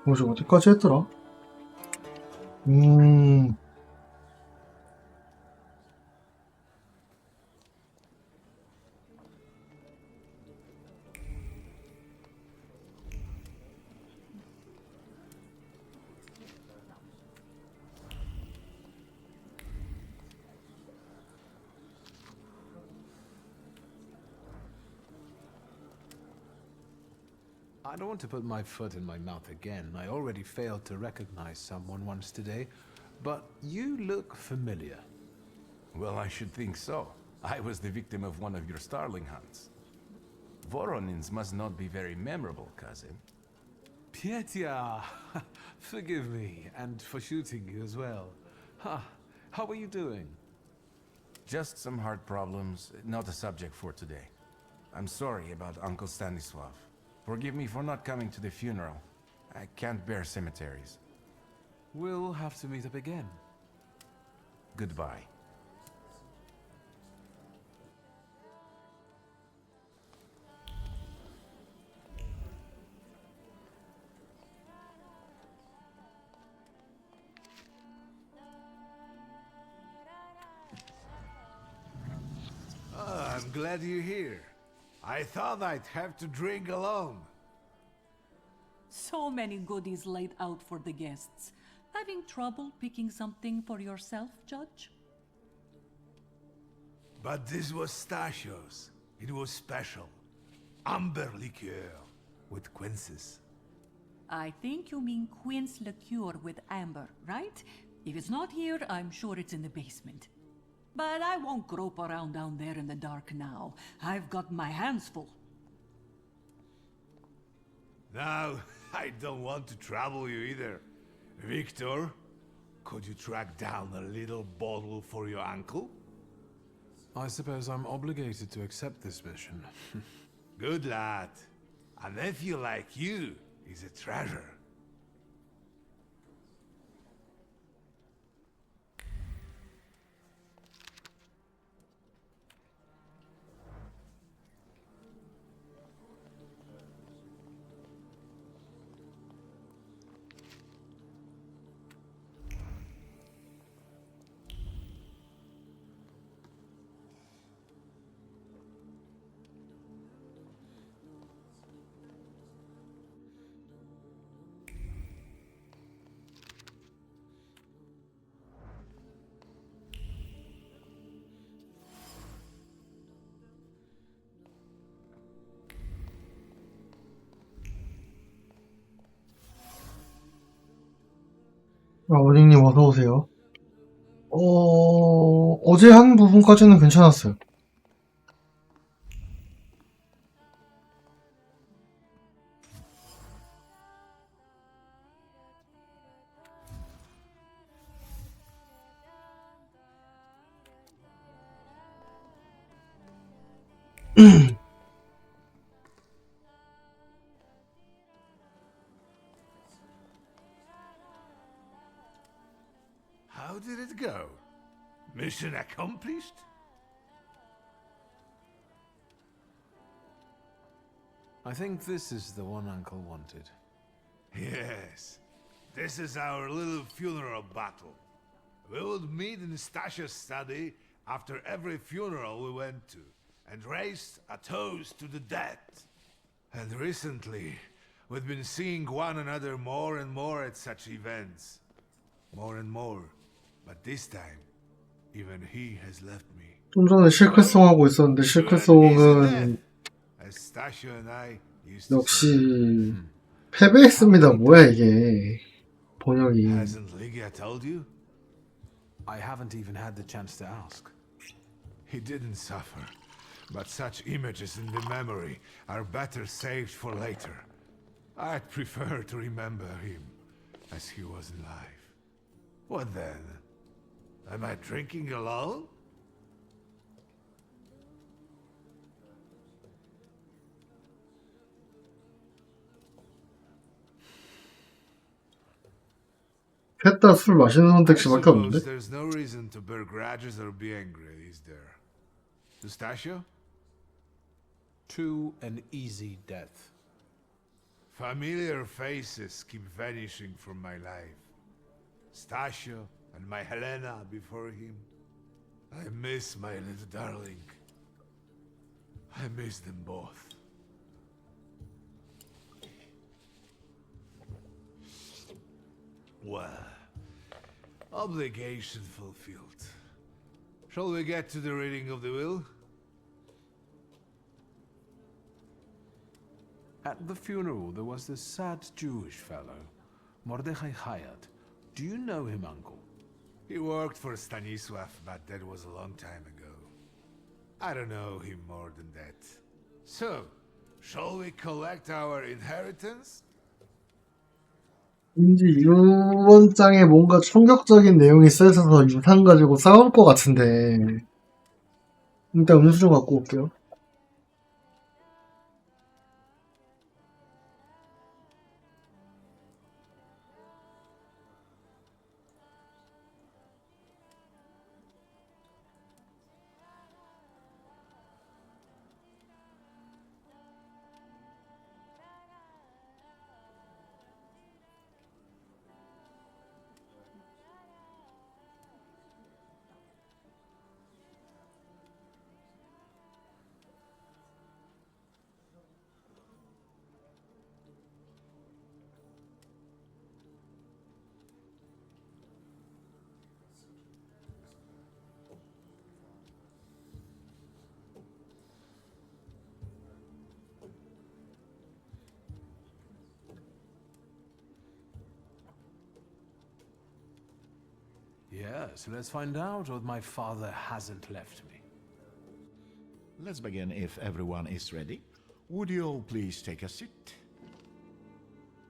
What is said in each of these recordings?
뭐지, 어디까지 했더라? 음, I don't want to put my foot in my mouth again. I already failed to recognize someone once today, but you look familiar. Well, I should think so. I was the victim of one of your starling hunts. Voronins must not be very memorable, cousin. Pietia, forgive me, and for shooting you as well. Ha, how are you doing? Just some heart problems, not a subject for today. I'm sorry about Uncle Stanislav. Forgive me for not coming to the funeral. I can't bear cemeteries. We'll have to meet up again. Goodbye. I'm glad you're here. I thought I'd have to drink alone. So many goodies laid out for the guests. Having trouble picking something for yourself, Judge? But this was Stashio's. It was special. Amber liqueur with quinces. I think you mean quince liqueur with amber, right? If it's not here, I'm sure it's in the basement. But I won't grope around down there in the dark now. I've got my hands full. Now, I don't want to trouble you either. Victor, could you track down a little bottle for your uncle? I suppose I'm obligated to accept this mission. Good lad. A nephew like you is a treasure. 오닉님 어서오세요. 어제 한 부분까지는 괜찮았어요. How did it go? Mission accomplished? I think this is the one Uncle wanted. Yes. This is our little funeral battle. We would meet in Stasha's study after every funeral we went to, and raised a toast to the dead. And recently, we've been seeing one another more and more at such events. More and more. But this time, even he has left me. 좀 전에 실크송 하고 있었는데 실크송은 As Stasha and I used to say. 역시 패배했습니다. 뭐야 이게 번역이. Hasn't Lygia told you? I haven't even had the chance to ask. He didn't suffer, but such images in the memory are better saved for later. I'd prefer to remember him as he was alive. What then? Am I drinking alone? 셋 다 술 마시는 I 선택지밖에 없는데? suppose there's no reason to bear grudges or be angry, is there? Pistachio? To an easy death. Familiar faces keep vanishing from my life. Stasio and my Helena before him. I miss my little darling. I miss them both. Well, obligation fulfilled. Shall we get to the reading of the will? At the funeral, there was this sad Jewish fellow, Mordechai Hayat. Do you know him, Uncle? He worked for Stanisław, but that was a long time ago. I don't know him more than that. So, shall we collect our inheritance? 왠지 이번 장에 뭔가 충격적인 내용이 써있어서 유산 가지고 싸울 것 같은데 일단 음수 좀 갖고 올게요. Yes, let's find out what my father hasn't left me. Let's begin if everyone is ready. Would you all please take a seat?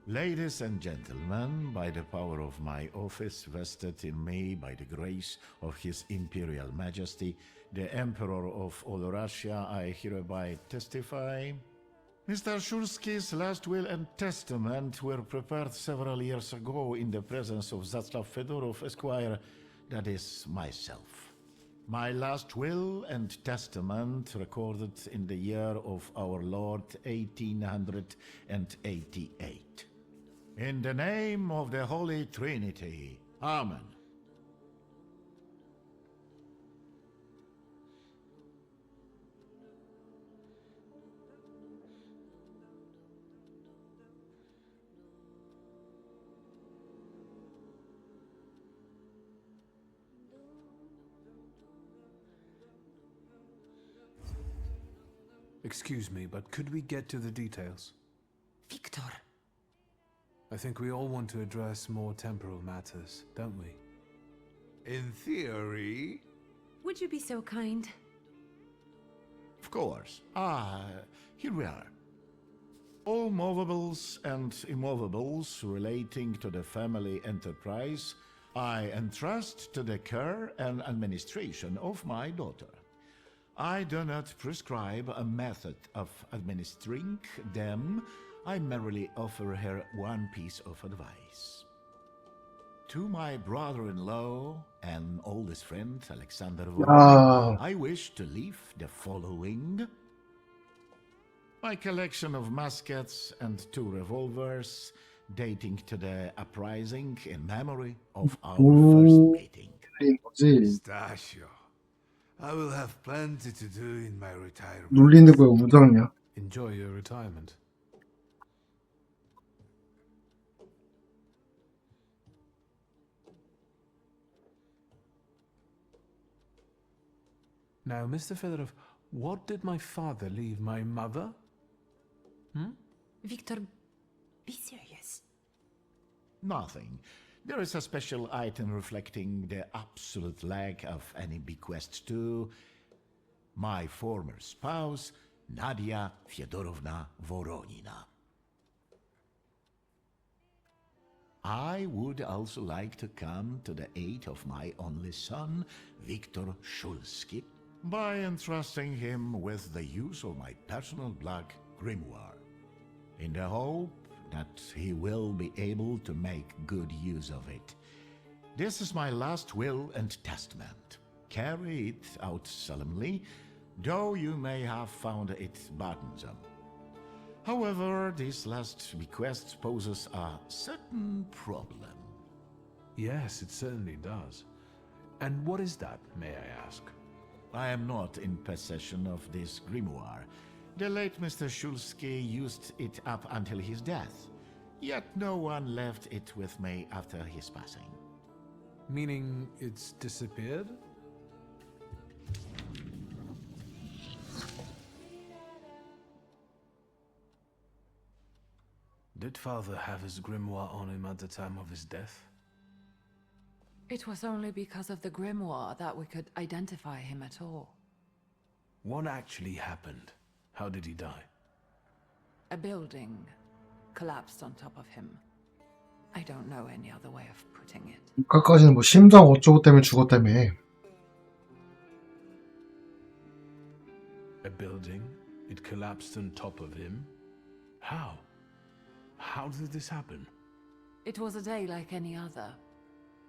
Ladies and gentlemen, by the power of my office vested in me by the grace of His Imperial Majesty, the Emperor of all Russia, I hereby testify. Mr. Shulski's last will and testament were prepared several years ago in the presence of Zaslav Fedorov, Esquire, that is, myself. My last will and testament recorded in the year of our Lord 1888. In the name of the Holy Trinity, Amen. Excuse me, but could we get to the details? Victor, I think we all want to address more temporal matters, don't we? In theory, would you be so kind? Of course. Here we are. All movables and immovables relating to the family enterprise I entrust to the care and administration of my daughter. I do not prescribe a method of administering them. I merely offer her one piece of advice. To my brother-in-law and oldest friend, Alexander Voronin, I wish to leave the following. My collection of muskets and 2 revolvers dating to the uprising in memory of our first meeting. 뭐지? Stasio, I will have plenty to do in my retirement. 눌리는 거야, 우정이야. Enjoy your retirement. Now, Mr. Fedorov, what did my father leave my mother? Victor, be serious. Nothing. There is a special item reflecting the absolute lack of any bequest to my former spouse, Nadia Fyodorovna Voronina. I would also like to come to the aid of my only son, Viktor Shulski, by entrusting him with the use of my personal black grimoire, in the hope that he will be able to make good use of it. This is my last will and testament. Carry it out solemnly, though you may have found it burdensome. However, this last bequest poses a certain problem. Yes, it certainly does. And what is that, may I ask? I am not in possession of this grimoire. The late Mr. Shulsky used it up until his death, yet no one left it with me after his passing. Meaning it's disappeared? Did Father have his grimoire on him at the time of his death? It was only because of the grimoire that we could identify him at all. What actually happened? How did he die? A building collapsed on top of him. I don't know any other way of putting it. 여기까지는 뭐 심장 어쩌고 때문에 죽었다며. A building? It collapsed on top of him? How? How did this happen? It was a day like any other.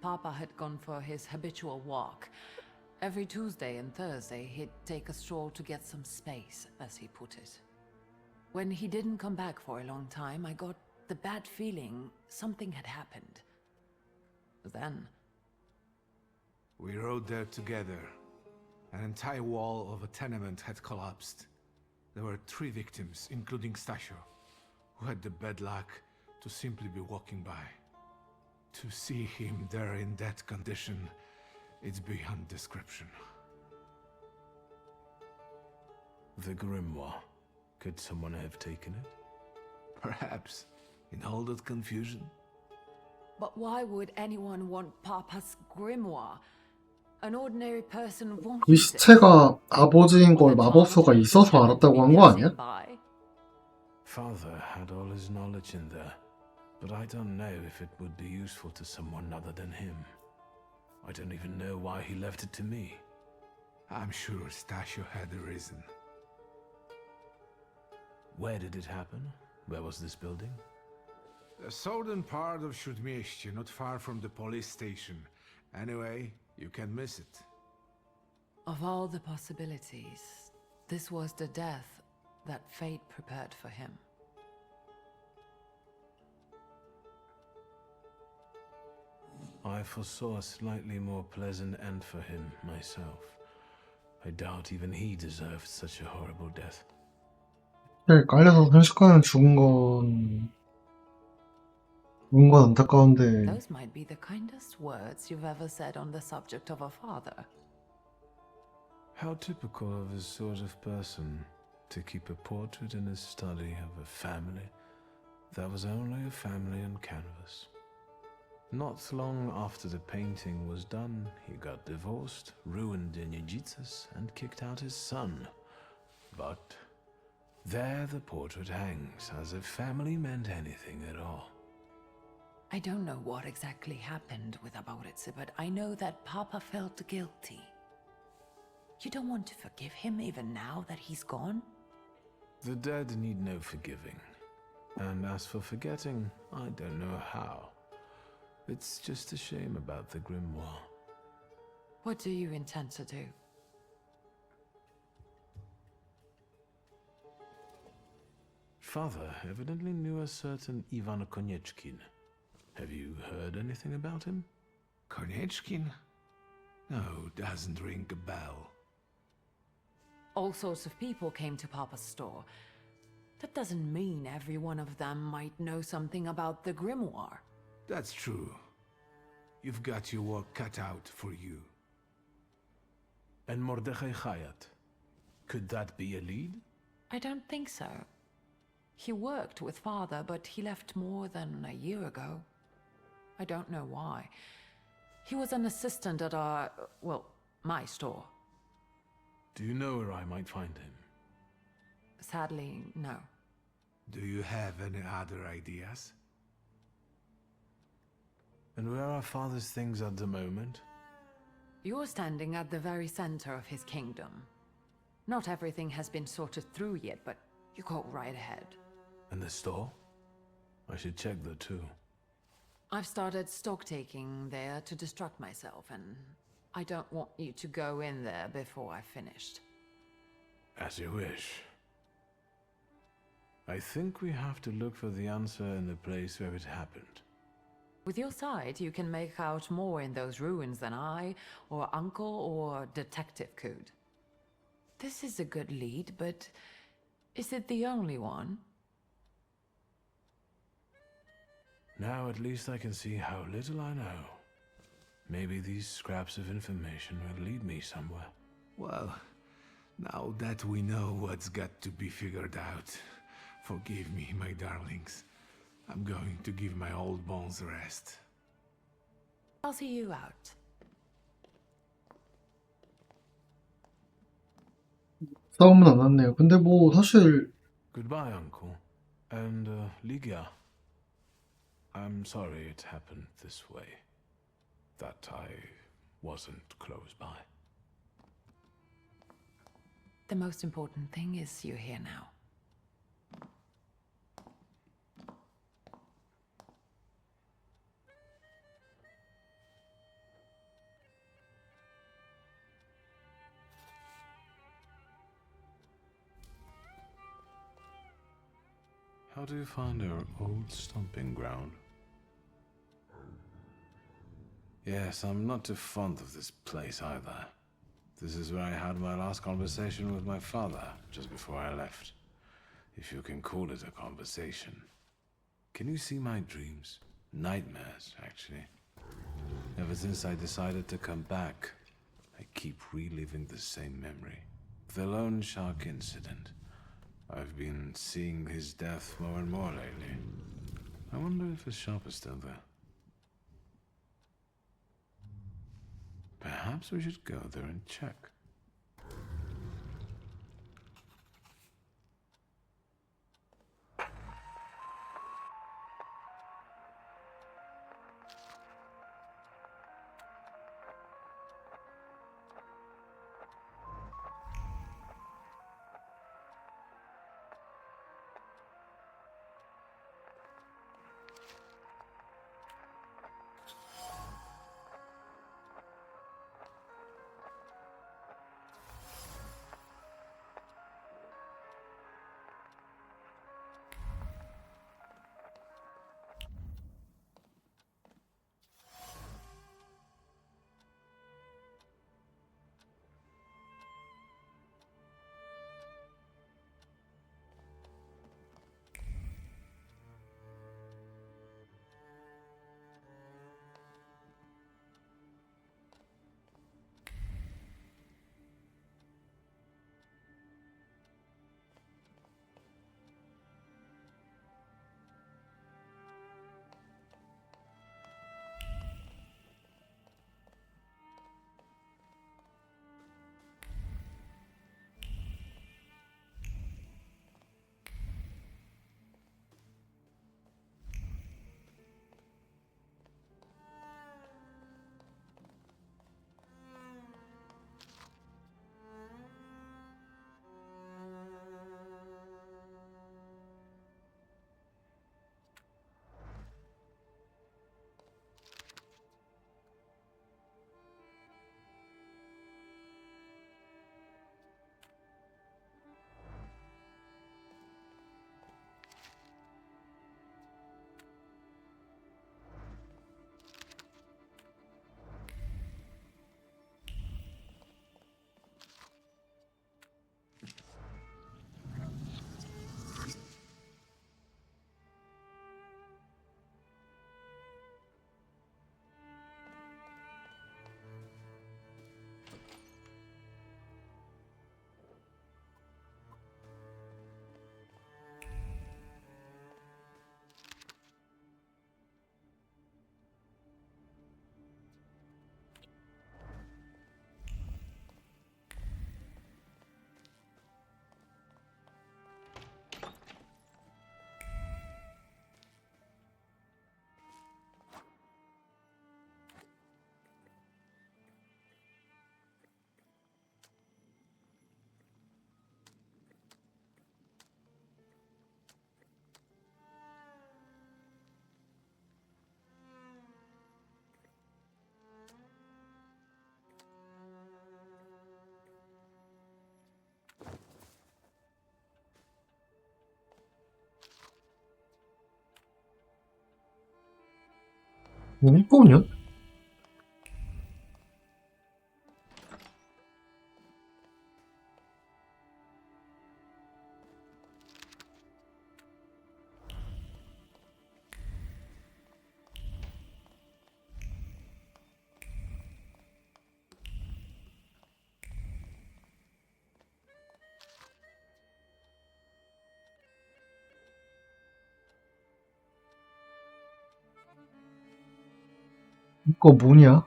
Papa had gone for his habitual walk. Every Tuesday and Thursday, he'd take a stroll to get some space, as he put it. When he didn't come back for a long time, I got the bad feeling something had happened. Then... We rode there together. An entire wall of a tenement had collapsed. There were 3 victims, including Stasio, who had the bad luck to simply be walking by. To see him there in that condition, it's beyond description. The grimoire. Could someone have taken it? Perhaps, in all that confusion. But why would anyone want Papa's grimoire? An ordinary person won't 이 use it. 시체가 아버지인 걸 마법서가 있어서 알았다고 한 거 아니야? Father had all his knowledge in there, but I don't know if it would be useful to someone other than him. I don't even know why he left it to me. I'm sure Stasio had a reason. Where did it happen? Where was this building? The southern part of Śródmieście, not far from the police station. Anyway, you can miss it. Of all the possibilities, this was the death that fate prepared for him. I foresaw a slightly more pleasant end for him myself. I doubt even he deserved such a horrible death. 깔려서 순식간에 죽은 건 안타까운데. Those might be the kindest words you've ever said on the subject of a father. How typical of his sort of person to keep a portrait in his study of a family that was only a family on canvas. Not long after the painting was done, he got divorced, ruined the Nijitas, and kicked out his son. But there the portrait hangs, as if family meant anything at all. I don't know what exactly happened with Aboritse, but I know that Papa felt guilty. You don't want to forgive him even now that he's gone? The dead need no forgiving. And as for forgetting, I don't know how. It's just a shame about the grimoire. What do you intend to do? Father evidently knew a certain Ivan Konieczkin. Have you heard anything about him? Konieczkin? No, doesn't ring a bell. All sorts of people came to Papa's store. That doesn't mean every one of them might know something about the grimoire. That's true. You've got your work cut out for you. And Mordechai Chayat. Could that be a lead? I don't think so. He worked with Father, but he left more than a year ago. I don't know why. He was an assistant at my store. Do you know where I might find him? Sadly, no. Do you have any other ideas? And where are Father's things at the moment? You're standing at the very center of his kingdom. Not everything has been sorted through yet, but you go right ahead. And the store? I should check that too. I've started stock-taking there to distract myself, and I don't want you to go in there before I've finished. As you wish. I think we have to look for the answer in the place where it happened. With your sight, you can make out more in those ruins than I, or Uncle, or Detective could. This is a good lead, but is it the only one? Now at least I can see how little I know. Maybe these scraps of information will lead me somewhere. Well, now that we know what's got to be figured out, forgive me, my darlings. I'm going to give my old bones a rest. I'll see you out. 싸움은 안 났네요. 근데 뭐 사실 Goodbye, Uncle. And, Ligia. I'm sorry it happened this way. That I wasn't close by. The most important thing is you're here now. How do you find our old stomping ground? Yes, I'm not too fond of this place either. This is where I had my last conversation with my father, just before I left. If you can call it a conversation. Can you see my dreams? Nightmares, actually. Ever since I decided to come back, I keep reliving the same memory. The loan shark incident. I've been seeing his death more and more lately. I wonder if his shop is still there. Perhaps we should go there and check. 15년? 이거 뭐냐?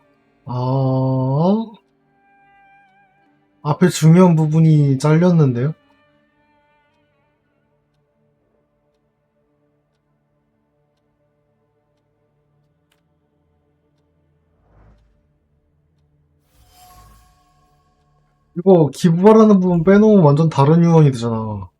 앞에 중요한 부분이 잘렸는데요? 이거 기부하라는 부분 빼놓으면 완전 다른 유언이 되잖아.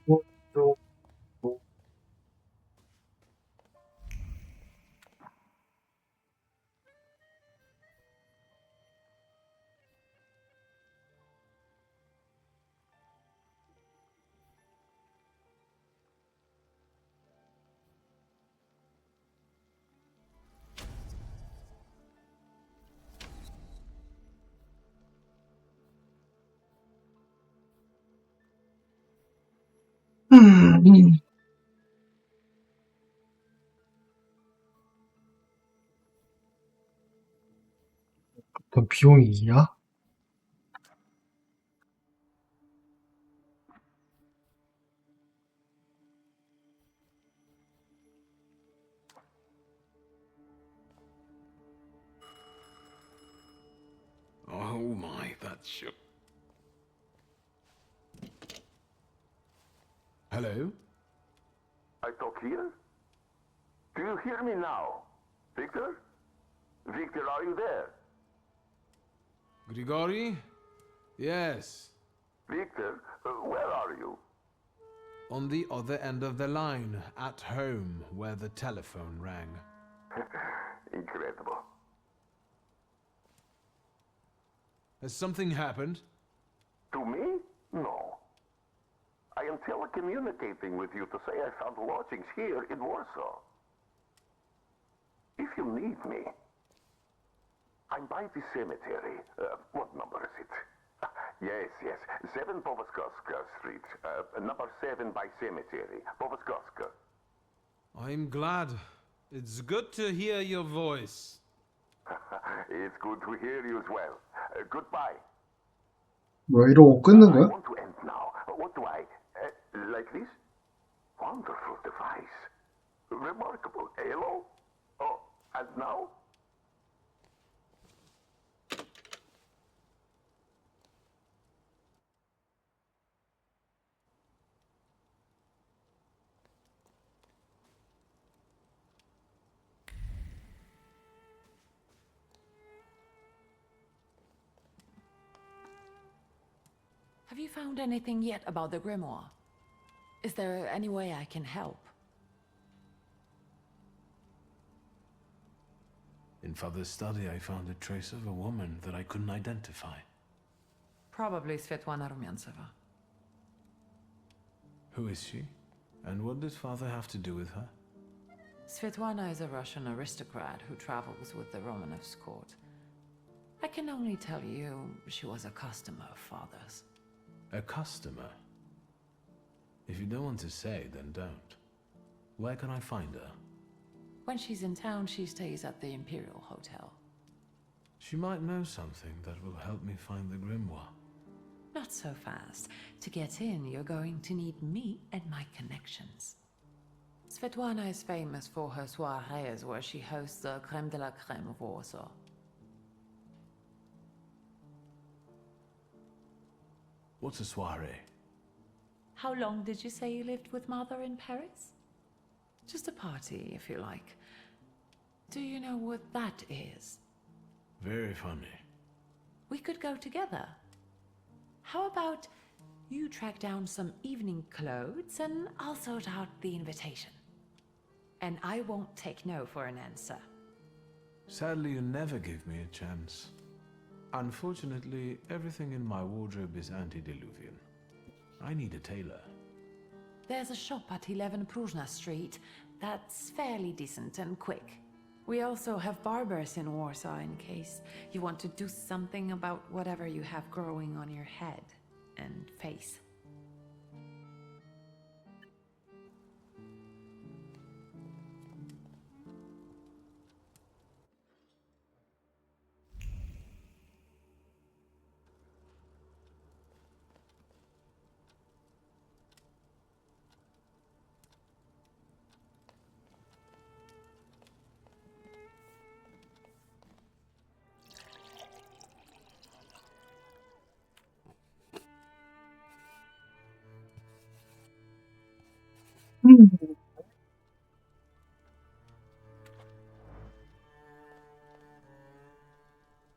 어, 저, 뭐. 그럼 비용이 있냐? Oh my, that's shook. Hello? I talk here? Do you hear me now? Victor? Victor, are you there? Grigori? Yes. Victor, where are you? On the other end of the line, at home, where the telephone rang. Incredible. Has something happened? To me? No. I am telecommunicating with you to say I found lodgings here in Warsaw. If you need me, I'm by the cemetery. What number is it? Yes. 7 Powaskowska Street. Number 7 by cemetery. Powaskowska. I'm glad. It's good to hear your voice. It's good to hear you as well. Goodbye. 뭐야, 이러고 끊는 I 거야? want to end now. What do I... like this? Wonderful device. Remarkable. Hello? Oh, and now? Have you found anything yet about the grimoire? Is there any way I can help? In Father's study, I found a trace of a woman that I couldn't identify. Probably Svetlana Rumyantseva. Who is she? And what does Father have to do with her? Svetlana is a Russian aristocrat who travels with the Romanovs' court. I can only tell you she was a customer of Father's. A customer? If you don't want to say, then don't. Where can I find her? When she's in town, she stays at the Imperial Hotel. She might know something that will help me find the grimoire. Not so fast. To get in, you're going to need me and my connections. Svetlana is famous for her soirees where she hosts the creme de la creme of Warsaw. What's a soiree? How long did you say you lived with Mother in Paris? Just a party, if you like. Do you know what that is? Very funny. We could go together. How about you track down some evening clothes and I'll sort out the invitation? And I won't take no for an answer. Sadly, you never give me a chance. Unfortunately, everything in my wardrobe is antediluvian. I need a tailor. There's a shop at 11 Pruzhna Street that's fairly decent and quick. We also have barbers in Warsaw in case you want to do something about whatever you have growing on your head and face.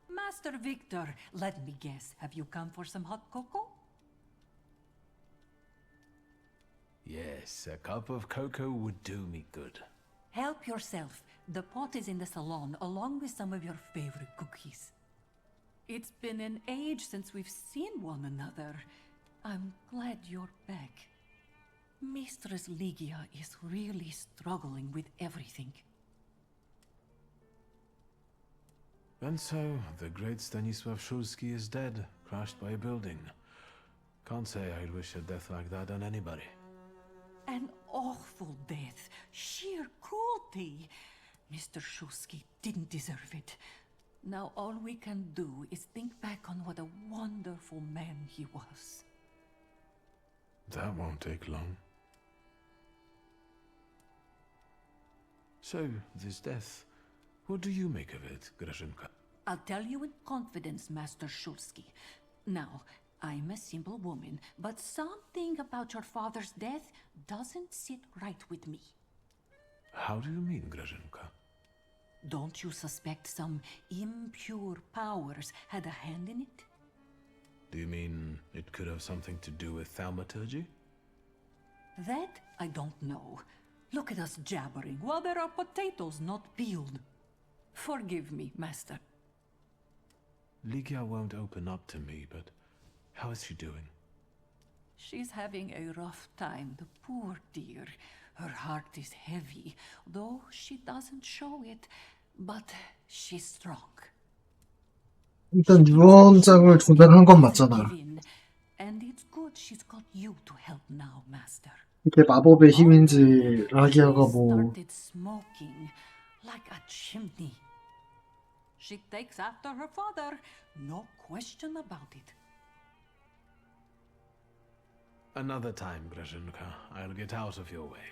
Master Victor, let me guess. Have you come for some hot cocoa? Yes, a cup of cocoa would do me good. Help yourself. The pot is in the salon, along with some of your favorite cookies. It's been an age since we've seen one another. I'm glad you're back. Mistress Ligia is really struggling with everything. And so, the great Stanisław Szulski is dead, crashed by a building. Can't say I'd wish a death like that on anybody. An awful death. Sheer cruelty. Mr. Szulski didn't deserve it. Now all we can do is think back on what a wonderful man he was. That won't take long. So, this death, what do you make of it, Grażynka? I'll tell you in confidence, Master Szulski. Now, I'm a simple woman, but something about your father's death doesn't sit right with me. How do you mean, Grażynka? Don't you suspect some impure powers had a hand in it? Do you mean it could have something to do with thaumaturgy? That I don't know. Look at us jabbering while there are potatoes not peeled. Forgive me, Master. Ligia won't open up to me, but how is she doing? She's having a rough time, the poor dear. Her heart is heavy, though she doesn't show it, but she's strong. 일단 유언장을 조작한 건 맞잖아. And it's good she's got you to help now, Master. 이게 마법의 힘인지 라기아가 뭐 Started smoking like a chimney. She takes after her father, no question about it. Another time, Grażynka. I'll get out of your way.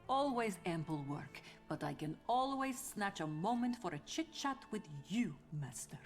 Always ample work, but I can always snatch a moment for a chit-chat with you, Master.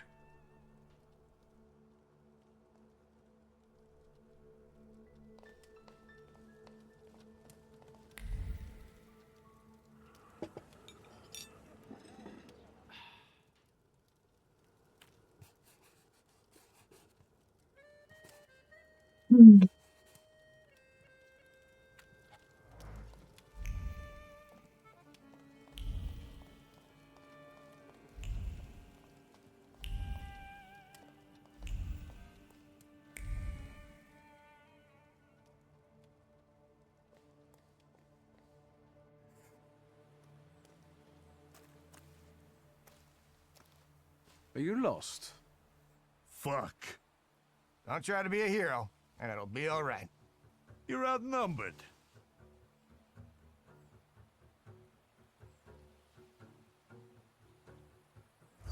Are you lost? Fuck. Don't try to be a hero, and it'll be all right. You're outnumbered.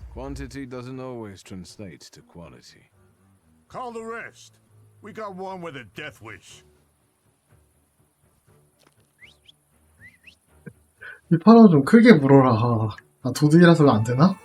Quantity doesn't always translate to quality. Call the rest. We got one with a death wish. 이 파란 좀 크게 물어라. 아 도둑이라서 안 되나?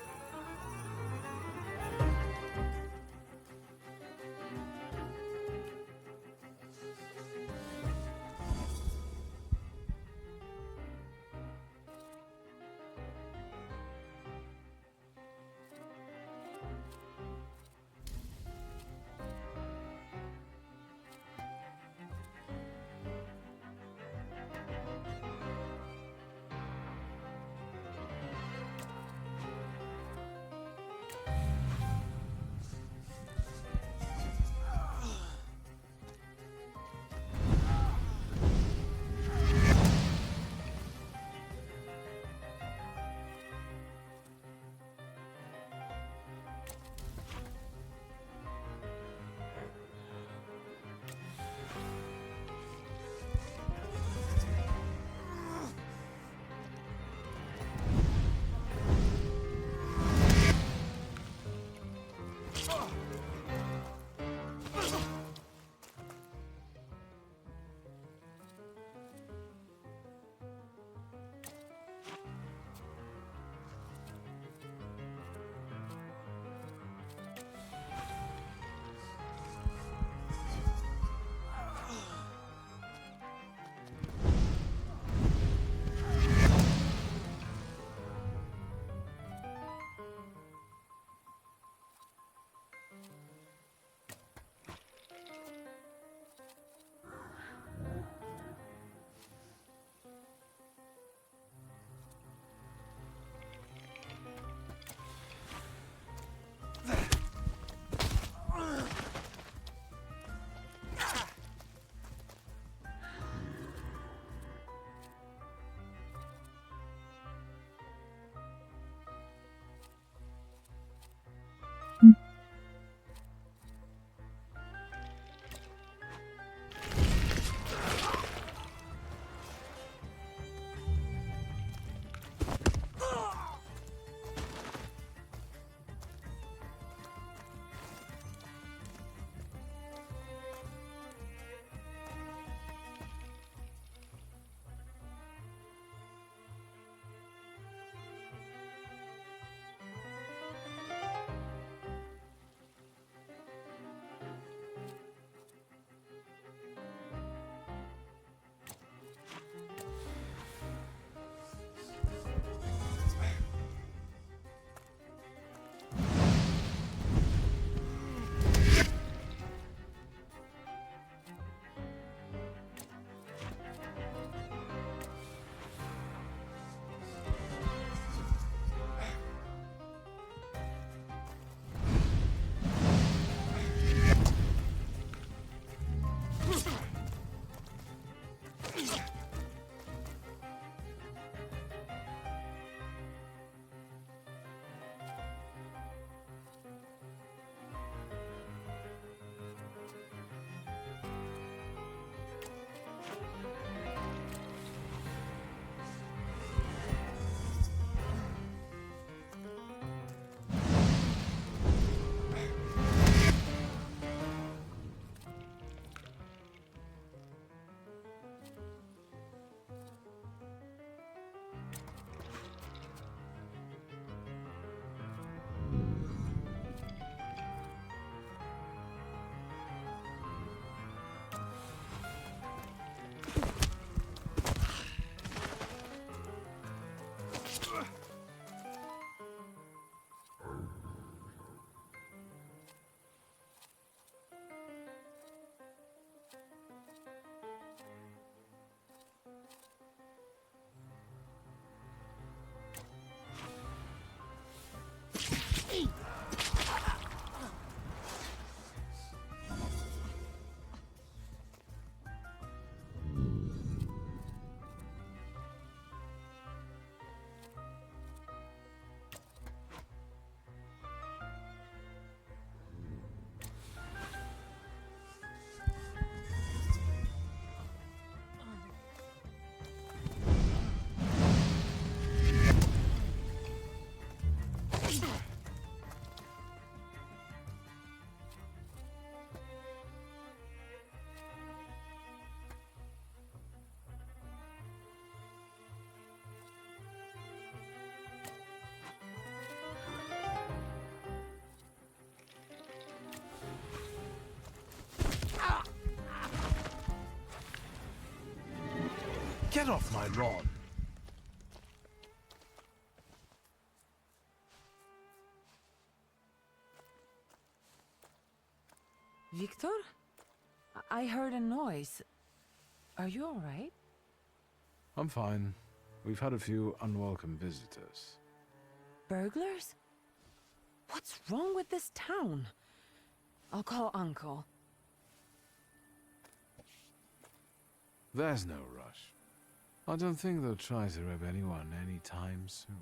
Get off my lawn. Victor? I heard a noise. Are you all right? I'm fine. We've had a few unwelcome visitors. Burglars? What's wrong with this town? I'll call Uncle. There's no rush. I don't think they'll try to rob anyone anytime soon.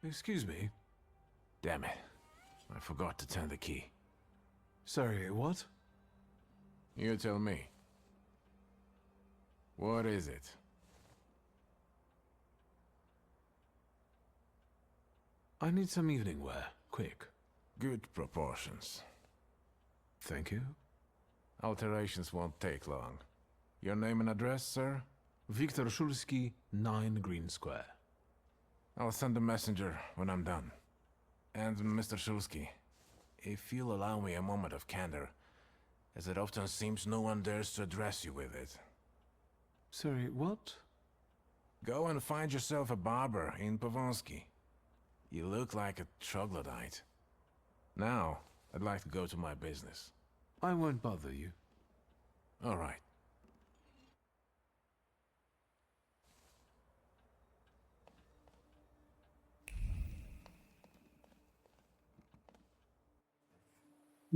Excuse me? Damn it. I forgot to turn the key. Sorry, what? You tell me. What is it? I need some evening wear. Quick. Good proportions. Thank you. Alterations won't take long. Your name and address, sir? Viktor Szulski, 9 Green Square. I'll send a messenger when I'm done. And Mr. Szulski, if you'll allow me a moment of candor, as it often seems no one dares to address you with it. Sorry, what? Go and find yourself a barber in Pavonsky. You look like a troglodyte. Now, I'd like to go to my business. I won't bother you. All right.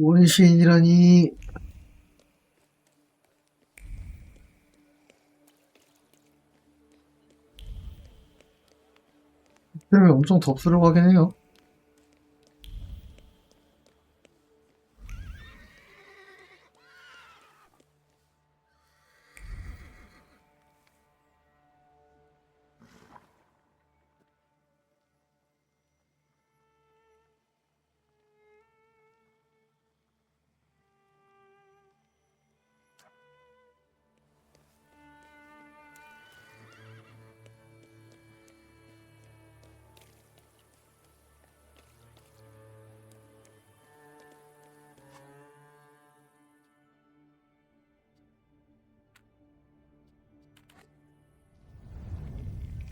원시인이라니. 때문에 엄청 덥수려고 하긴 해요.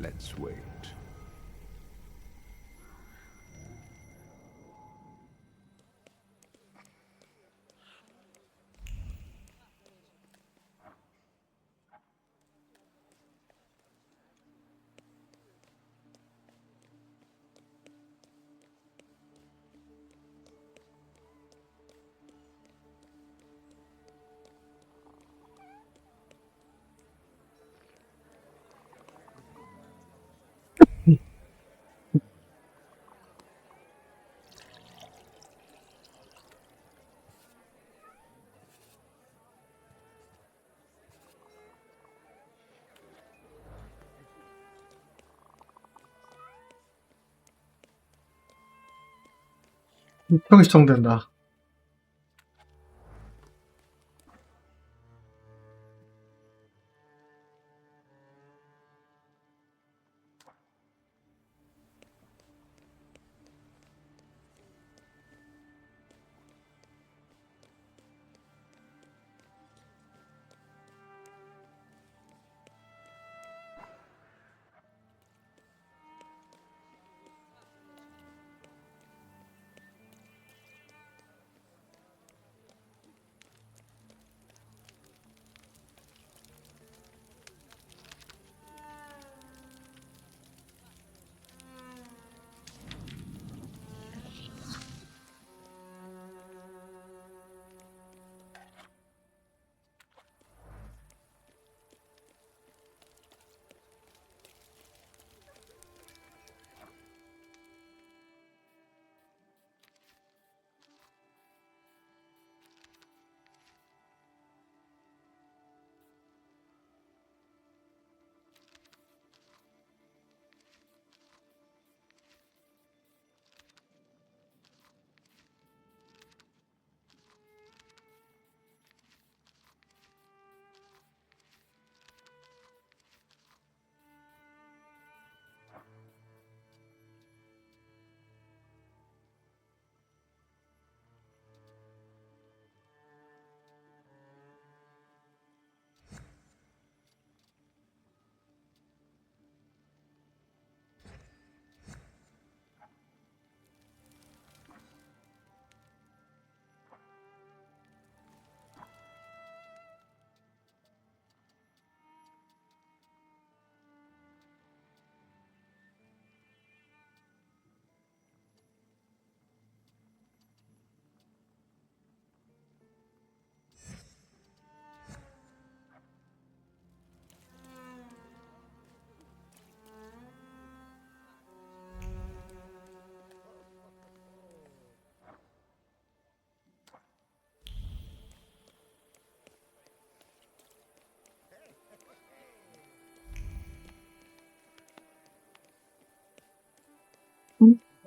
Let's wait. 입형이 시청된다.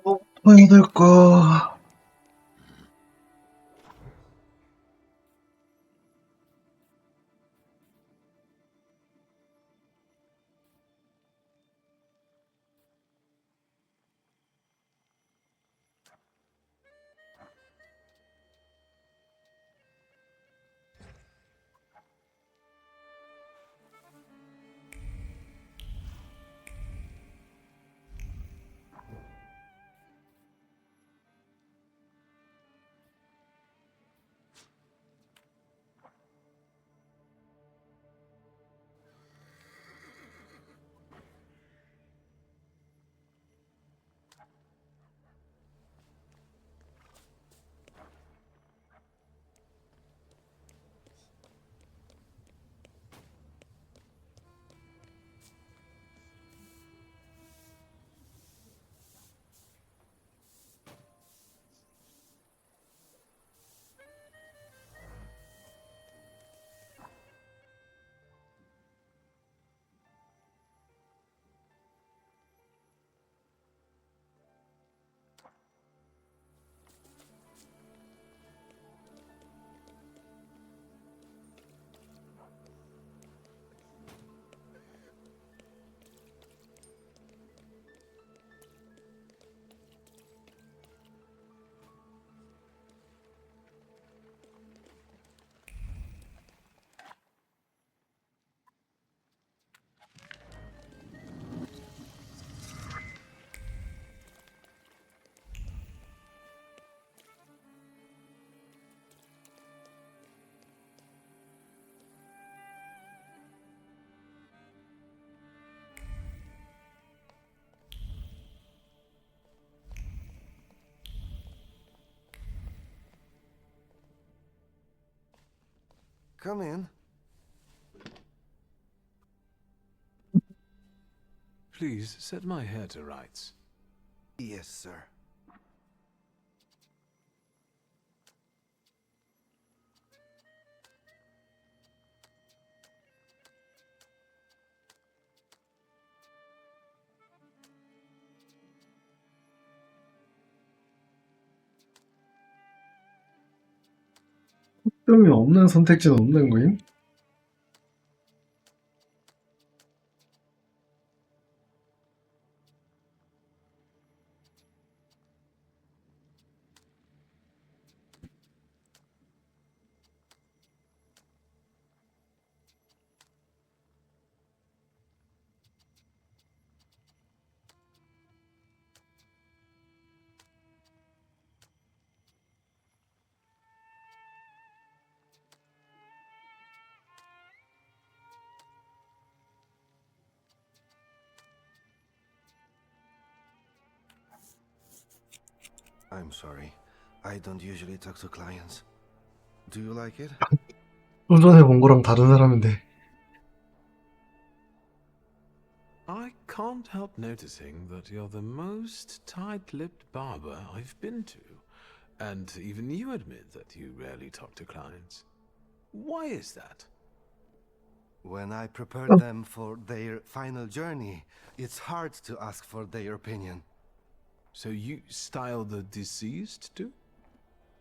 뭐 해야 될까? Come in. Please set my hair to rights. Yes, sir. 뜸이 없는 선택지는 없는 거임? I'm sorry. I don't usually talk to clients. Do you like it? 좀 전에 본 거랑 다른 사람인데. I can't help noticing that you're the most tight-lipped barber I've been to. And even you admit that you rarely talk to clients. Why is that? When I prepared them for their final journey, it's hard to ask for their opinion. So you style the deceased too?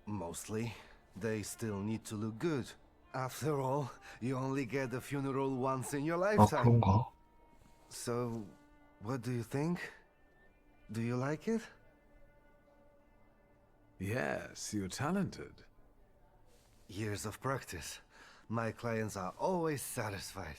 Mostly. They still need to look good. After all, you only get a funeral once in your 아, lifetime. 그런가? So, what do you think? Do you like it? Yes, you're talented. Years of practice. My clients are always satisfied.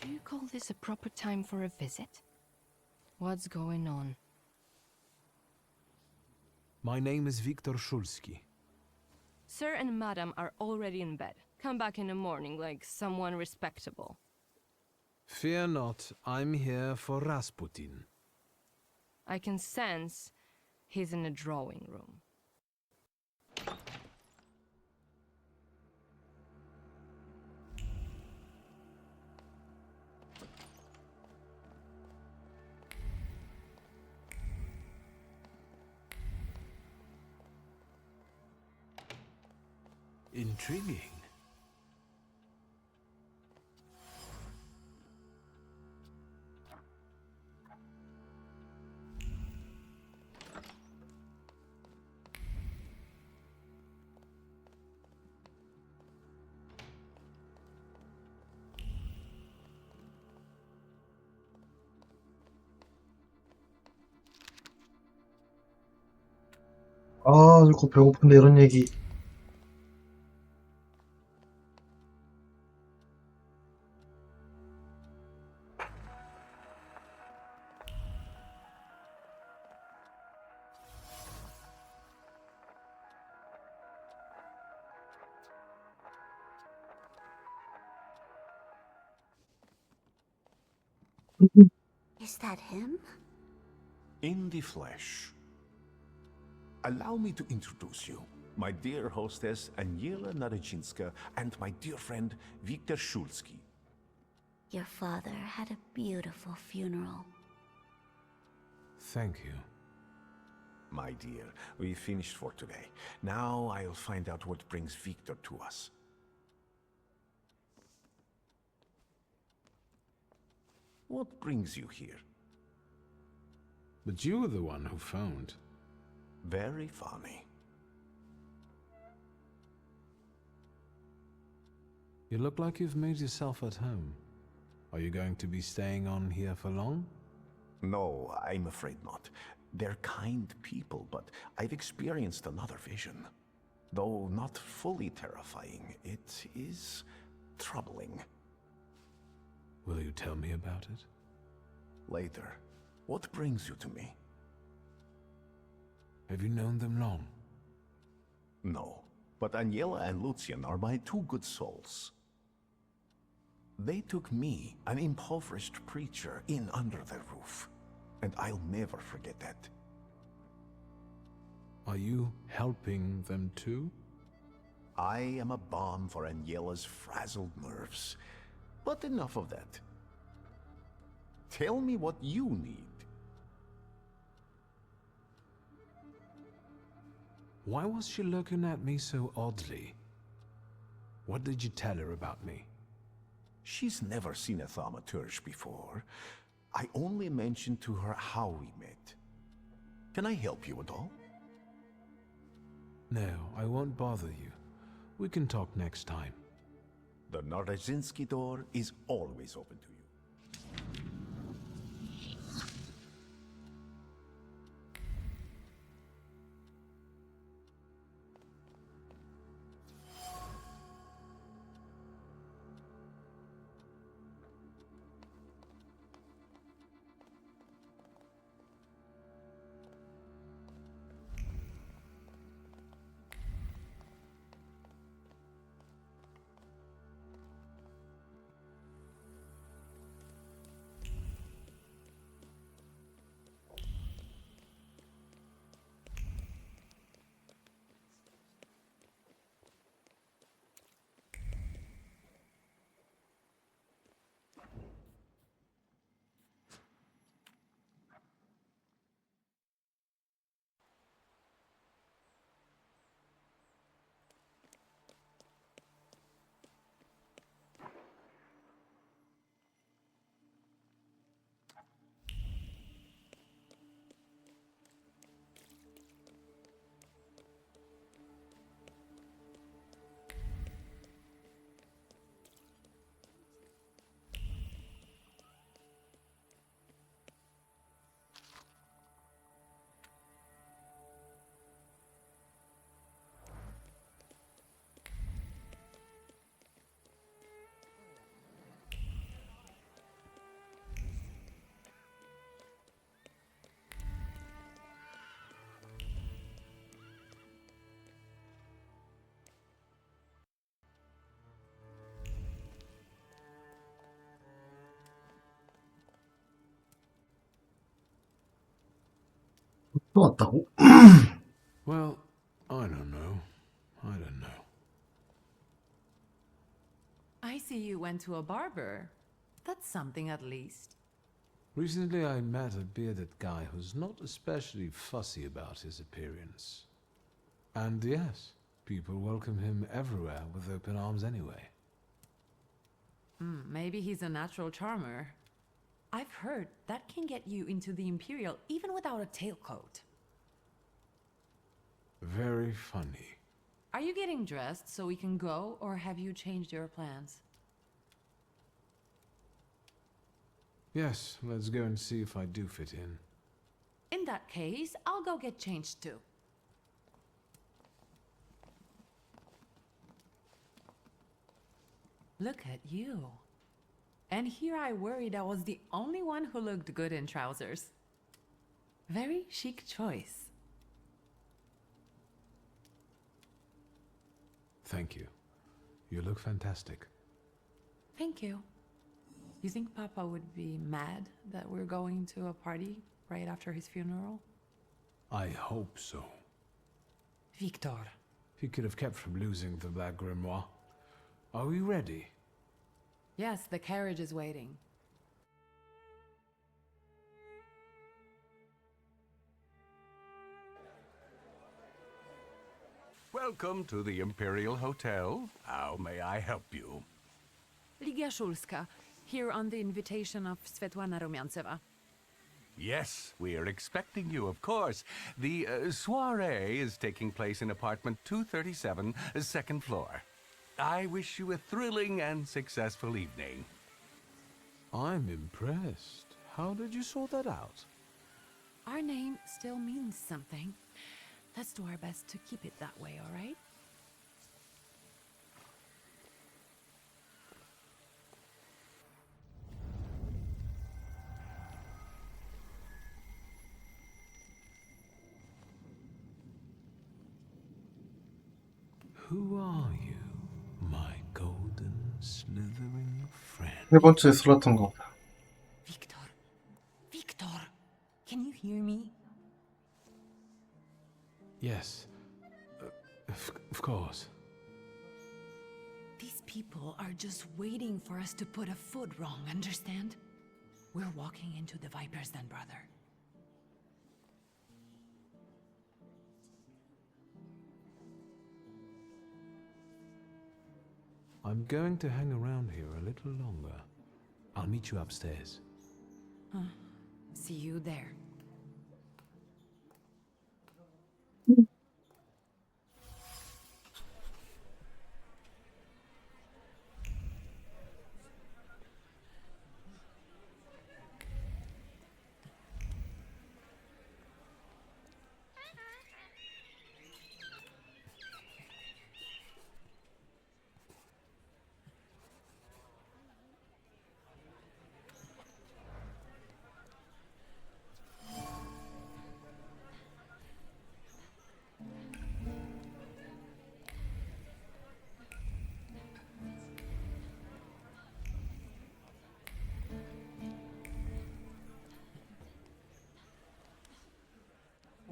Do you call this a proper time for a visit? What's going on? My name is Viktor Szulski. Sir and Madam are already in bed. Come back in the morning like someone respectable. Fear not, I'm here for Rasputin. I can sense he's in the drawing room. Intriguing. 아, 자꾸 배고픈데 이런 얘기. Is that him? In the flesh. Allow me to introduce you. My dear hostess, Aniela Naradzinska, and my dear friend, Viktor Szulski. Your father had a beautiful funeral. Thank you. My dear, we finished for today. Now I'll find out what brings Viktor to us. What brings you here? But you were the one who phoned. Very funny. You look like you've made yourself at home. Are you going to be staying on here for long? No, I'm afraid not. They're kind people, but I've experienced another vision. Though not fully terrifying, it is troubling. Will you tell me about it? Later. What brings you to me? Have you known them long? No, but Aniela and Lucian are my two good souls. They took me, an impoverished preacher, in under their roof, and I'll never forget that. Are you helping them too? I am a balm for Aniela's frazzled nerves. But enough of that. Tell me what you need. Why was she looking at me so oddly? What did you tell her about me? She's never seen a thaumaturge before. I only mentioned to her how we met. Can I help you at all? No, I won't bother you. We can talk next time. The Narazinski door is always open to you. 또 왔다고? Well, I don't know. I don't know. I see you went to a barber. That's something at least. Recently I met a bearded guy who's not especially fussy about his appearance. And yes, people welcome him everywhere with open arms anyway. Maybe he's a natural charmer. I've heard that can get you into the Imperial even without a tailcoat. Very funny. Are you getting dressed so we can go, or have you changed your plans? Yes, let's go and see if I do fit in. In that case, I'll go get changed too. Look at you. And here I worried I was the only one who looked good in trousers. Very chic choice. Thank you. You look fantastic. Thank you. You think Papa would be mad that we're going to a party right after his funeral? I hope so. Victor. He could have kept from losing the Black Grimoire. Are we ready? Yes, the carriage is waiting. Welcome to the Imperial Hotel. How may I help you? Ligia Shulska, here on the invitation of Svetlana Rumyantseva. Yes, we are expecting you, of course. The soiree is taking place in apartment 237, second floor. I wish you a thrilling and successful evening. I'm impressed. How did you sort that out? Our name still means something. Let's do our best to keep it that way, all right? Who are you, my golden slithering friend? 세 번째 슬라탄 거. Victor. Victor. Can you hear me? Yes. Of course. These people are just waiting for us to put a foot wrong, understand? We're walking into the Viper's Den, brother. I'm going to hang around here a little longer. I'll meet you upstairs. See you there.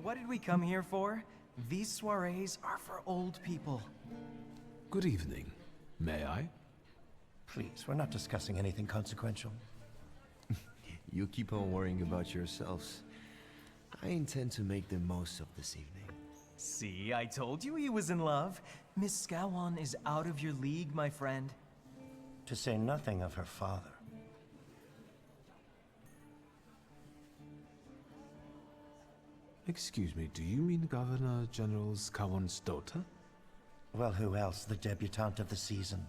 What did we come here for? These soirees are for old people. Good evening. May I? Please, we're not discussing anything consequential. You keep on worrying about yourselves. I intend to make the most of this evening. See, I told you he was in love. Miss Scowan is out of your league, my friend. To say nothing of her father. Excuse me, do you mean Governor General Scowan's daughter? Well, who else? The debutante of the season.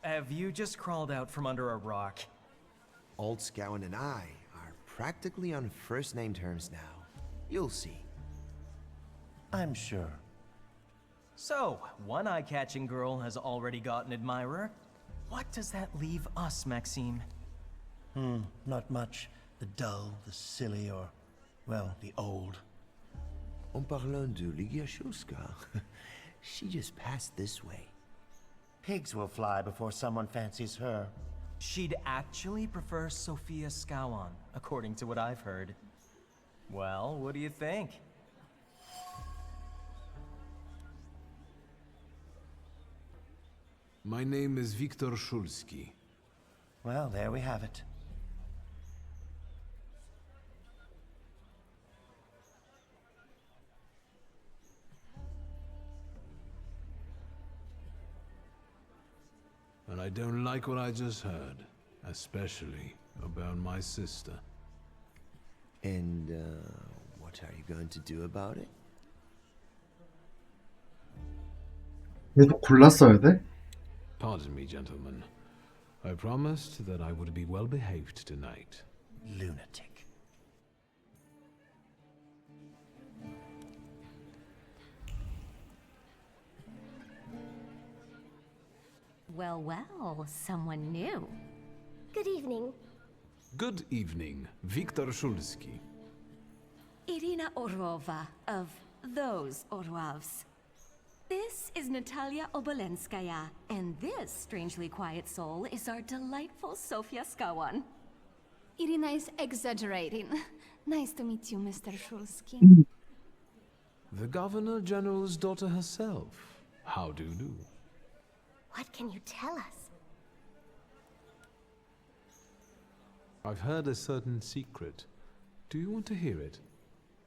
Have you just crawled out from under a rock? Old Scowan and I are practically on first-name terms now. You'll see. I'm sure. So, one eye-catching girl has already got an admirer. What does that leave us, Maxime? Not much. The dull, the silly, or, well, the old. En parlant de Lygia, she just passed this way. Pigs will fly before someone fancies her. She'd actually prefer Sophia Scowan, according to what I've heard. Well, what do you think? My name is Viktor Szulski. Well, there we have it. And I don't like what I just heard, especially about my sister. And, what are you going to do about it? 얘도 골랐어야 돼? Pardon me, gentlemen. I promised that I would be well behaved tonight. Lunatic. Well, well, someone new. Good evening. Good evening, Viktor Szulski. Irina Orlova of those Orlovs. This is Natalia Obolenskaya, and this strangely quiet soul is our delightful Sofia Scowan. Irina is exaggerating. Nice to meet you, Mr. Szulski. The Governor General's daughter herself. How do you do? What can you tell us? I've heard a certain secret. Do you want to hear it?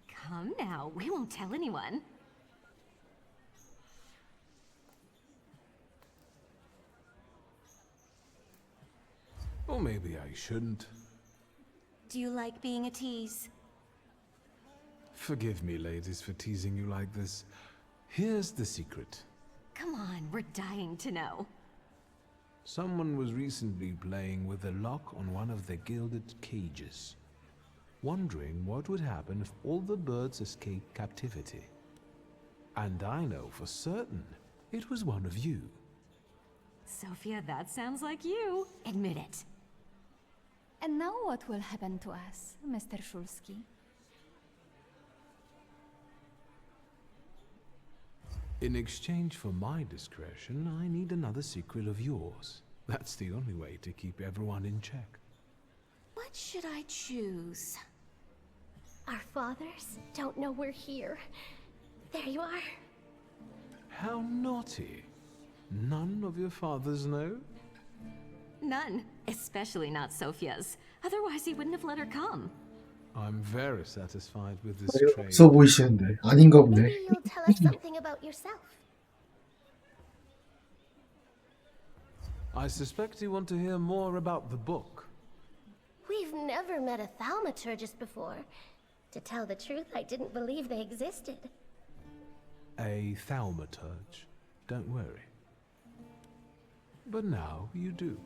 Come now, we won't tell anyone. Or maybe I shouldn't. Do you like being a tease? Forgive me, ladies, for teasing you like this. Here's the secret. Come on, we're dying to know. Someone was recently playing with the lock on one of the gilded cages, wondering what would happen if all the birds escaped captivity. And I know for certain it was one of you. Sophia, that sounds like you. Admit it. And now what will happen to us, Mr. Szulski? In exchange for my discretion, I need another secret of yours. That's the only way to keep everyone in check. What should I choose? Our fathers don't know we're here. There you are. How naughty. None of your fathers know? None, especially not Sophia's. Otherwise, he wouldn't have let her come. I'm very satisfied with this trade. 없어 보이시는데 아닌가 보네. Maybe you'll tell us something about yourself. I suspect you want to hear more about the book. We've never met a thaumaturgist before. To tell the truth, I didn't believe they existed. A thaumaturge. Don't worry. But now you do.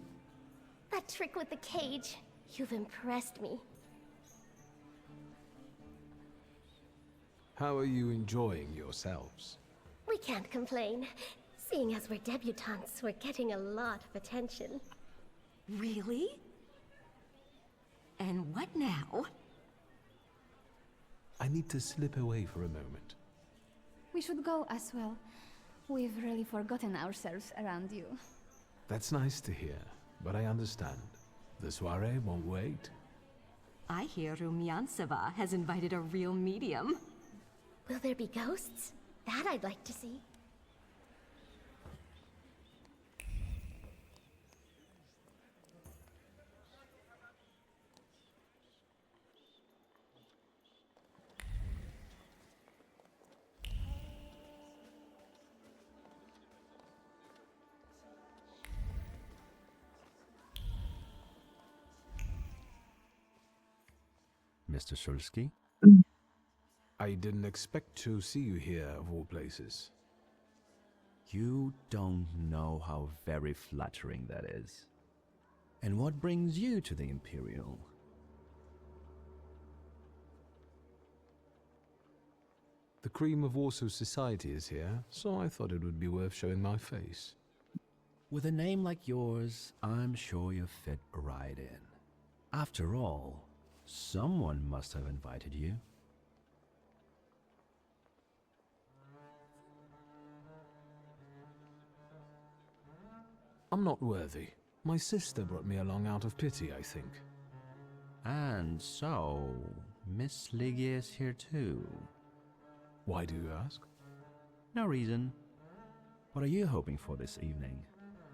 That trick with the cage. You've impressed me. How are you enjoying yourselves? We can't complain. Seeing as we're debutantes, we're getting a lot of attention. Really? And what now? I need to slip away for a moment. We should go as well. We've really forgotten ourselves around you. That's nice to hear, but I understand. The soiree won't wait. I hear Rumyanseva has invited a real medium. Will there be ghosts? That I'd like to see. Mr. Shulsky? I didn't expect to see you here, of all places. You don't know how very flattering that is. And what brings you to the Imperial? The cream of Warsaw society is here, so I thought it would be worth showing my face. With a name like yours, I'm sure you fit right in. After all, someone must have invited you. I'm not worthy. My sister brought me along out of pity, I think. And so, Miss Ligia is here too. Why do you ask? No reason. What are you hoping for this evening?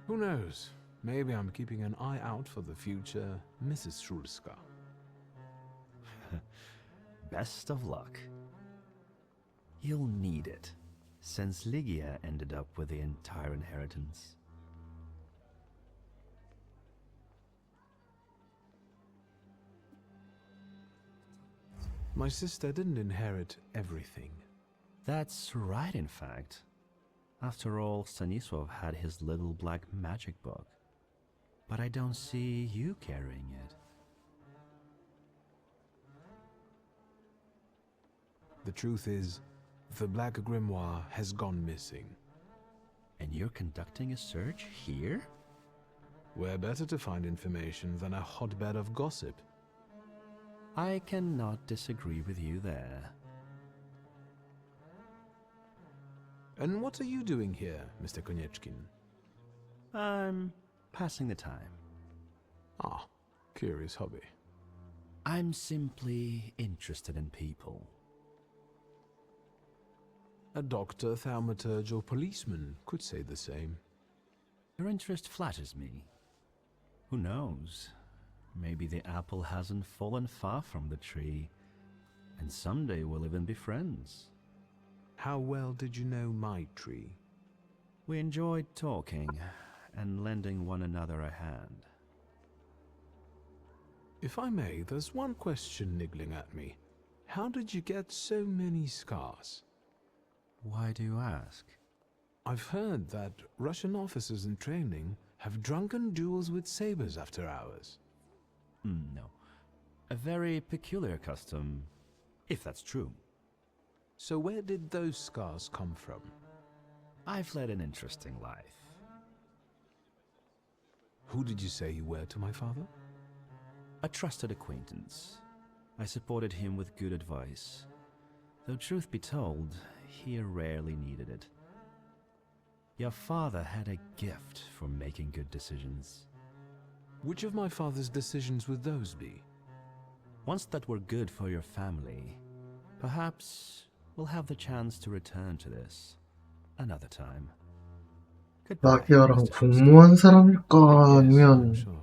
Who knows? Maybe I'm keeping an eye out for the future Mrs. Shulska. Best of luck. You'll need it, since Ligia ended up with the entire inheritance. My sister didn't inherit everything. That's right, in fact. After all, Stanisław had his little black magic book. But I don't see you carrying it. The truth is, the Black Grimoire has gone missing. And you're conducting a search here? Where better to find information than a hotbed of gossip? I cannot disagree with you there. And what are you doing here, Mr. Konieczkin? I'm passing the time. Ah, curious hobby. I'm simply interested in people. A doctor, thaumaturge, or policeman could say the same. Your interest flatters me. Who knows? Maybe the apple hasn't fallen far from the tree, and someday we'll even be friends. How well did you know my tree? We enjoyed talking and lending one another a hand. If I may, there's one question niggling at me. How did you get so many scars? Why do you ask? I've heard that Russian officers in training have drunken duels with sabers after hours. No. A very peculiar custom, if that's true. So where did those scars come from? I've led an interesting life. Who did you say you were to my father? A trusted acquaintance. I supported him with good advice. Though truth be told, he rarely needed it. Your father had a gift for making good decisions. Which of my father's decisions would those be? Ones that were good for your family. Perhaps we'll have the chance to return to this another time. 마기아랑 공모한 사람일까? 아니면 Sure.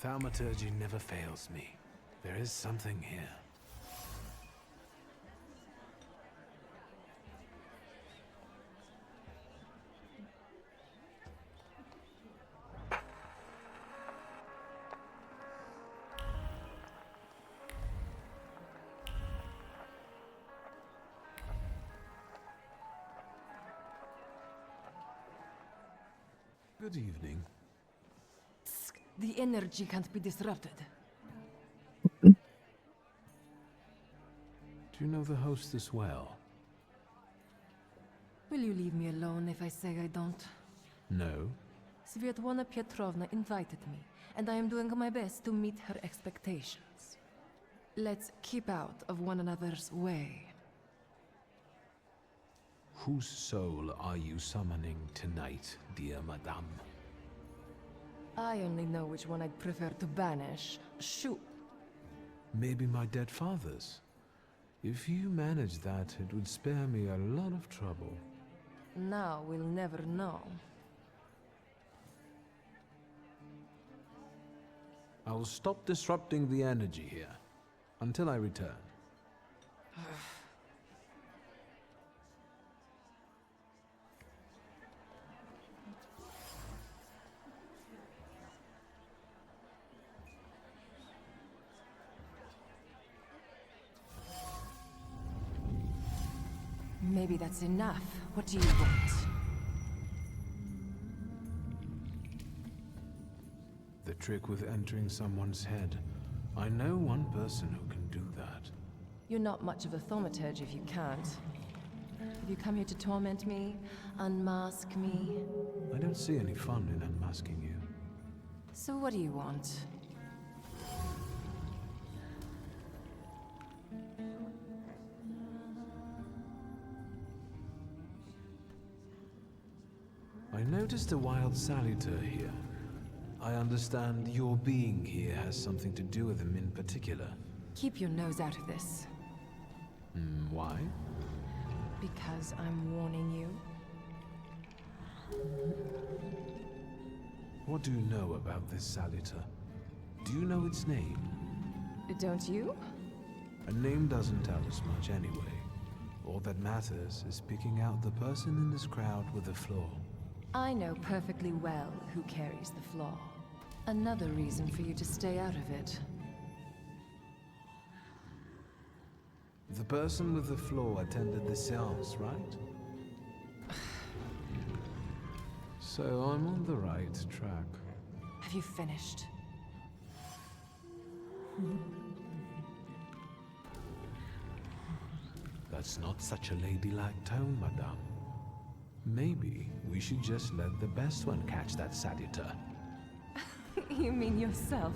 Thaumaturgy never fails me. There is something here. Good evening. The energy can't be disrupted. Do you know the hostess well? Will you leave me alone if I say I don't? No. Svetlana Petrovna invited me, and I am doing my best to meet her expectations. Let's keep out of one another's way. Whose soul are you summoning tonight, dear madame? I only know which one I'd prefer to banish. Shoot. Maybe my dead father's. If you manage that, it would spare me a lot of trouble. Now we'll never know. I will stop disrupting the energy here until I return. Maybe that's enough. What do you want? The trick with entering someone's head. I know one person who can do that. You're not much of a thaumaturge if you can't. Have you come here to torment me? Unmask me? I don't see any fun in unmasking you. So what do you want? I noticed a wild saluter here. I understand your being here has something to do with him in particular. Keep your nose out of this. Why? Because I'm warning you. What do you know about this saluter? Do you know its name? Don't you? A name doesn't tell us much anyway. All that matters is picking out the person in this crowd with the flaw. I know perfectly well who carries the flaw. Another reason for you to stay out of it. The person with the flaw attended the seance, right? So I'm on the right track. Have you finished? That's not such a ladylike tone, madame. Maybe we should just let the best one catch that saluter. You mean yourself?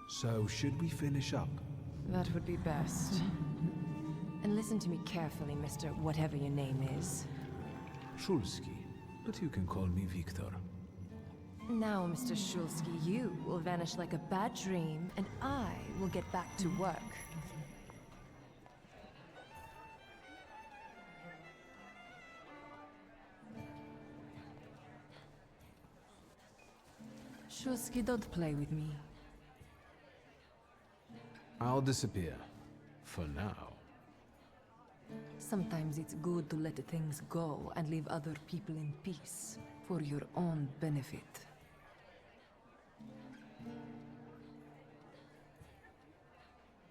So, should we finish up? That would be best. And listen to me carefully, Mr. Whatever your name is. Shulsky, but you can call me Victor. Now, Mr. Shulsky, you will vanish like a bad dream, and I will get back to work. Shulsky, don't play with me. I'll disappear. For now. Sometimes it's good to let things go and leave other people in peace, for your own benefit.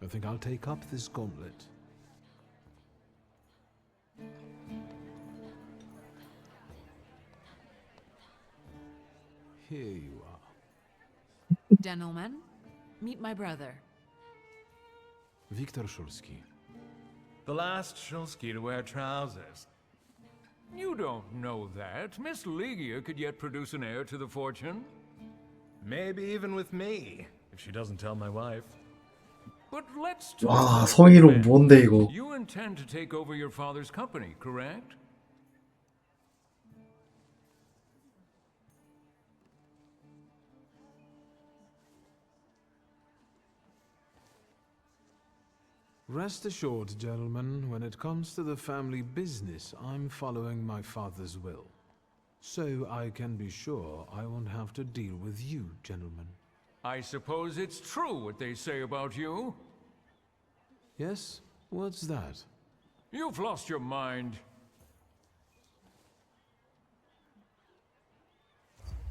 I think I'll take up this gauntlet. Here you are. Gentlemen, meet my brother. Viktor Szulski. The last Shulsky to wear trousers. You don't know that. Miss Ligia could yet produce an heir to the fortune. Maybe even with me, if she doesn't tell my wife. But let's talk 와, about 성희롱 revenge. 뭔데 이거? You intend to take over your father's company, correct? Rest assured, gentlemen, when it comes to the family business, I'm following my father's will. So I can be sure I won't have to deal with you, gentlemen. I suppose it's true what they say about you? Yes? What's that? You've lost your mind.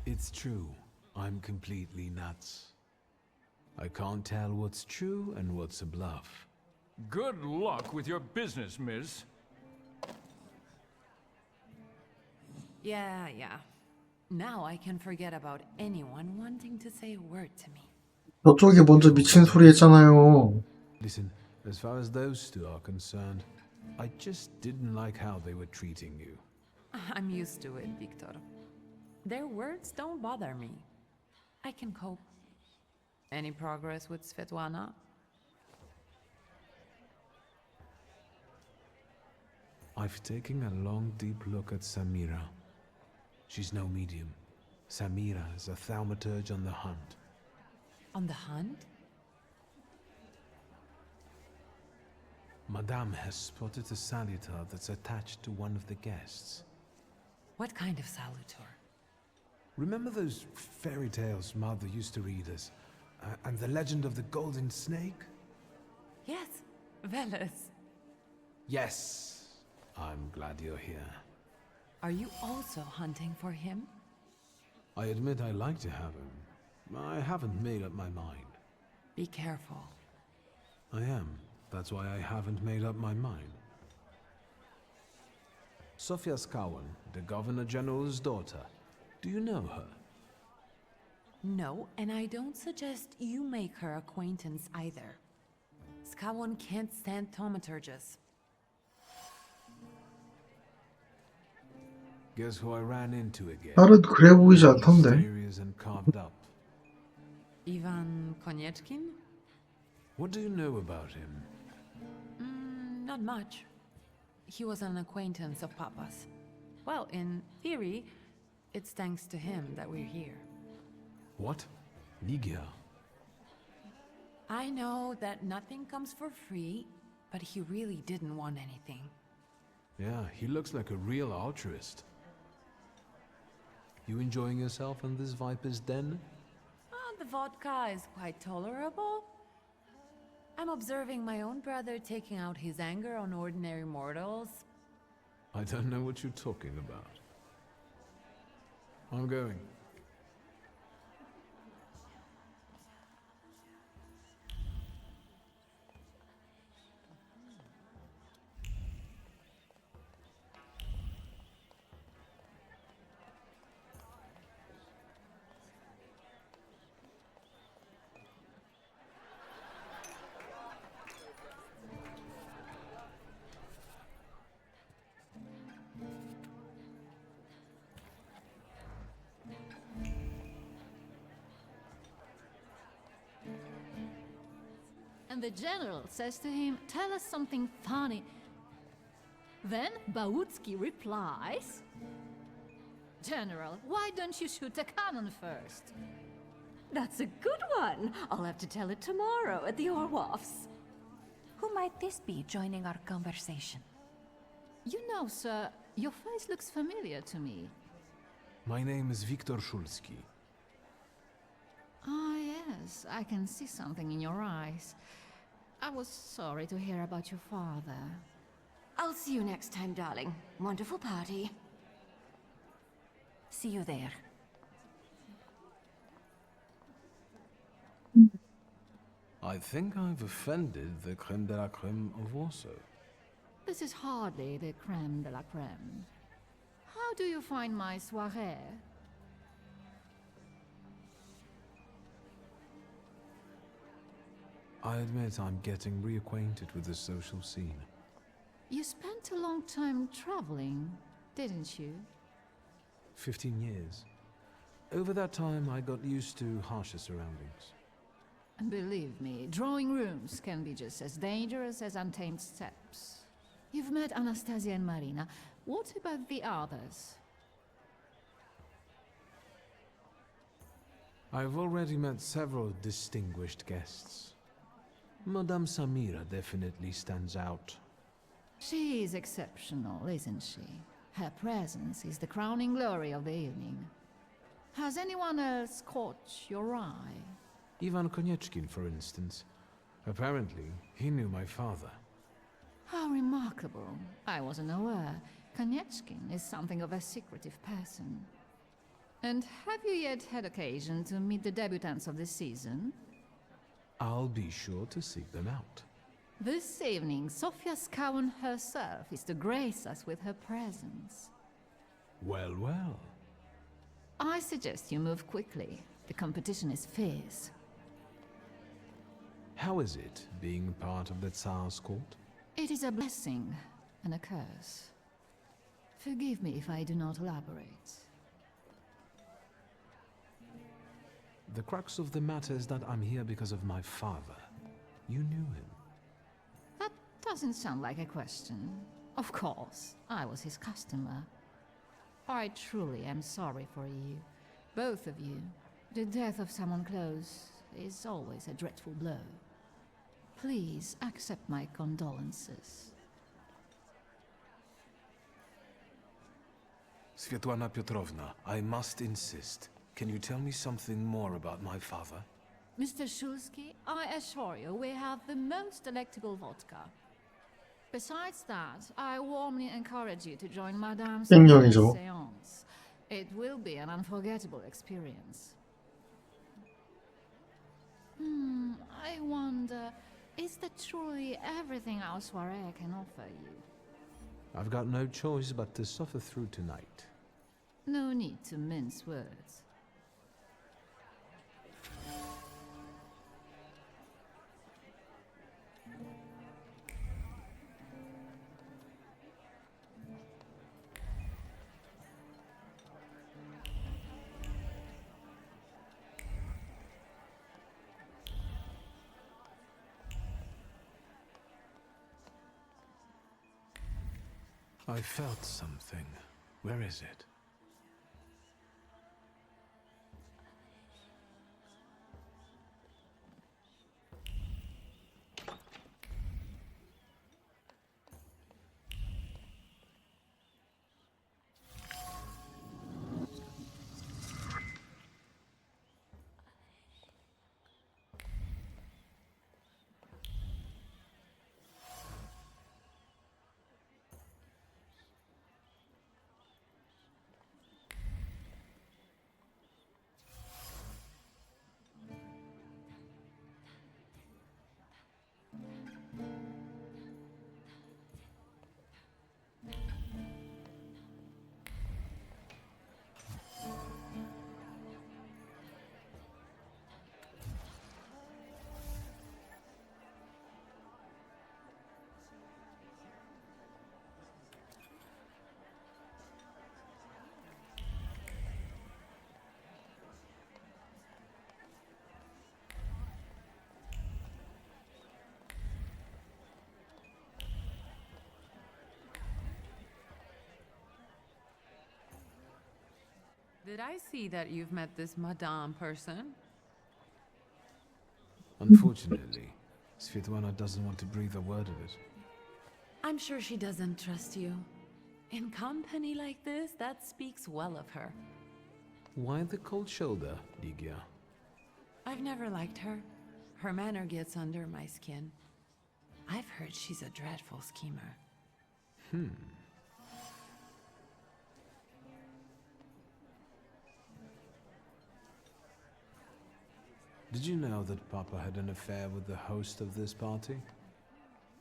It's true. I'm completely nuts. I can't tell what's true and what's a bluff. Good luck with your business, miss. Yeah. Now I can forget about anyone wanting to say a word to me. 저쪽이 먼저 미친 소리 했잖아요. Listen, as far as those two are concerned, I just didn't like how they were treating you. I'm used to it, Victor. Their words don't bother me. I can cope. Any progress with Svetlana? I've taken a long, deep look at Samira. She's no medium. Samira is a thaumaturge on the hunt. On the hunt? Madame has spotted a salutar that's attached to one of the guests. What kind of salutar? Remember those fairy tales Mother used to read us? And the legend of the golden snake? Yes, Veles. Yes. I'm glad you're here. Are you also hunting for him? I admit I like to have him. I haven't made up my mind. Be careful. I am. That's why I haven't made up my mind. Sofia Skawan, the Governor General's daughter. Do you know her? No, and I don't suggest you make her acquaintance either. Skawon can't stand thaumaturges. Guess who I ran into again? 딸은 그래 보이지 않던데. Mysterious and carved up. Ivan Konieczkin? What do you know about him? Not much. He was an acquaintance of Papa's. Well, in theory, it's thanks to him that we're here. What? Ligia? I know that nothing comes for free, but he really didn't want anything. Yeah, he looks like a real altruist. You enjoying yourself in this Viper's den? The vodka is quite tolerable. I'm observing my own brother taking out his anger on ordinary mortals. I don't know what you're talking about. I'm going. And the general says to him, "Tell us something funny." Then Bautsky replies, "General, why don't you shoot a cannon first?" That's a good one. I'll have to tell it tomorrow at the Orloffs. Who might this be joining our conversation? You know, sir, your face looks familiar to me. My name is Viktor Szulski. Ah, yes, I can see something in your eyes. I was sorry to hear about your father. I'll see you next time, darling. Wonderful party. See you there. I think I've offended the creme de la creme of Warsaw. This is hardly the creme de la creme. How do you find my soirée? I admit I'm getting reacquainted with the social scene. You spent a long time traveling, didn't you? 15 years. Over that time, I got used to harsher surroundings. And believe me, drawing rooms can be just as dangerous as untamed steppes. You've met Anastasia and Marina. What about the others? I've already met several distinguished guests. Madame Samira definitely stands out. She is exceptional, isn't she? Her presence is the crowning glory of the evening. Has anyone else caught your eye? Ivan Konieczkin, for instance. Apparently, he knew my father. How remarkable. I wasn't aware. Konieczkin is something of a secretive person. And have you yet had occasion to meet the debutants of this season? I'll be sure to seek them out. This evening, Sofia Skowan herself is to grace us with her presence. Well, well. I suggest you move quickly. The competition is fierce. How is it, being part of the Tsar's court? It is a blessing and a curse. Forgive me if I do not elaborate. The crux of the matter is that I'm here because of my father. You knew him. That doesn't sound like a question. Of course, I was his customer. I truly am sorry for you, both of you. The death of someone close is always a dreadful blow. Please accept my condolences. Svetlana Petrovna, I must insist. Can you tell me something more about my father? Mr. Shulsky, I assure you we have the most delectable vodka. Besides that, I warmly encourage you to join Madame's 땡령이죠. seance. It will be an unforgettable experience. I wonder, is that truly everything our soirée can offer you? I've got no choice but to suffer through tonight. No need to mince words. I felt something. Where is it? Did I see that you've met this Madame person? Unfortunately, Svetlana doesn't want to breathe a word of it. I'm sure she doesn't trust you. In company like this, that speaks well of her. Why the cold shoulder, Ligia? I've never liked her. Her manner gets under my skin. I've heard she's a dreadful schemer. Did you know that Papa had an affair with the host of this party?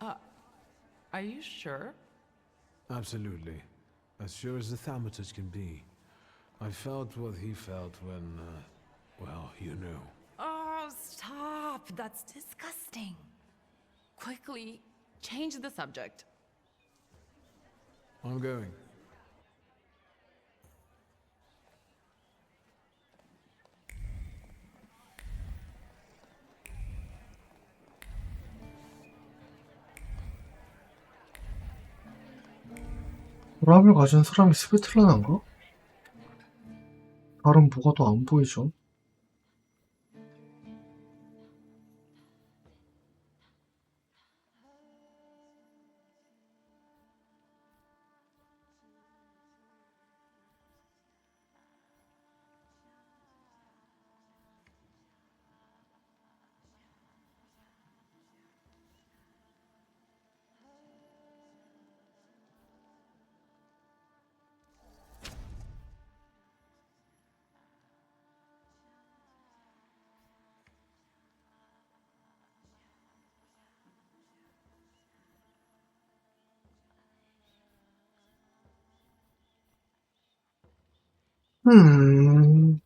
Are you sure? Absolutely. As sure as the thaumaturge can be. I felt what he felt when, well, you know. Oh, stop. That's disgusting. Quickly, change the subject. I'm going. 보람을 가진 사람이 스베틀라나인가? 다른 뭐가 더 안 보이죠? 음,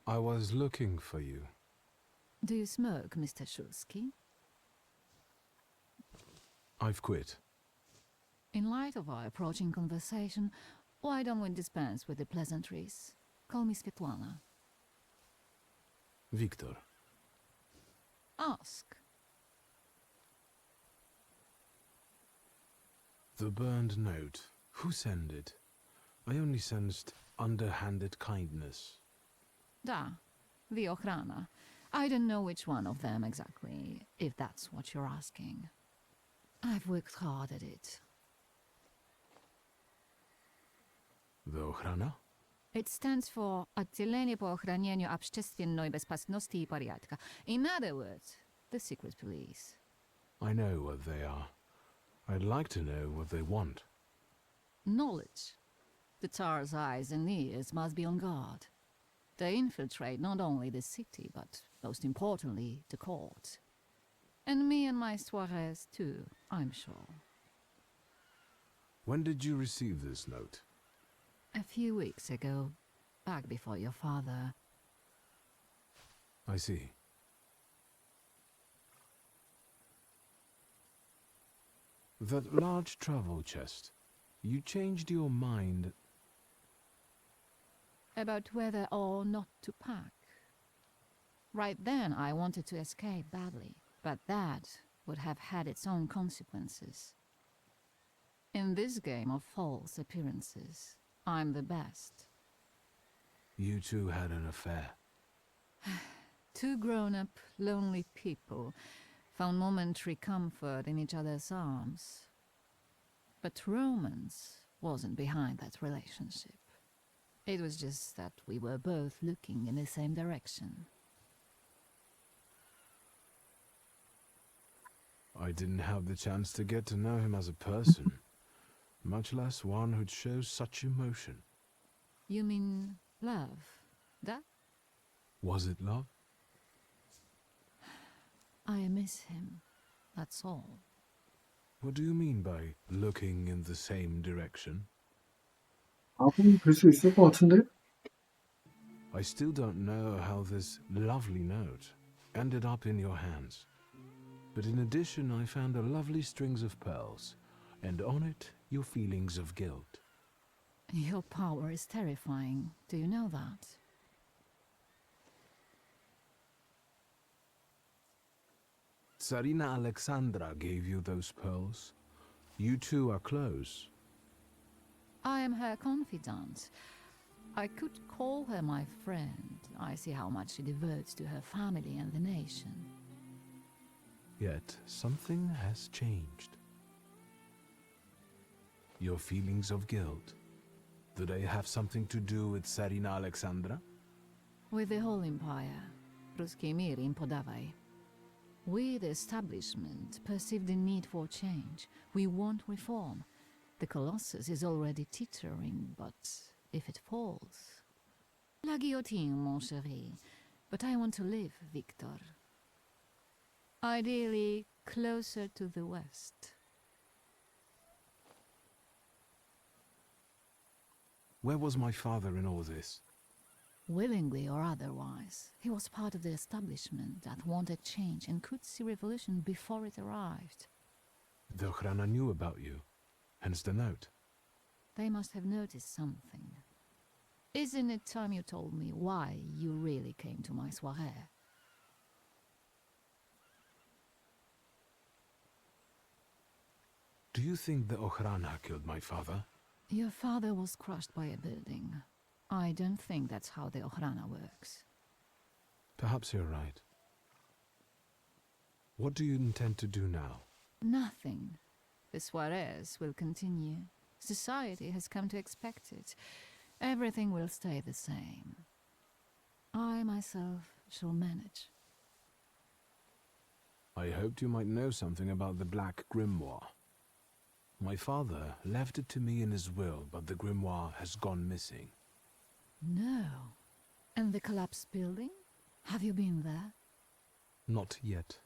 I was looking for you. Do you smoke, Mr. Shulsky? I've quit. In light of our approaching conversation, why don't we dispense with the pleasantries? Call me Svetlana. Victor. Ask. The burned note. Who sent it? I only sensed underhanded kindness. Da, the Ochrana. I don't know which one of them exactly, if that's what you're asking. I've worked hard at it. The Ochrana? It stands for Отделение по охранению общественной безопасности и порядка. In other words, the secret police. I know what they are. I'd like to know what they want. Knowledge. The Tsar's eyes and ears must be on guard. They infiltrate not only the city, but most importantly, the court. And me and my soirees too, I'm sure. When did you receive this note? A few weeks ago, back before your father. I see. That large travel chest. You changed your mind. About whether or not to pack. Right then, I wanted to escape badly, but that would have had its own consequences. In this game of false appearances, I'm the best. You two had an affair. Two grown-up, lonely people found momentary comfort in each other's arms. But romance wasn't behind that relationship. It was just that we were both looking in the same direction. I didn't have the chance to get to know him as a person, much less one who'd show such emotion. You mean love? That? Was it love? I miss him, that's all. What do you mean by looking in the same direction? 아버님 볼 수 있을 것 같은데? I still don't know how this lovely note ended up in your hands. But in addition, I found a lovely strings of pearls, and on it, your feelings of guilt. Your power is terrifying. Do you know that? Tsarina Alexandra gave you those pearls. You two are close. I am her confidant. I could call her my friend. I see how much she devotes to her family and the nation. Yet something has changed. Your feelings of guilt, do they have something to do with Tsarina Alexandra? With the whole empire, Ruski mir im podawaj. We, the establishment, perceive the need for change. We want reform. The Colossus is already teetering, but if it falls... La guillotine, mon chéri. But I want to live, Victor. Ideally, closer to the west. Where was my father in all this? Willingly or otherwise, he was part of the establishment that wanted change and could see revolution before it arrived. The Ochrana knew about you, hence the note. They must have noticed something. Isn't it time you told me why you really came to my soirée? Do you think the Ochrana killed my father? Your father was crushed by a building. I don't think that's how the Ochrana works. Perhaps you're right. What do you intend to do now? Nothing. The soirées will continue. Society has come to expect it. Everything will stay the same. I myself shall manage. I hoped you might know something about the Black Grimoire. My father left it to me in his will, but the grimoire has gone missing. No. And the collapsed building? Have you been there? Not yet.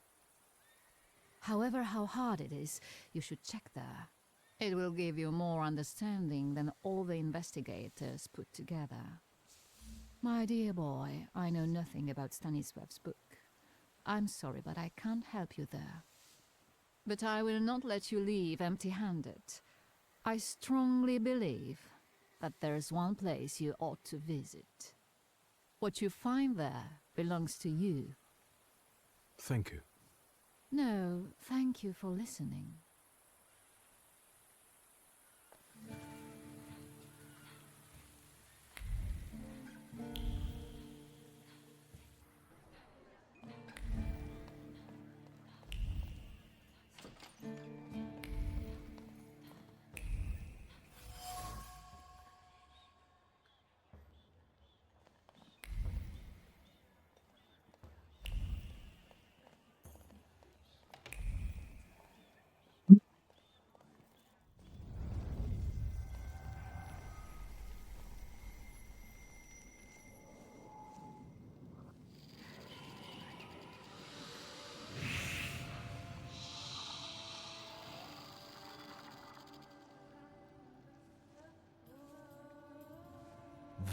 However, how hard it is, you should check there. It will give you more understanding than all the investigators put together. My dear boy, I know nothing about Stanisław's book. I'm sorry, but I can't help you there. But I will not let you leave empty-handed. I strongly believe that there's one place you ought to visit. What you find there belongs to you. Thank you. No, thank you for listening.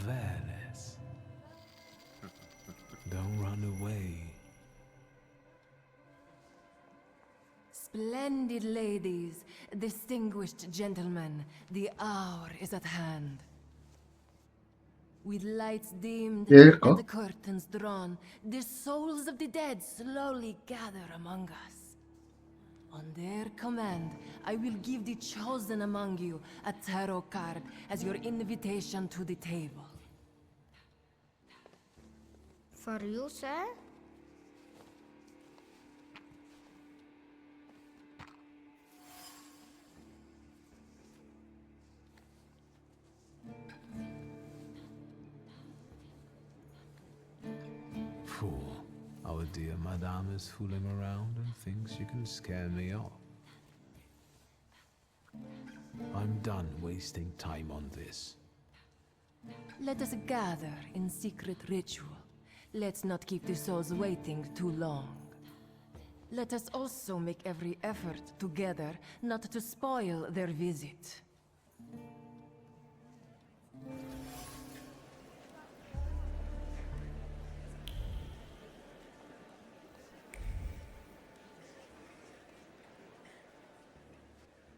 Veles. Don't run away. Splendid ladies, distinguished gentlemen, the hour is at hand. With lights dimmed 얘일까? and the curtains drawn, the souls of the dead slowly gather among us. On their command, I will give the chosen among you a tarot card as your invitation to the table. For you, sir? Fool. Our dear madame is fooling around and thinks you can scare me off. I'm done wasting time on this. Let us gather in secret ritual. Let's not keep the souls waiting too long. Let us also make every effort together not to spoil their visit.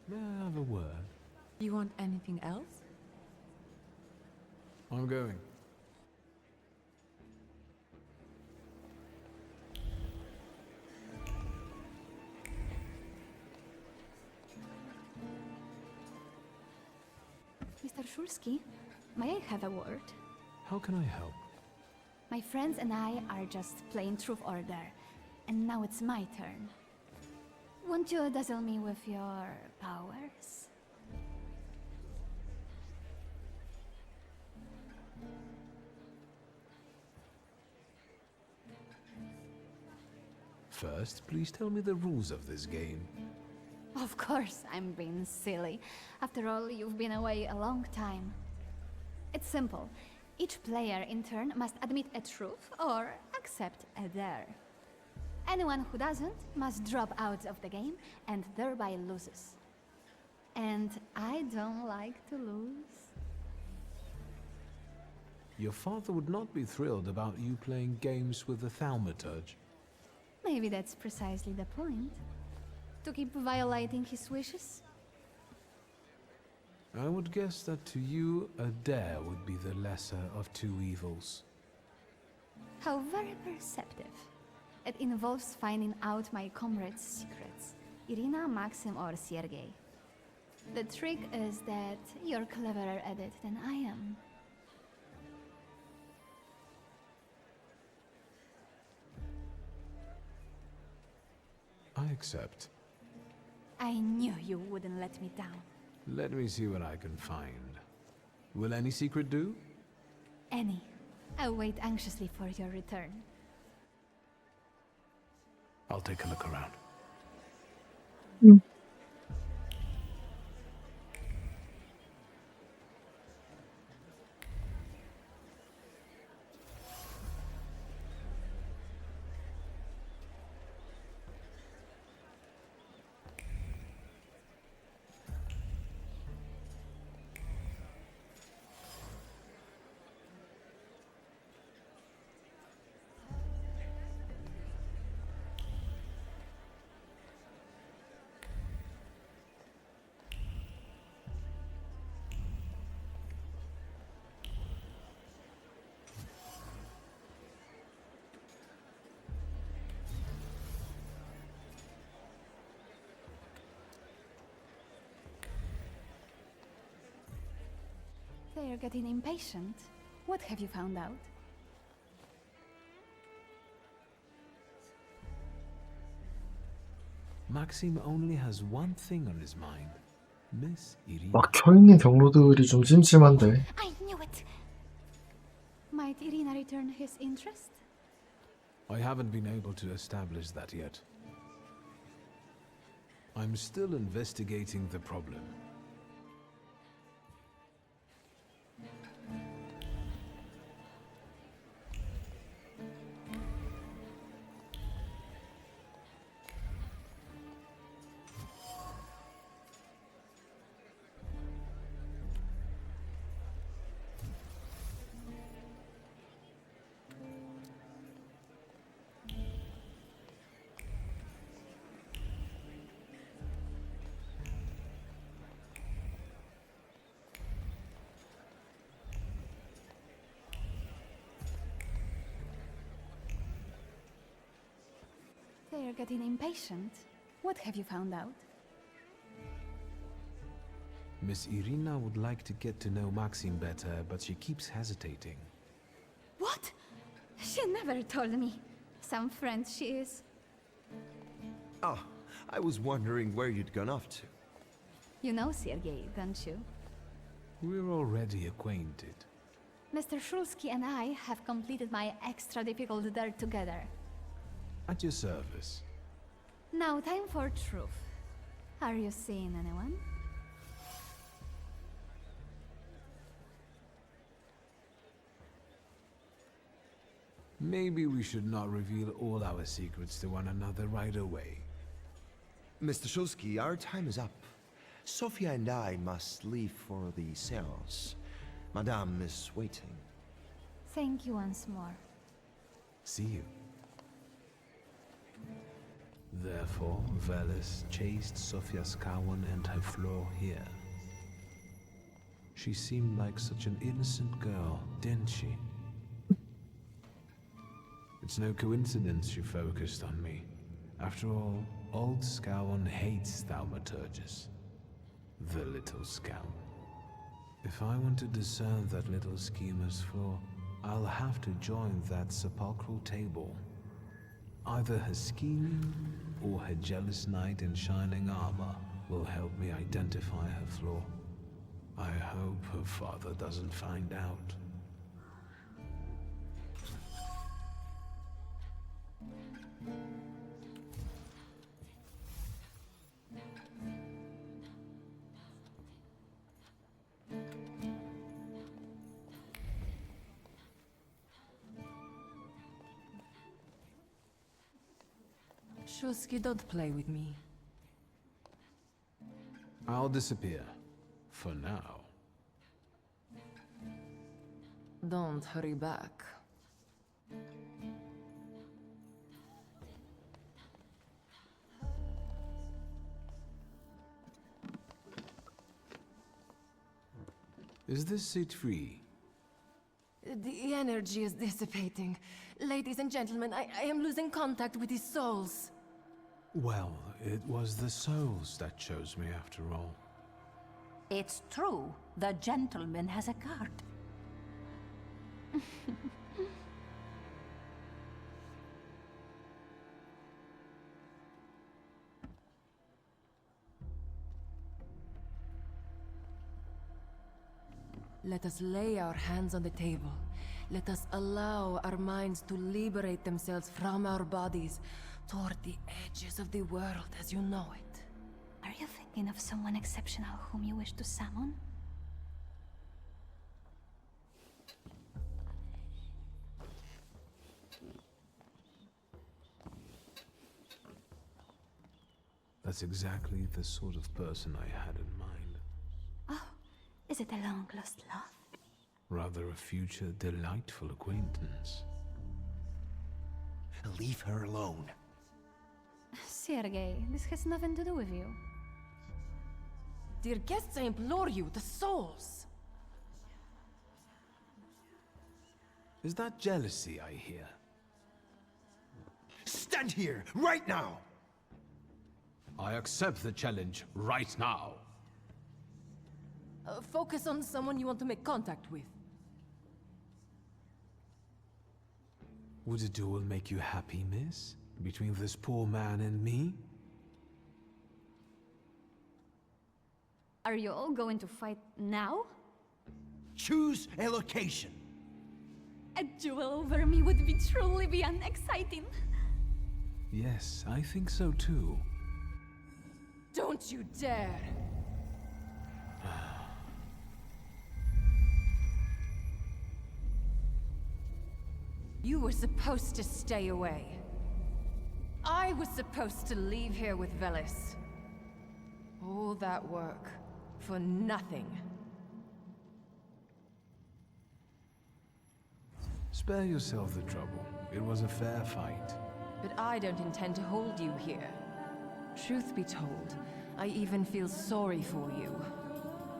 May I have a word? You want anything else? I'm going. Mr. Shulsky, may I have a word? How can I help? My friends and I are just playing Truth Order, and now it's my turn. Won't you dazzle me with your powers? First, please tell me the rules of this game. Of course, I'm being silly. After all, you've been away a long time. It's simple. Each player in turn must admit a truth or accept a dare. Anyone who doesn't must drop out of the game and thereby loses. And I don't like to lose. Your father would not be thrilled about you playing games with the thaumaturge. Maybe that's precisely the point. To keep violating his wishes? I would guess that to you, a dare would be the lesser of two evils. How very perceptive. It involves finding out my comrades' secrets. Irina, Maxim, or Sergei. The trick is that you're cleverer at it than I am. I accept. I knew you wouldn't let me down. Let me see what I can find. Will any secret do? Any. I'll wait anxiously for your return. I'll take a look around. They're getting impatient. What have you found out? Maxim only has one thing on his mind. Miss Irina. 막혀있는 경로들이 좀 찜찜한데. I knew it! Might Irina return his interest? I haven't been able to establish that yet. I'm still investigating the problem. They're getting impatient. What have you found out? Miss Irina would like to get to know Maxim better, but she keeps hesitating. What? She never told me. Some friend she is. Ah, I was wondering where you'd gone off to. You know Sergei, don't you? We're already acquainted. Mr. Shulsky and I have completed my extra difficult dare together. At your service. Now time for truth. Are you seeing anyone? Maybe we should not reveal all our secrets to one another right away. Mr. Shulsky, our time is up. Sophia and I must leave for the seance. Madame is waiting. Thank you once more. See you. Therefore, Veles chased Sofia Skawan and her floor here. She seemed like such an innocent girl, didn't she? It's no coincidence she focused on me. After all, old Skawan hates thaumaturges. The little scout. If I want to discern that little schemer's flaw, I'll have to join that sepulchral table. Either her scheming or her jealous knight in shining armor will help me identify her flaw. I hope her father doesn't find out. Shulsky, don't play with me. I'll disappear. For now. Don't hurry back. Is this seat free? The energy is dissipating. Ladies and gentlemen, I am losing contact with his souls. Well, it was the souls that chose me after all. It's true. The gentleman has a card. Let us lay our hands on the table. Let us allow our minds to liberate themselves from our bodies toward the edges of the world as you know it. Are you thinking of someone exceptional whom you wish to summon? That's exactly the sort of person I had in mind. Oh, is it a long-lost love? Rather a future delightful acquaintance. Leave her alone. Sergei, this has nothing to do with you. Dear guests, I implore you, the souls! Is that jealousy I hear? Stand here, right now! I accept the challenge right now. Focus on someone you want to make contact with. Would a duel make you happy, miss? Between this poor man and me? Are you all going to fight now? Choose a location. A duel over me would be truly beyond exciting. Yes, I think so too. Don't you dare! You were supposed to stay away. I was supposed to leave here with Velis. All that work for nothing. Spare yourself the trouble. It was a fair fight. But I don't intend to hold you here. Truth be told, I even feel sorry for you.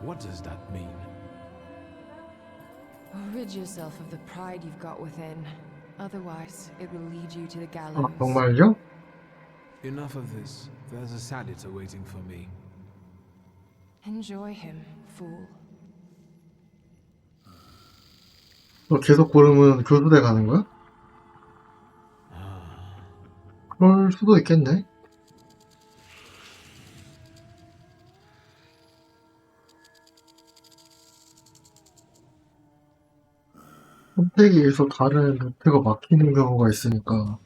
What does that mean? Rid yourself of the pride you've got within. Otherwise, it will lead you to the gallows. 정말요? Enough of this. There's a salad waiting for me. Enjoy him, fool. 너 계속 고르면 교수대 가는 거야? 그럴 수도 있겠네. 선택에 의해서 다른 루트가 막히는 경우가 있으니까.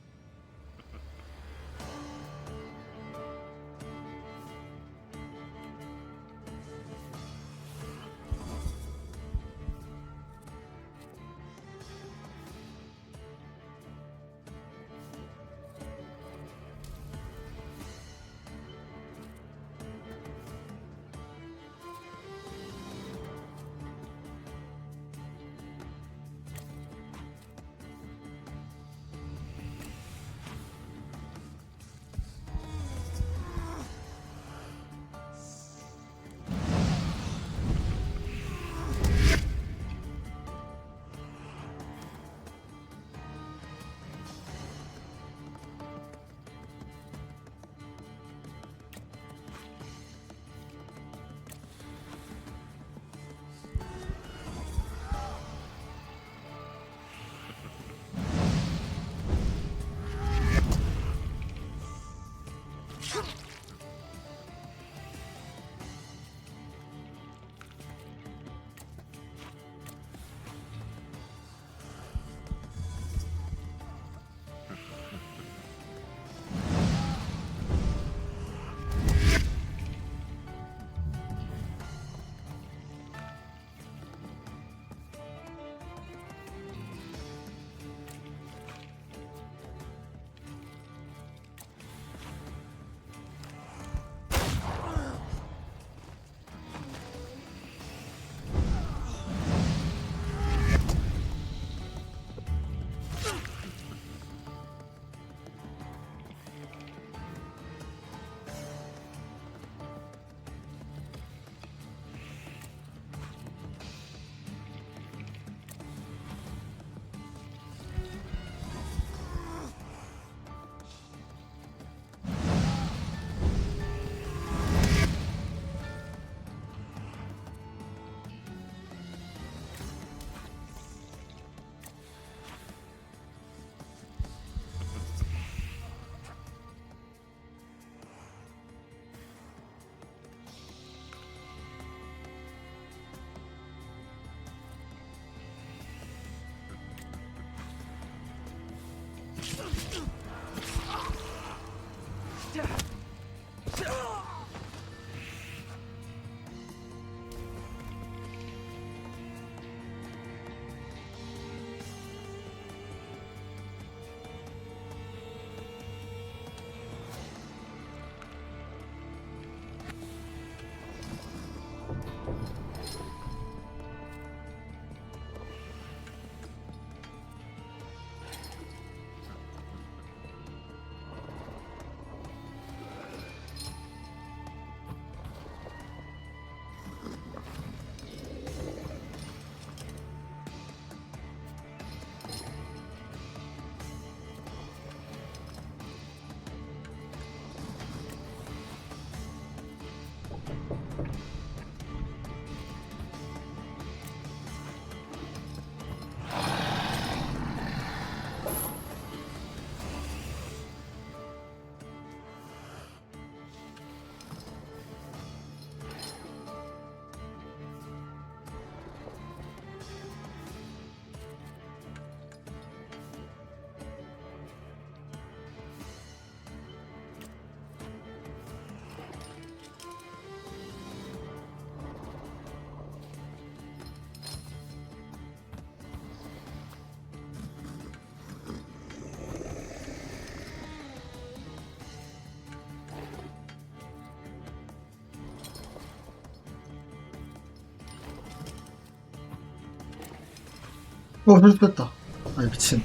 실수했다. 아니, 미친.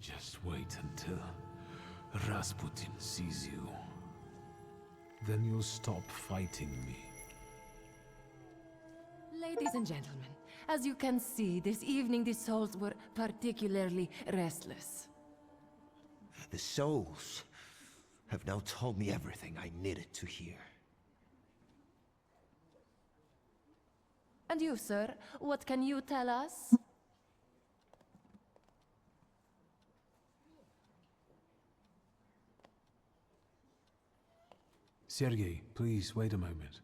Just wait until Rasputin sees you. Then you'll stop fighting me. Ladies and gentlemen, as you can see, this evening the souls were particularly restless. The souls have now told me everything I needed to hear. And you, sir, what can you tell us? Sergei, please wait a moment.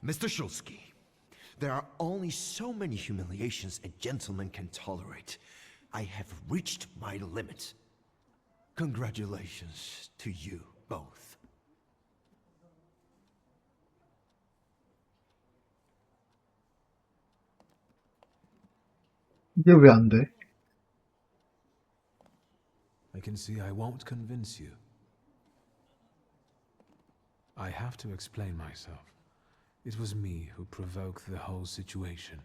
Mr. Shulsky, there are only so many humiliations a gentleman can tolerate. I have reached my limit. Congratulations to you both. 이게 왜 안 돼? I can see I won't convince you. I have to explain myself. It was me who provoked the whole situation.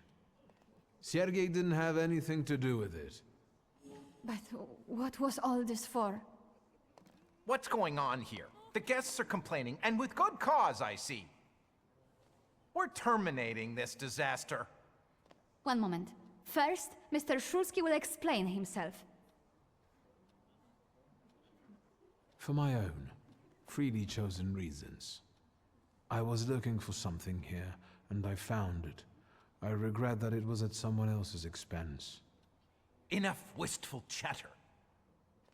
Sergei didn't have anything to do with it. But what was all this for? What's going on here? The guests are complaining, and with good cause, I see. We're terminating this disaster. One moment. First, Mr. Shulsky will explain himself. For my own, freely chosen reasons. I was looking for something here, and I found it. I regret that it was at someone else's expense. Enough wistful chatter.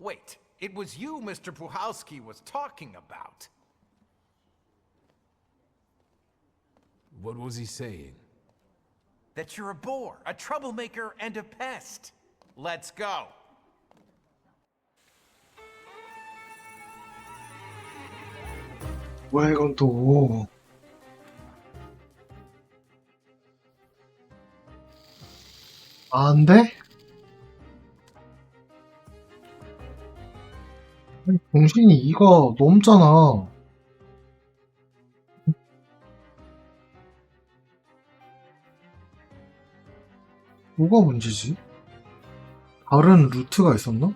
Wait, it was you Mr. Puhalski was talking about. What was he saying? That you're a bore, a troublemaker, and a pest. Let's go. 뭐야 이건 또. 안 돼? 아니, 정신이 이가 넘잖아. 뭐가 문제지? 다른 루트가 있었나?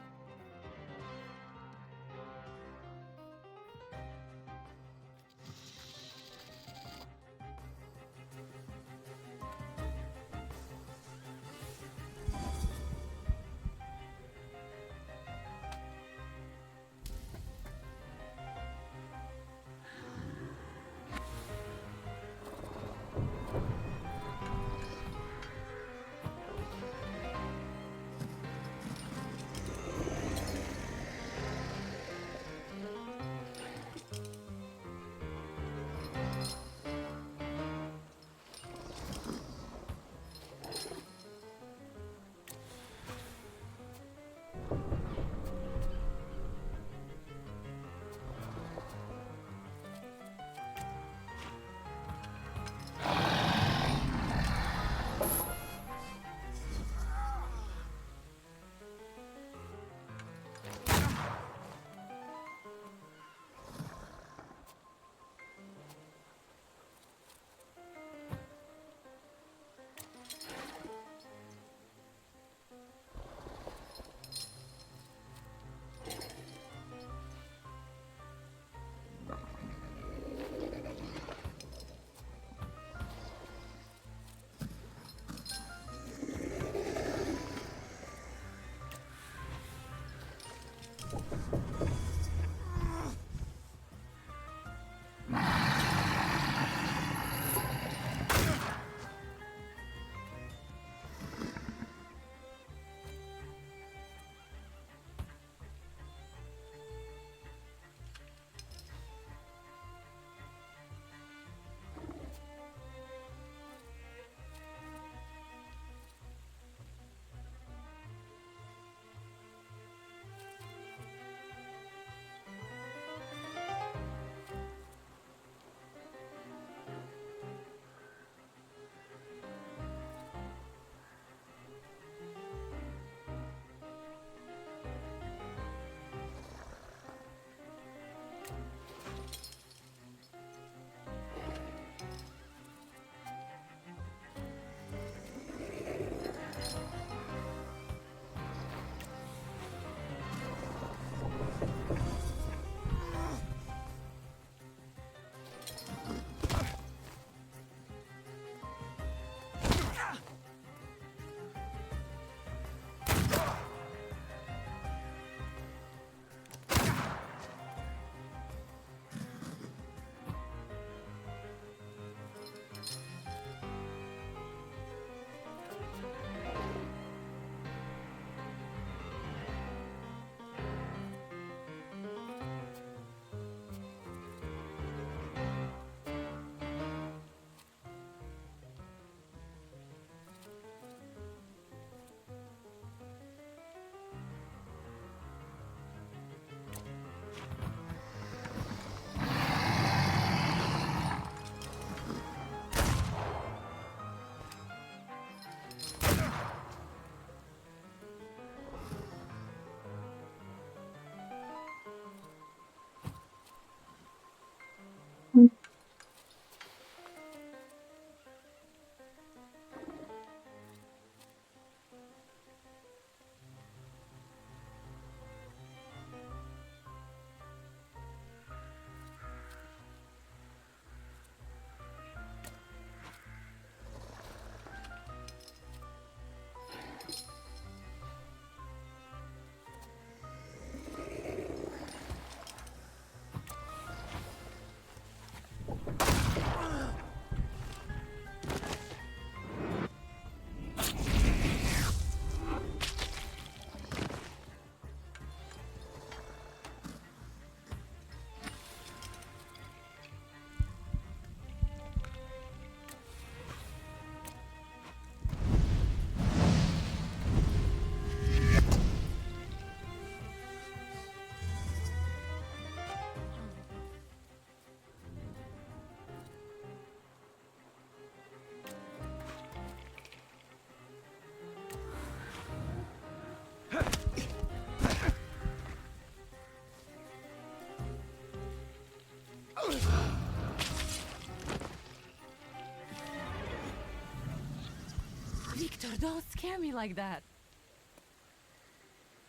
Don't scare me like that.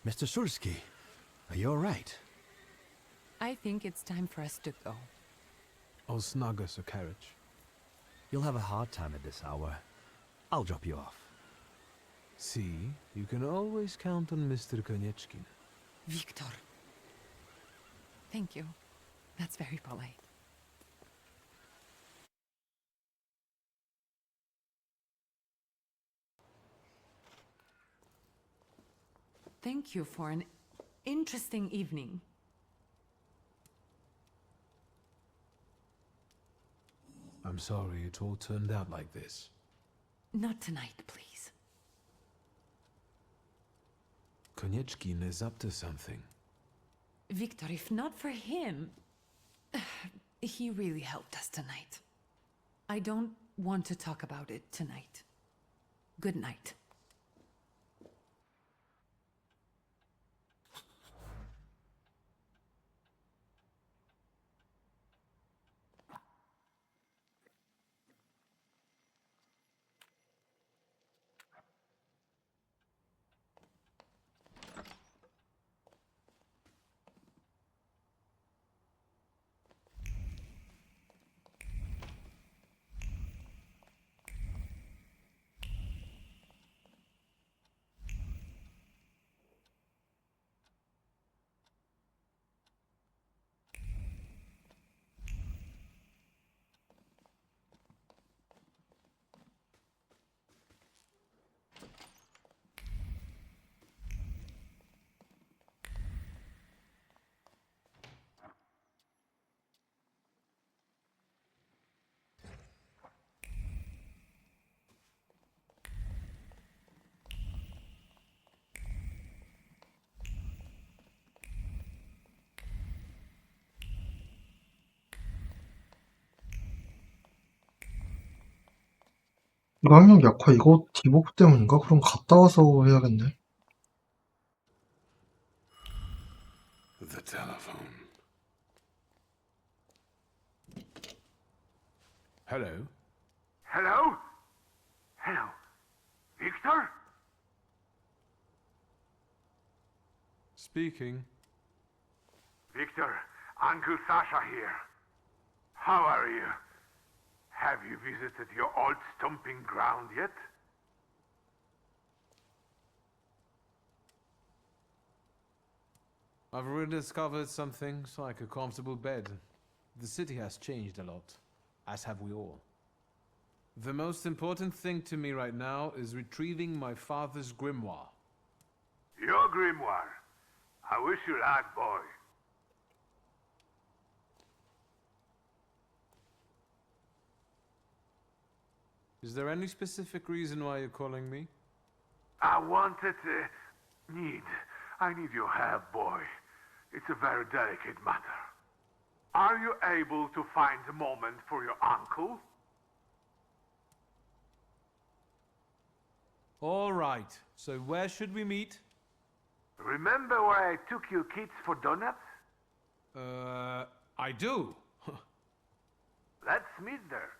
Mr. Sulski, are you alright? I think it's time for us to go. I'll snug us a carriage. You'll have a hard time at this hour. I'll drop you off. See, you can always count on Mr. Konieczkin. Victor. Thank you. That's very polite. Thank you for an interesting evening. I'm sorry it all turned out like this. Not tonight, please. Konieczkin is up to something. Victor, if not for him, he really helped us tonight. I don't want to talk about it tonight. Good night. 이거 학력 약화 이거 디버프 때문인가? 그럼 갔다 와서 해야겠네. The telephone. Hello? Hello? Hello? Victor? Speaking. Victor, Uncle Sasha here. How are you? Have you visited your old stomping ground yet? I've rediscovered something like a comfortable bed. The city has changed a lot, as have we all. The most important thing to me right now is retrieving my father's grimoire. Your grimoire. I wish you luck, boy. Is there any specific reason why you're calling me? I need your help, boy. It's a very delicate matter. Are you able to find a moment for your uncle? All right, so where should we meet? Remember where I took you kids for donuts? I do. Let's meet there.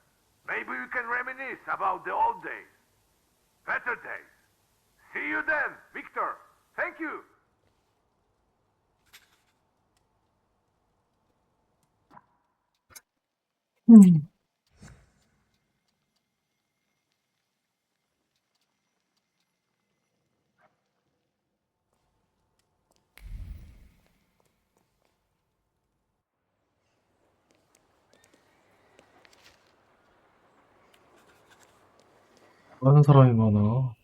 Maybe we can reminisce about the old days. Better days. See you then, Victor. Thank you. 많은 사람이 많아.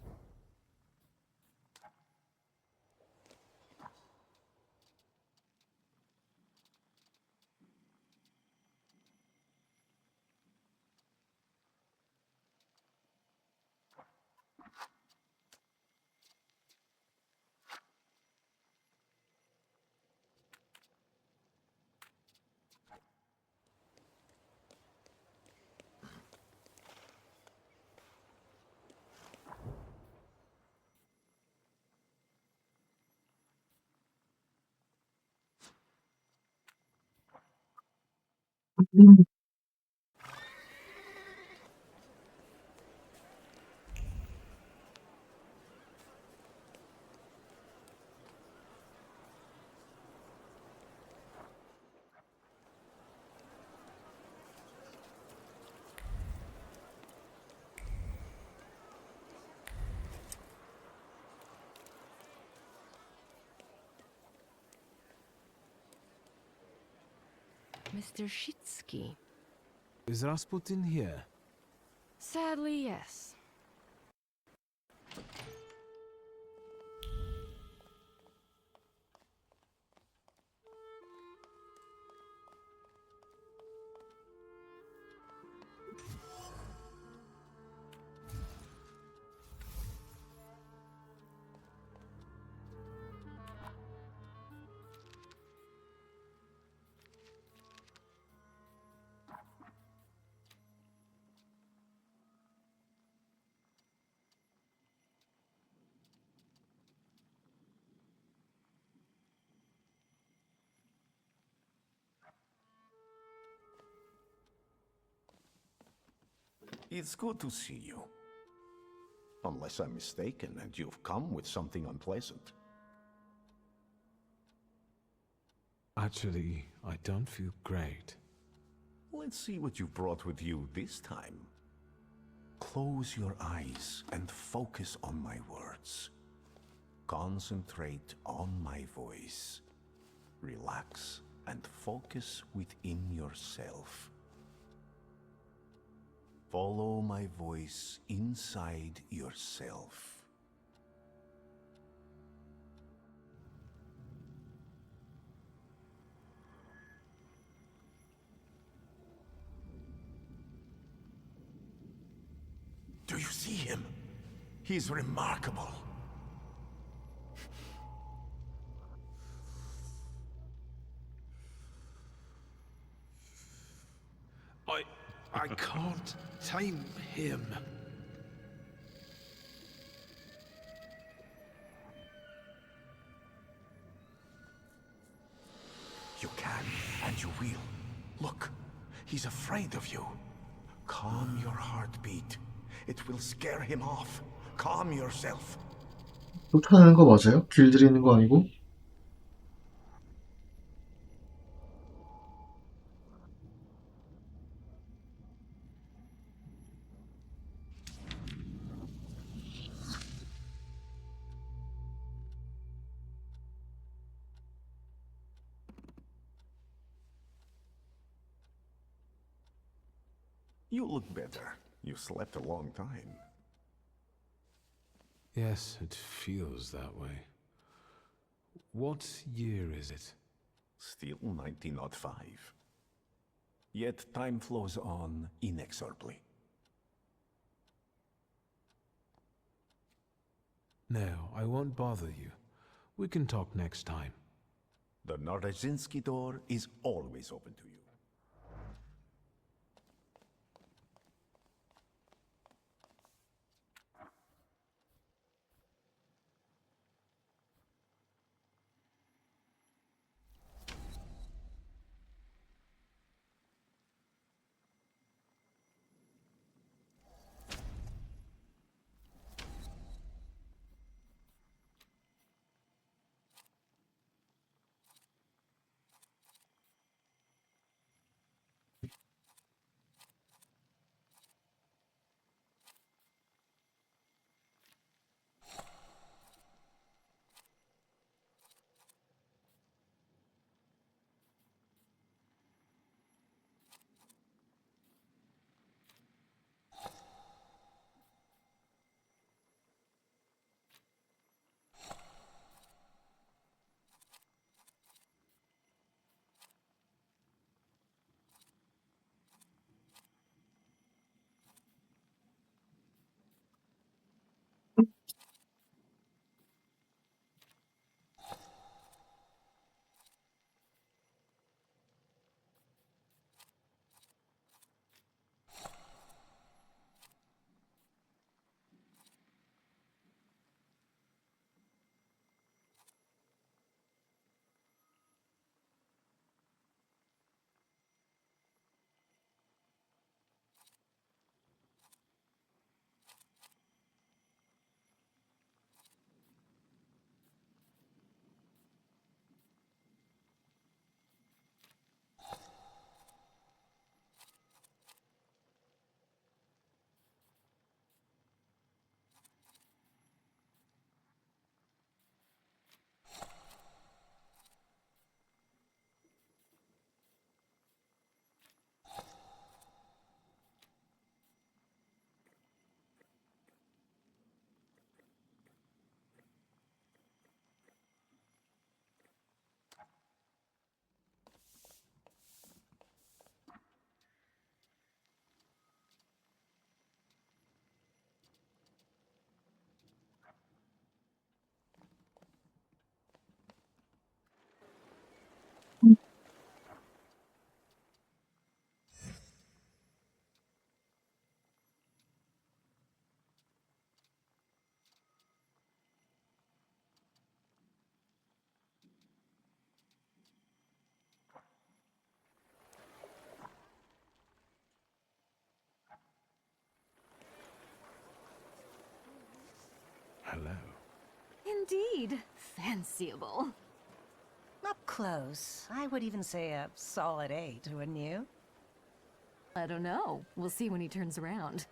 Mr. Shitsky. Is Rasputin here? Sadly, yes. It's good to see you. Unless I'm mistaken and you've come with something unpleasant. Actually, I don't feel great. Let's see what you've brought with you this time. Close your eyes and focus on my words. Concentrate on my voice. Relax and focus within yourself. Follow my voice inside yourself. Do you see him? He's remarkable. I can't tame him. You can, and you will. Look, he's afraid of you. Calm your heartbeat. It will scare him off. Calm yourself. 쫓아내는 거 맞아요? 길들이는 거 아니고? You look better. You slept a long time. Yes, it feels that way. What year is it? Still 1905. Yet time flows on inexorably. No, I won't bother you. We can talk next time. The Narodzinski door is always open to you. indeed fanciable. Up close, I would even say a solid 8, wouldn't you? I don't know. We'll see when he turns around.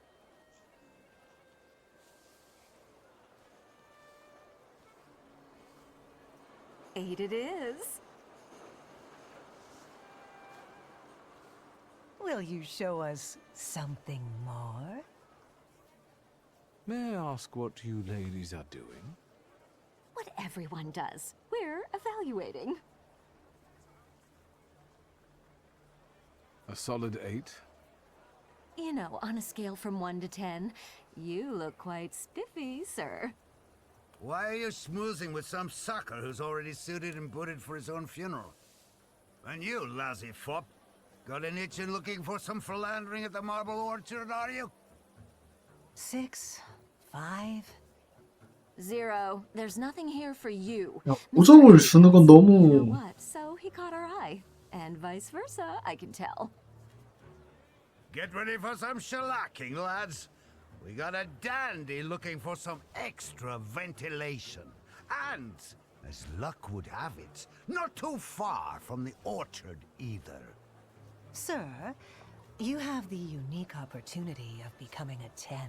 Eight it is. Will you show us something more? May I ask what you ladies are doing? What everyone does. We're evaluating. A solid 8? You know, on a scale from 1 to 10, you look quite spiffy, sir. Why are you schmoozing with some sucker who's already suited and booted for his own funeral? And you, lousy fop, got an itch in looking for some philandering at the Marble Orchard, are you? 6, 5. 0. There's nothing here for you. 야, 5점을 주는 건 You know 너무 what? So he caught our eye. And vice versa, I can tell. Get ready for some shellacking, lads. We got a dandy looking for some extra ventilation. And, as luck would have it, not too far from the orchard either. Sir, you have the unique opportunity of becoming a 10.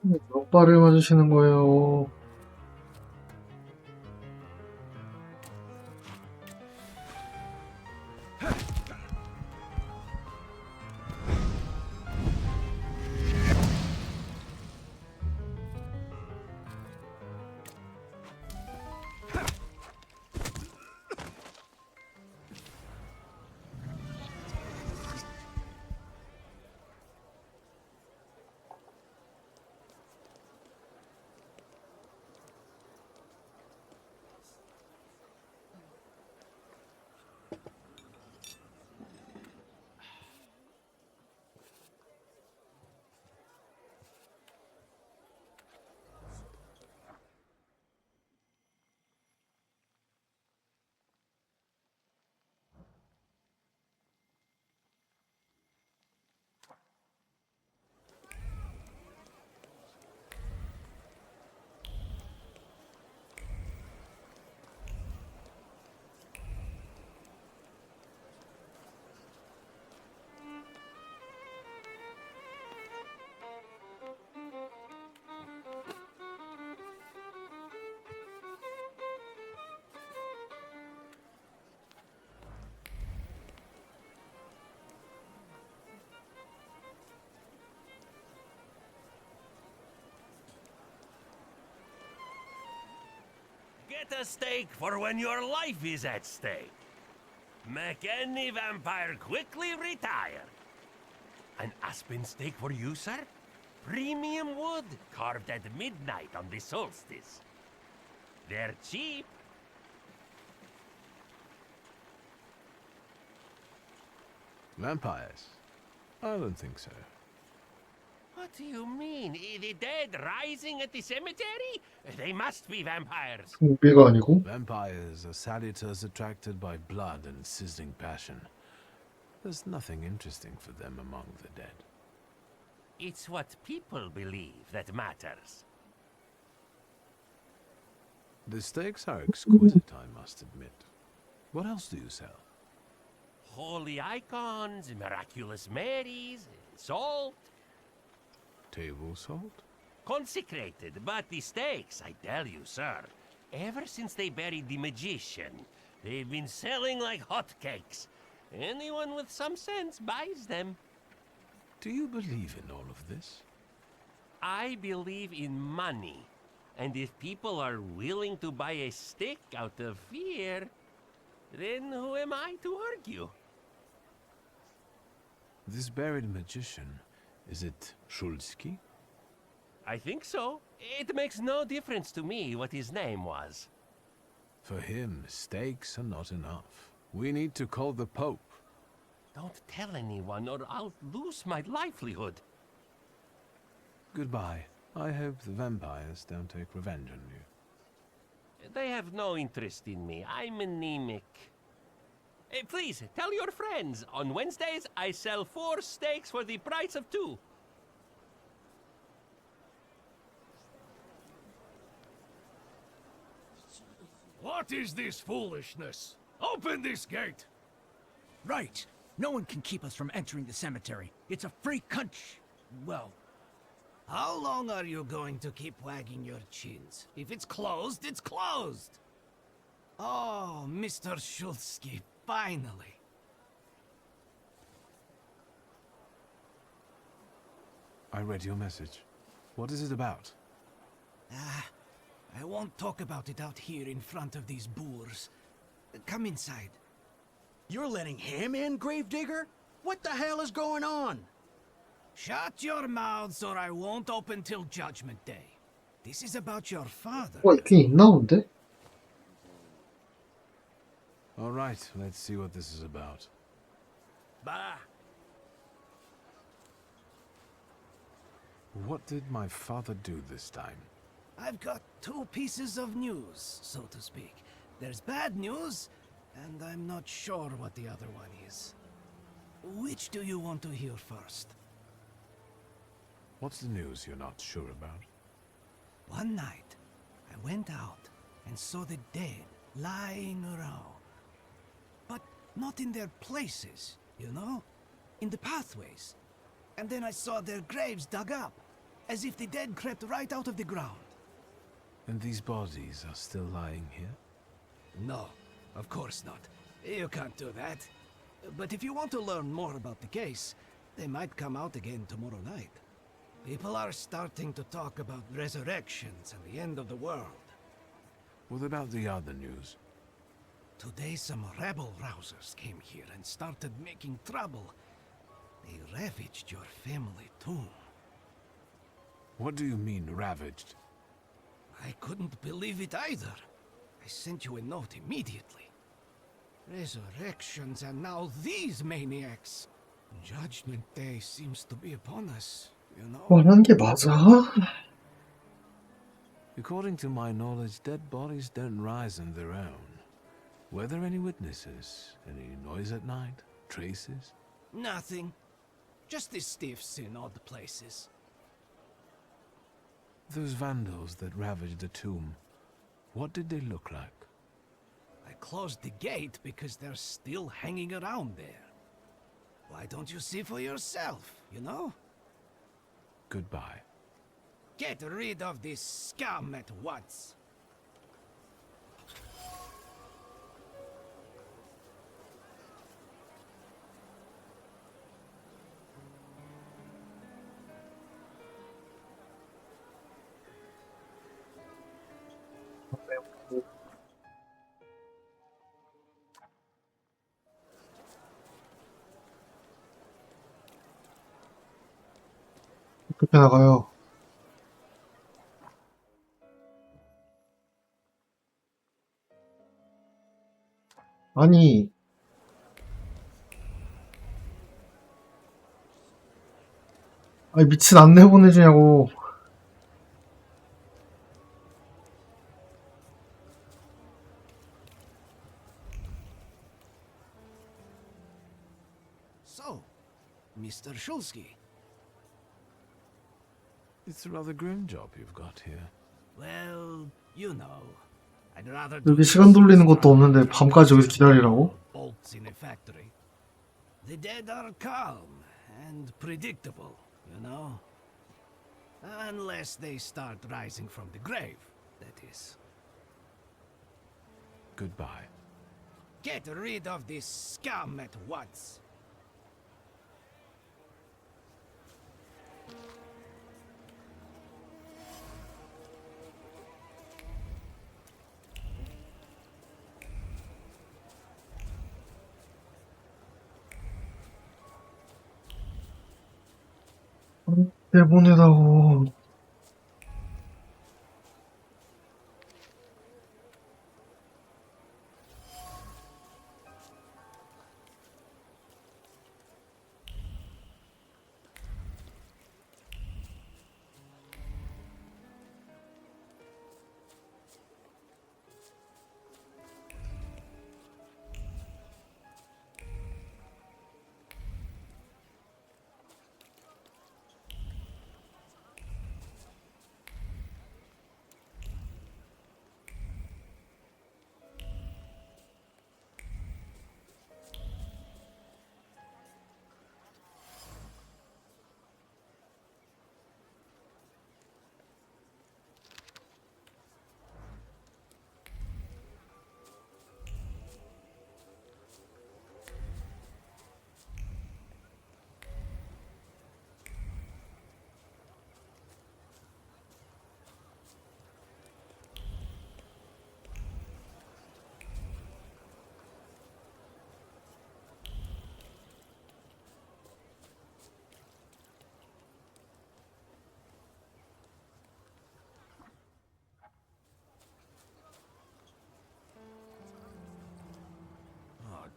몇 발을 맞으시는 거예요? Get a steak for when your life is at stake. Make any vampire quickly retire. An aspen steak for you, sir? Premium wood, carved at midnight on the solstice. They're cheap. Vampires? I don't think so. What do you mean? The dead rising at the cemetery? They must be vampires. 좀비가 아니고? Vampires are salutors attracted by blood and sizzling passion. There's nothing interesting for them among the dead. It's what people believe that matters. The steaks are exquisite, I must admit. What else do you sell? Holy icons, miraculous Marys, salt. Table salt? Consecrated, but the steaks, I tell you, sir. Ever since they buried the magician, they've been selling like hotcakes. Anyone with some sense buys them. Do you believe in all of this? I believe in money. And if people are willing to buy a stick out of fear, then who am I to argue? This buried magician, is it Shulsky? I think so. It makes no difference to me what his name was. For him, steaks are not enough. We need to call the Pope. Don't tell anyone or I'll lose my livelihood. Goodbye. I hope the vampires don't take revenge on you. They have no interest in me. I'm anemic. Please, tell your friends. On Wednesdays, I sell 4 steaks for the price of 2. What is this foolishness? Open this gate! Right. No one can keep us from entering the cemetery. It's a free country. Well, how long are you going to keep wagging your chins? If it's closed, it's closed! Oh, Mr. Shulsky, finally. I read your message. What is it about? I won't talk about it out here in front of these boors. Come inside. You're letting him in, Gravedigger? What the hell is going on? Shut your mouths or I won't open till Judgment Day. This is about your father. 와, 있긴 있나 본데? All right, let's see what this is about. Bah! What did my father do this time? I've got 2 pieces of news, so to speak. There's bad news, and I'm not sure what the other one is. Which do you want to hear first? What's the news you're not sure about? One night, I went out and saw the dead lying around. But not in their places, you know? In the pathways. And then I saw their graves dug up. as if the dead crept right out of the ground. And these bodies are still lying here? No, of course not. You can't do that. But if you want to learn more about the case, they might come out again tomorrow night. People are starting to talk about resurrections and the end of the world. What about the other news? Today some rebel-rousers came here and started making trouble. They ravaged your family tomb. What do you mean, ravaged? I couldn't believe it either. I sent you a note immediately. Resurrections and now these maniacs. Judgment Day seems to be upon us, you know. 말하는 게 맞아? According to my knowledge, dead bodies don't rise on their own. Were there any witnesses? Any noise at night? Traces? Nothing. Just the stiffs in odd places. Those vandals that ravaged the tomb, what did they look like? I closed the gate because they're still hanging around there. Why don't you see for yourself, you know? Goodbye. Get rid of this scum at once. 그렇게 나가요. 아니, 미친 안내 보내주냐고. So, Mr. Shulsky. It's a rather grim job you've got here. Well, you know. I'd rather 여기 시간 돌리는 것도 없는데 밤까지 여기서 기다리라고? bolts in a factory. The dead are calm and predictable, you know. Unless they start rising from the grave, that is. Goodbye. Get rid of this scum at once. 내보내라고.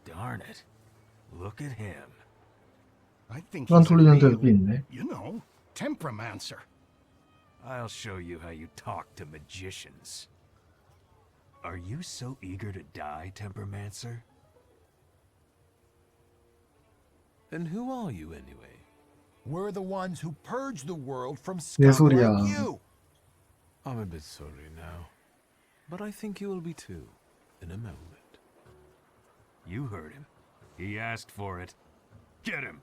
Darn it. Look at him. I think 시간 he's a 돌리는 데 real, 여기 있네. you know, temperamencer. I'll show you how you talk to magicians. Are you so eager to die, Tempermancer? And who are you anyway? We're the ones who purge the world from 내 scum 소리야. like you. I'm a bit sorry now, but I think you will be too, in a moment. You heard him. He asked for it. Get him!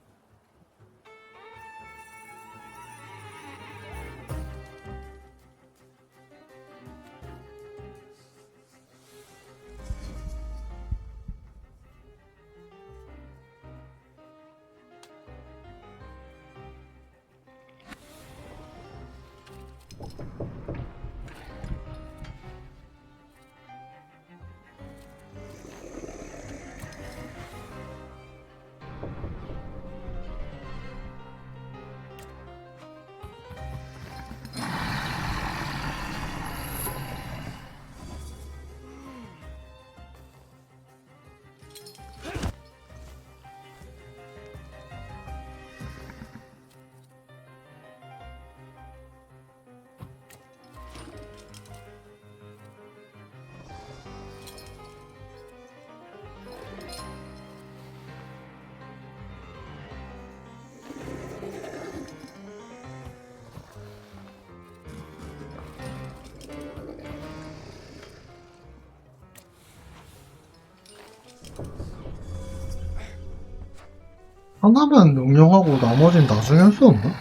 하나만 명령하고 나머지는 나중에 할 수 없나?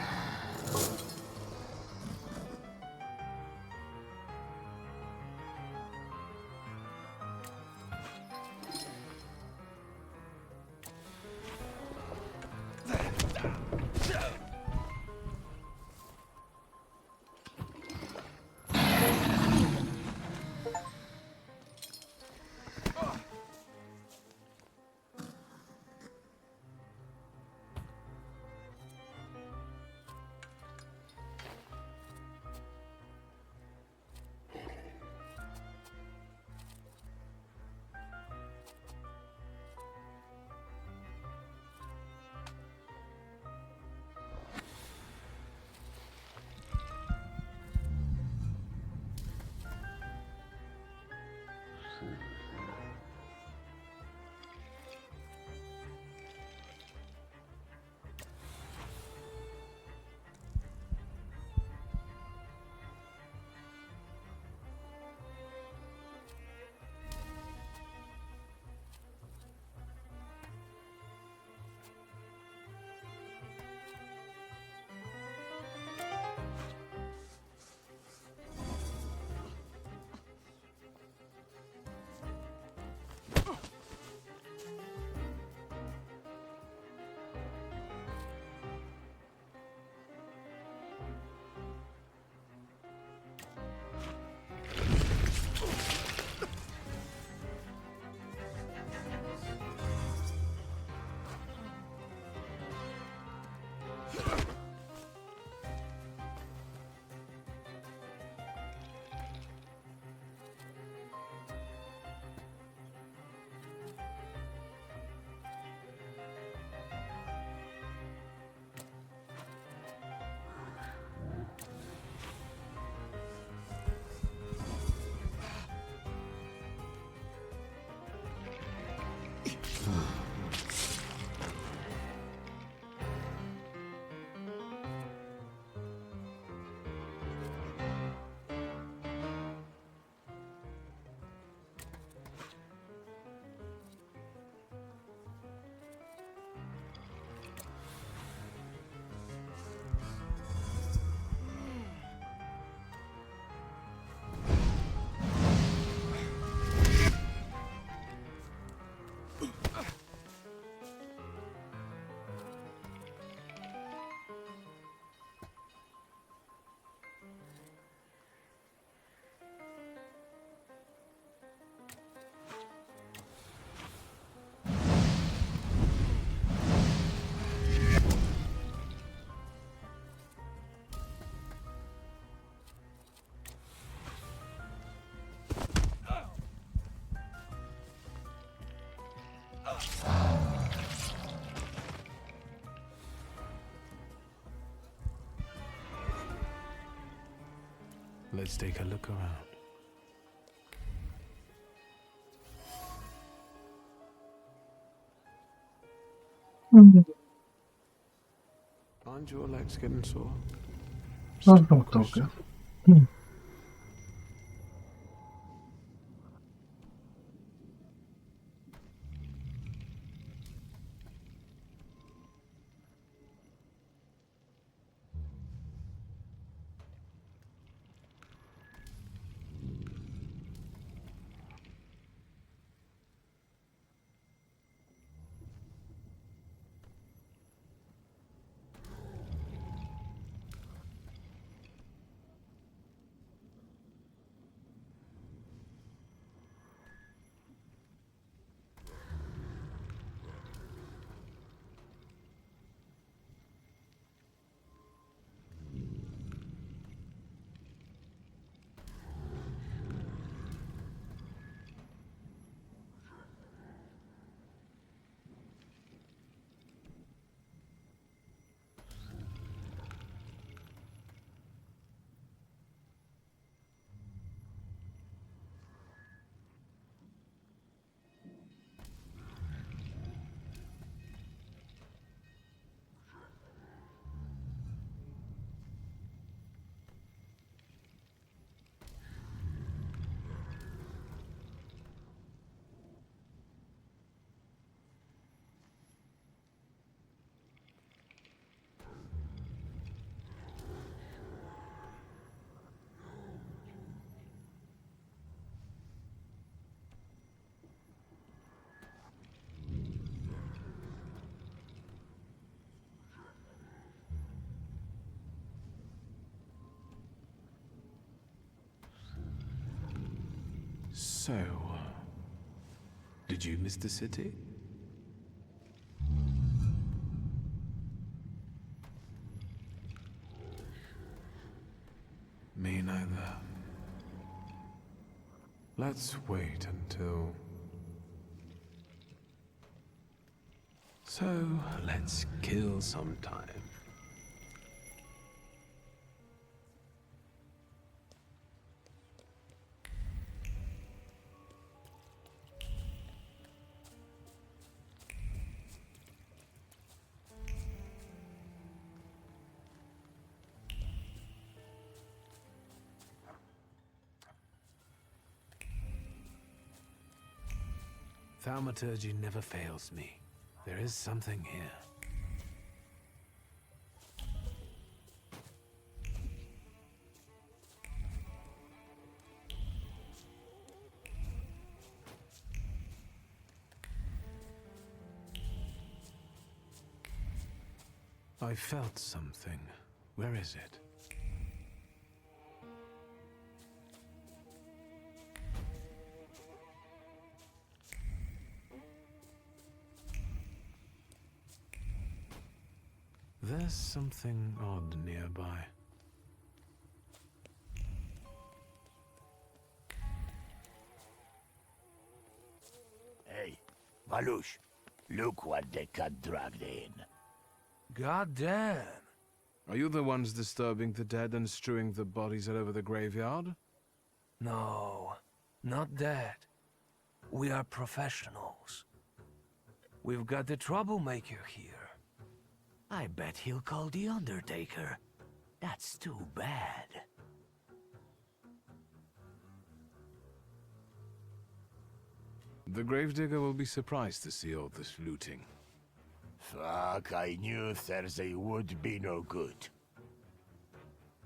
Let's take a look around. Aren't your legs getting sore? 좀 갔다 올게요. So, did you miss the city? Me neither. Let's wait until... So, let's kill some time. Thaumaturgy never fails me. There is something here. I felt something. Where is it? There's something odd nearby. Hey, Valush, look what they got dragged in. God damn! Are you the ones disturbing the dead and strewing the bodies all over the graveyard? No, not that. We are professionals. We've got the troublemaker here. I bet he'll call the Undertaker. That's too bad. The gravedigger will be surprised to see all this looting. Fuck, I knew Thursday would be no good.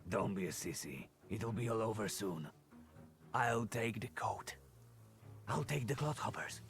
Don't be a sissy. It'll be all over soon. I'll take the coat. I'll take the clodhoppers.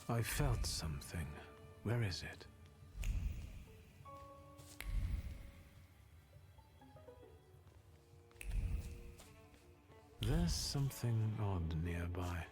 I felt something. Where is it? There's something odd nearby.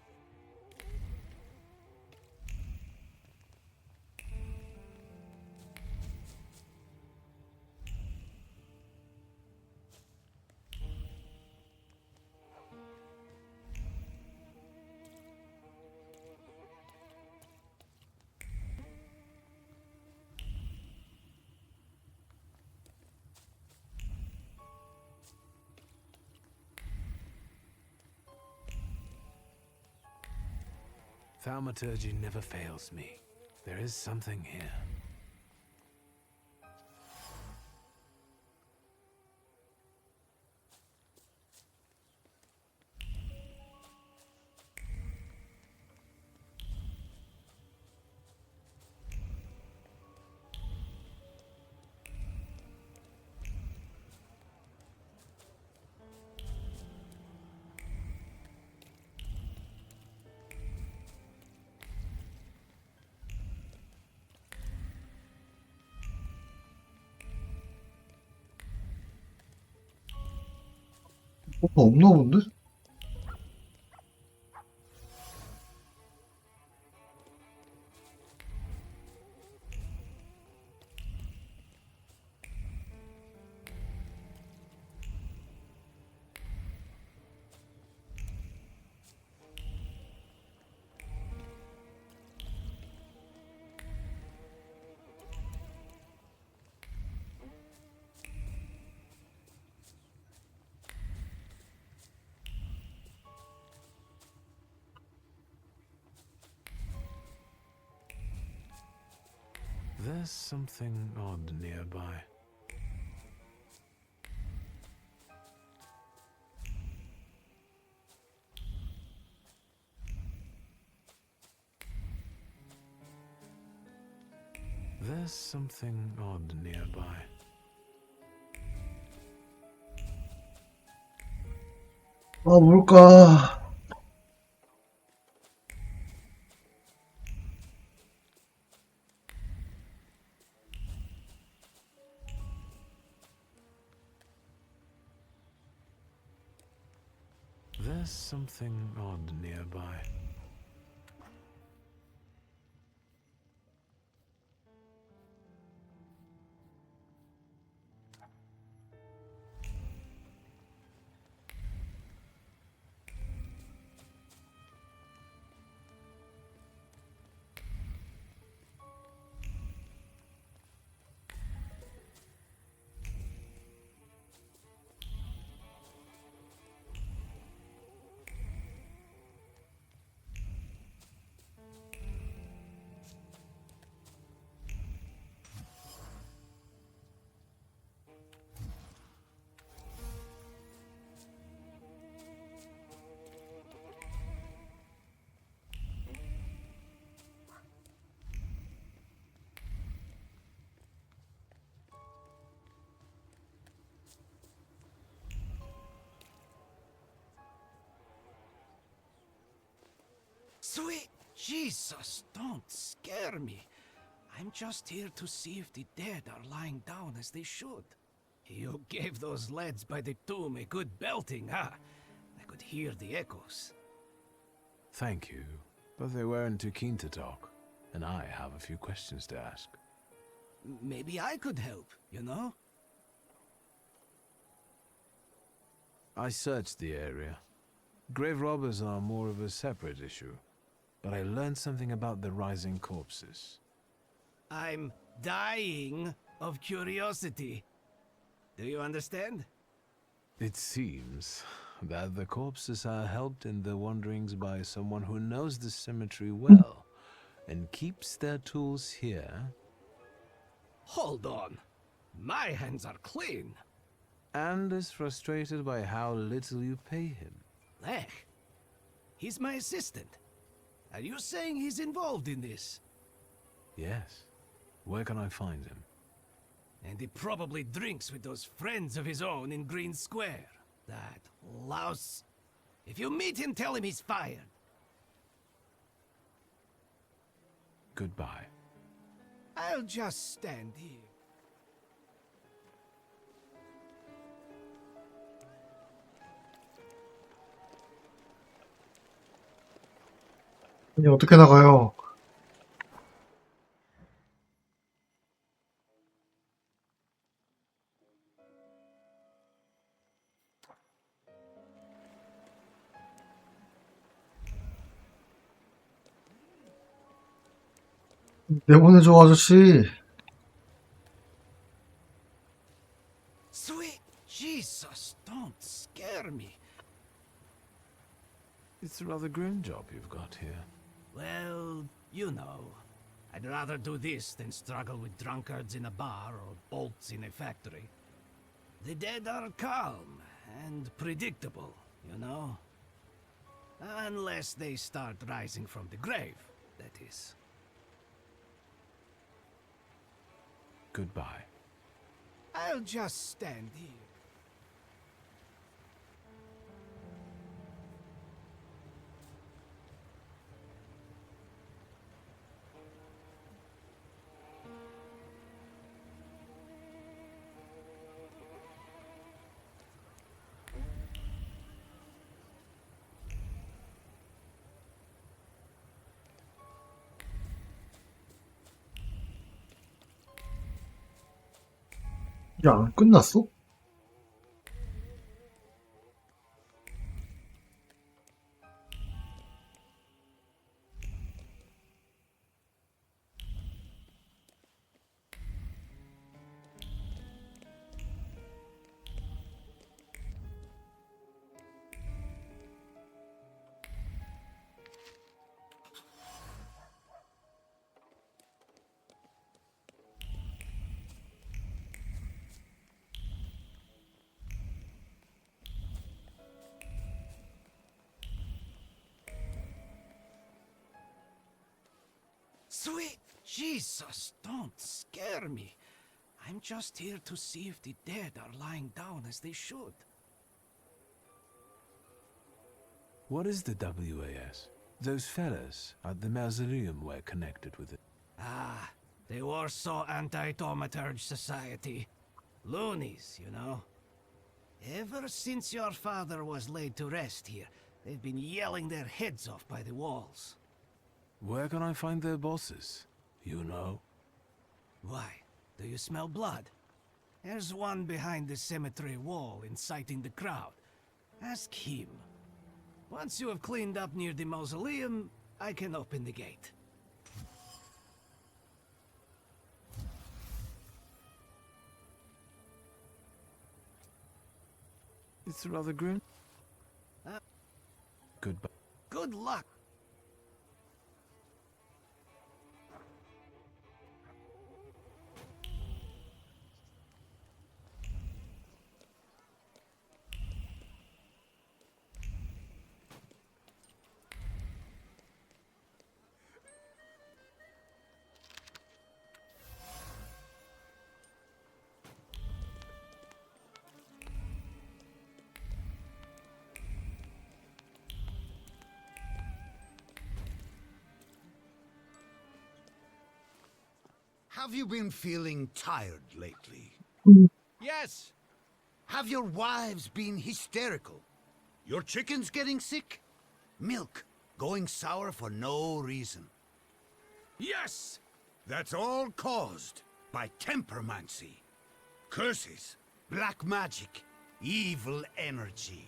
Thaumaturgy never fails me. There is something here. 없나 본데? There's something odd nearby. There's something odd nearby. 아, 뭘까? There's something odd nearby. Sweet Jesus, don't scare me. I'm just here to see if the dead are lying down as they should. You gave those lads by the tomb a good belting, huh? I could hear the echoes. Thank you, but they weren't too keen to talk, and I have a few questions to ask. Maybe I could help, you know? I searched the area. Grave robbers are more of a separate issue, but I learned something about the rising corpses. I'm dying of curiosity. Do you understand? It seems that the corpses are helped in their wanderings by someone who knows the cemetery well and keeps their tools here. Hold on. My hands are clean. And is frustrated by how little you pay him. Lech, he's my assistant. Are you saying he's involved in this? Yes. Where can I find him? And he probably drinks with those friends of his own in Green Square. That louse. If you meet him, tell him he's fired. Goodbye. I'll just stand here. 아니, 어떻게 나가요? 내보내줘, 아저씨. Sweet Jesus, don't scare me. It's a rather grim job you've got here. Well, you know. I'd rather do this than struggle with drunkards in a bar or bolts in a factory. The dead are calm and predictable, you know? Unless they start rising from the grave, that is. Goodbye. I'll just stand here. 이게 안 끝났어? Sweet Jesus, don't scare me. I'm just here to see if the dead are lying down as they should. What is the WAS? Those fellas at the mausoleum were connected with it. Ah, the Warsaw Anti-Thaumaturge Society. Loonies, you know. Ever since your father was laid to rest here, they've been yelling their heads off by the walls. Where can I find their bosses? You know? Why? Do you smell blood? There's one behind the cemetery wall inciting the crowd. Ask him. Once you have cleaned up near the mausoleum, I can open the gate. It's rather grim. Goodbye. Good luck. Have you been feeling tired lately? Yes. Have your wives been hysterical? Your chickens getting sick? Milk going sour for no reason? Yes! That's all caused by tempermancy. Curses, black magic, evil energy.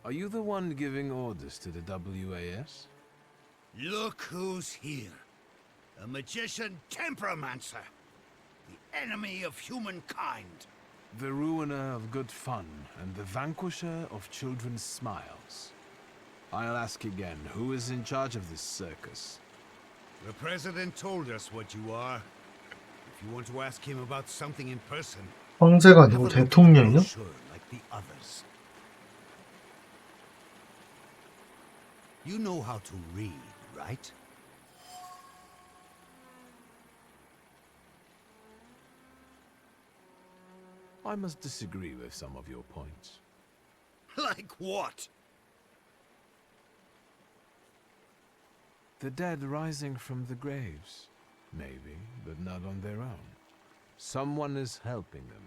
Are you the one giving orders to the WAS? Look who's here. A magician tempermancer. The enemy of humankind. The ruiner of good fun and the vanquisher of children's smiles. I'll ask again, who is in charge of this circus? The president told us what you are. If you want to ask him about something in person, 황제가 have a 아니고 look at the 대통령이요? brochure like the others. You know how to read, right? I must disagree with some of your points. Like what? The dead rising from the graves. Maybe, but not on their own. Someone is helping them.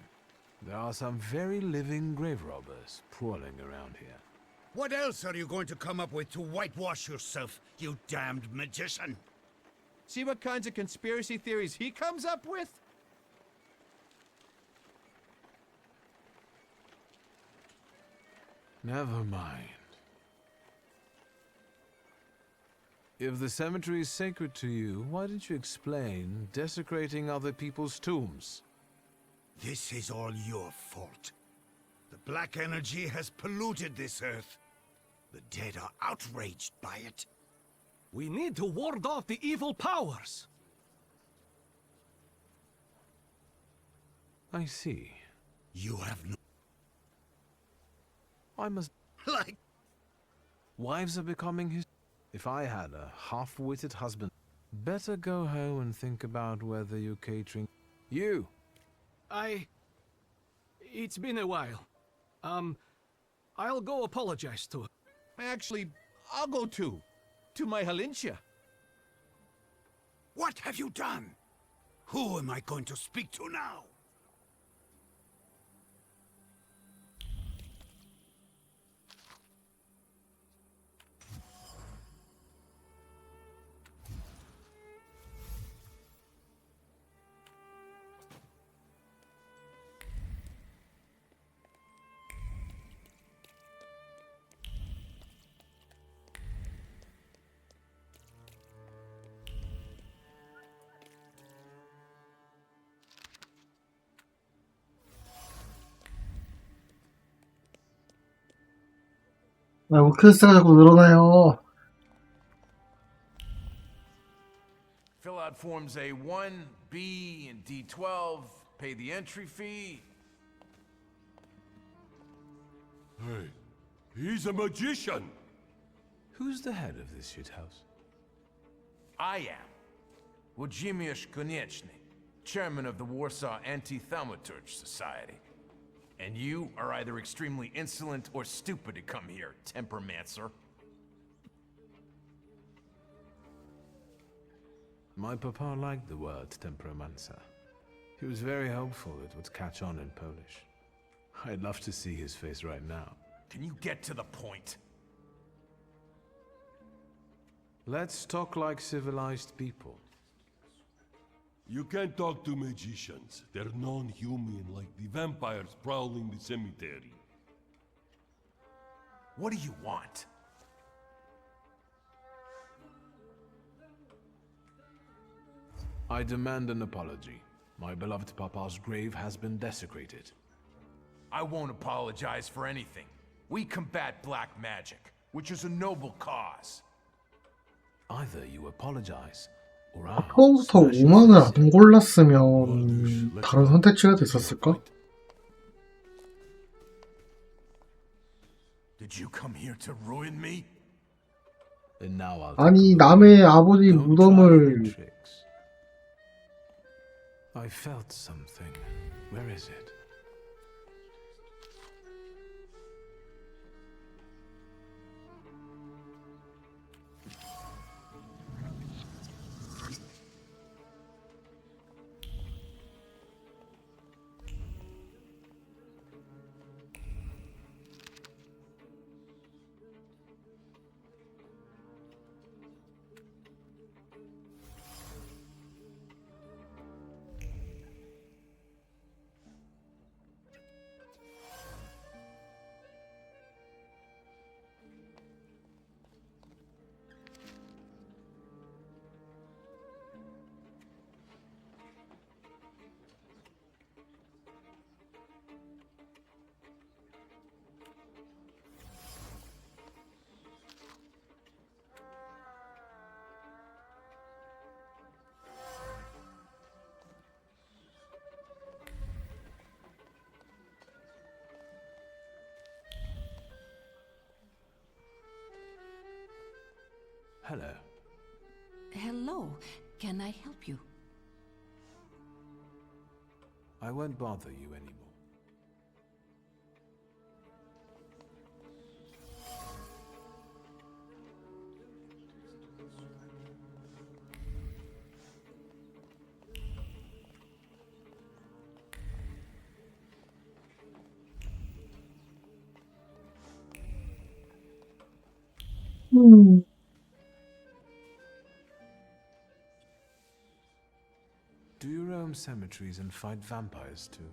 There are some very living grave robbers prowling around here. What else are you going to come up with to whitewash yourself, you damned magician? See what kinds of conspiracy theories he comes up with? Never mind. If the cemetery is sacred to you, why didn't you explain desecrating other people's tombs? This is all your fault. The black energy has polluted this earth. The dead are outraged by it. We need to ward off the evil powers. I see. You have no... I must... Like... Wives are becoming his... If I had a half-witted husband, better go home and think about whether you're catering... You! It's been a while. I'll go apologize to her. Actually, I'll go too. To my Halintia. What have you done? Who am I going to speak to now? 아이고, 퀘스트가 자꾸 늘어나요. Fill out forms A1, B, and D12. Pay the entry fee. Hey, he's a magician. Who's the head of this shithouse? I am. Włodzimierz Konieczny, chairman of the Warsaw Anti-Thaumaturge Society. And you are either extremely insolent or stupid to come here, Tempermancer. My papa liked the word Tempermancer. He was very hopeful it would catch on in Polish. I'd love to see his face right now. Can you get to the point? Let's talk like civilized people. You can't talk to magicians. They're non-human like the vampires prowling the cemetery. What do you want? I demand an apology. My beloved papa's grave has been desecrated. I won't apologize for anything. We combat black magic, which is a noble cause. Either you apologize, or 처음부터 5만을 안 골랐으면 다른 선택지가 됐었을까? Did you come here to ruin me? And now I'll 아니, 남의 아버지 무덤을 I felt something. Where is it? Hello. Hello. Can I help you? I won't bother you anymore. Do you roam cemeteries and fight vampires too?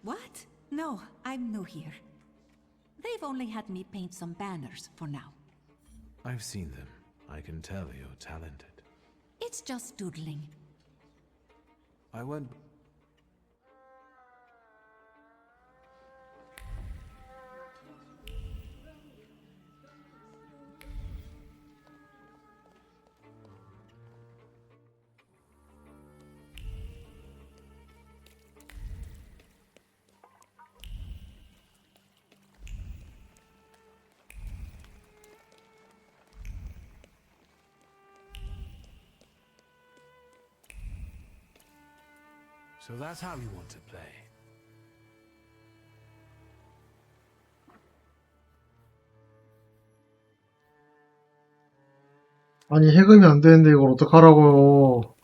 What? No, I'm new here. They've only had me paint some banners for now. I've seen them. I can tell you're talented. It's just doodling. I went... So that's how you want to play. 아니, 해금이 안 되는데 이걸 어떡하라고요.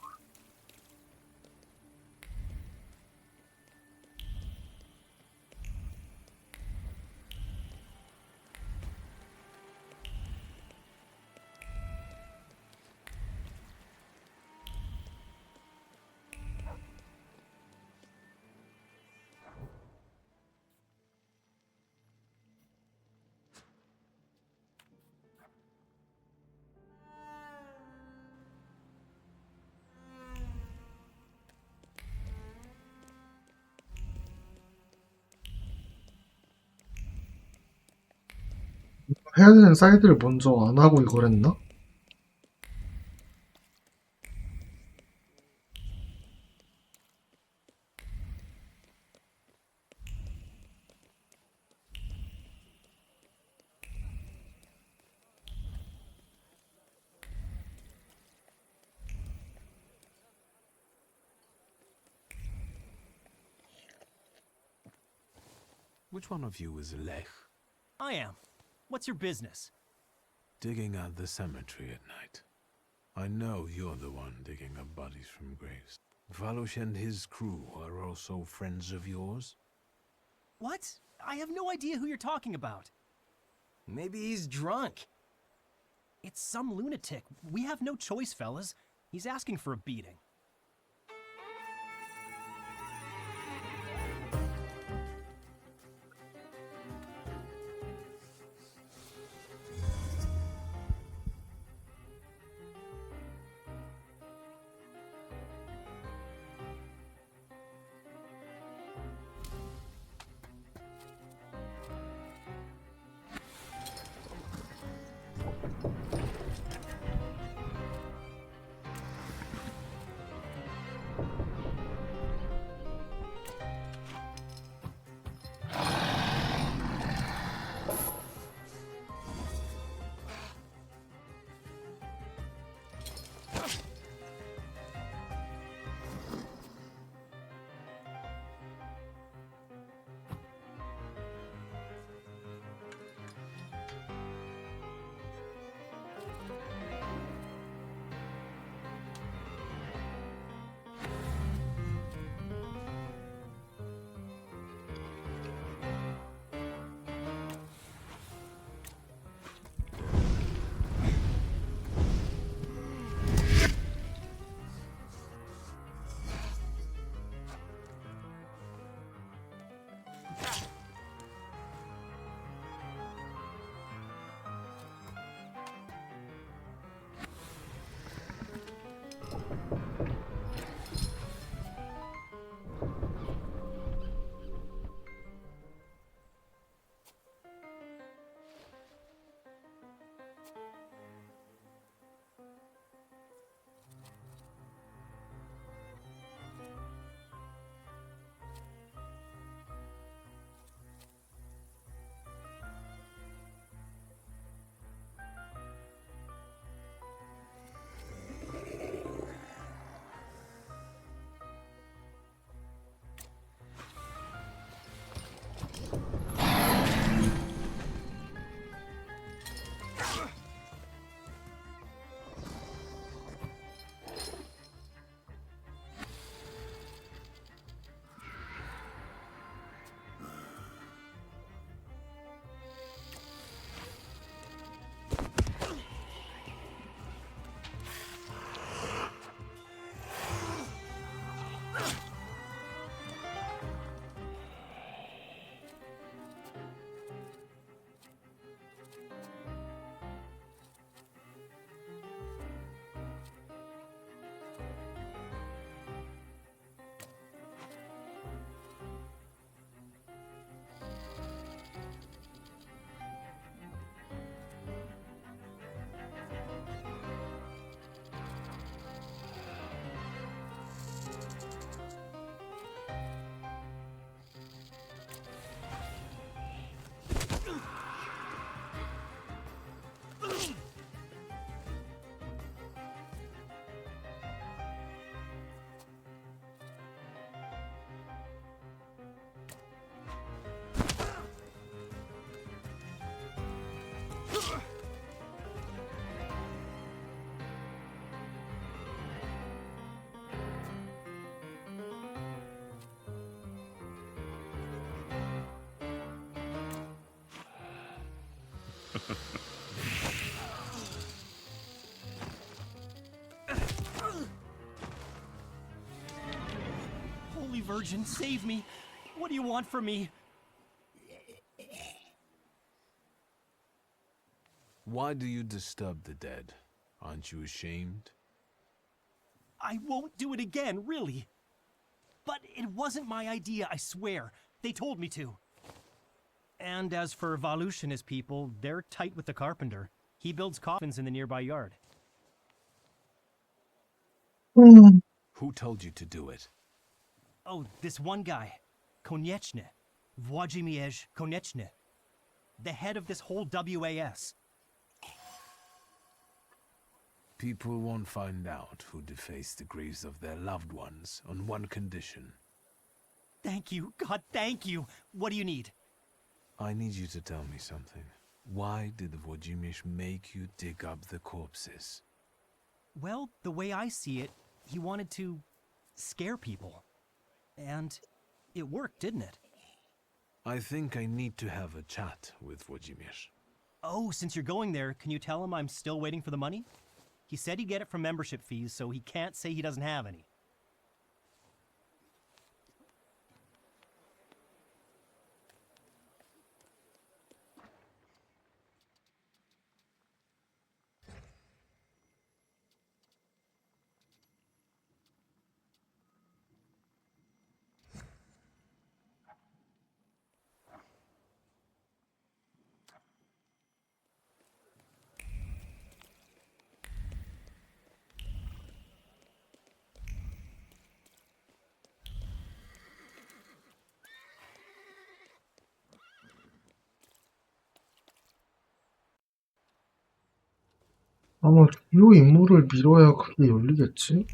해야 되는 사이드를 먼저 안 하고 이걸 했나? Which one of you is Lech? I am. What's your business? Digging out the cemetery at night. I know you're the one digging up bodies from graves. Valosh and his crew are also friends of yours? What? I have no idea who you're talking about. Maybe he's drunk. It's some lunatic. We have no choice, fellas. He's asking for a beating. Holy Virgin, save me! What do you want from me? Why do you disturb the dead? Aren't you ashamed? I won't do it again, really. But it wasn't my idea, I swear. They told me to. And as for Valush and his people, they're tight with the carpenter. He builds coffins in the nearby yard. Who told you to do it? Oh, this one guy. Konieczny. Włodzimierz Konieczny. The head of this whole WAS. People won't find out who defaced the graves of their loved ones on one condition. Thank you. God, thank you. What do you need? I need you to tell me something. Why did Włodzimierz make you dig up the corpses? Well, the way I see it, he wanted to scare people. And it worked, didn't it? I think I need to have a chat with Włodzimierz. Oh, since you're going there, can you tell him I'm still waiting for the money? He said he'd get it from membership fees, so he can't say he doesn't have any. 아마 주요 인물을 밀어야 그게 열리겠지?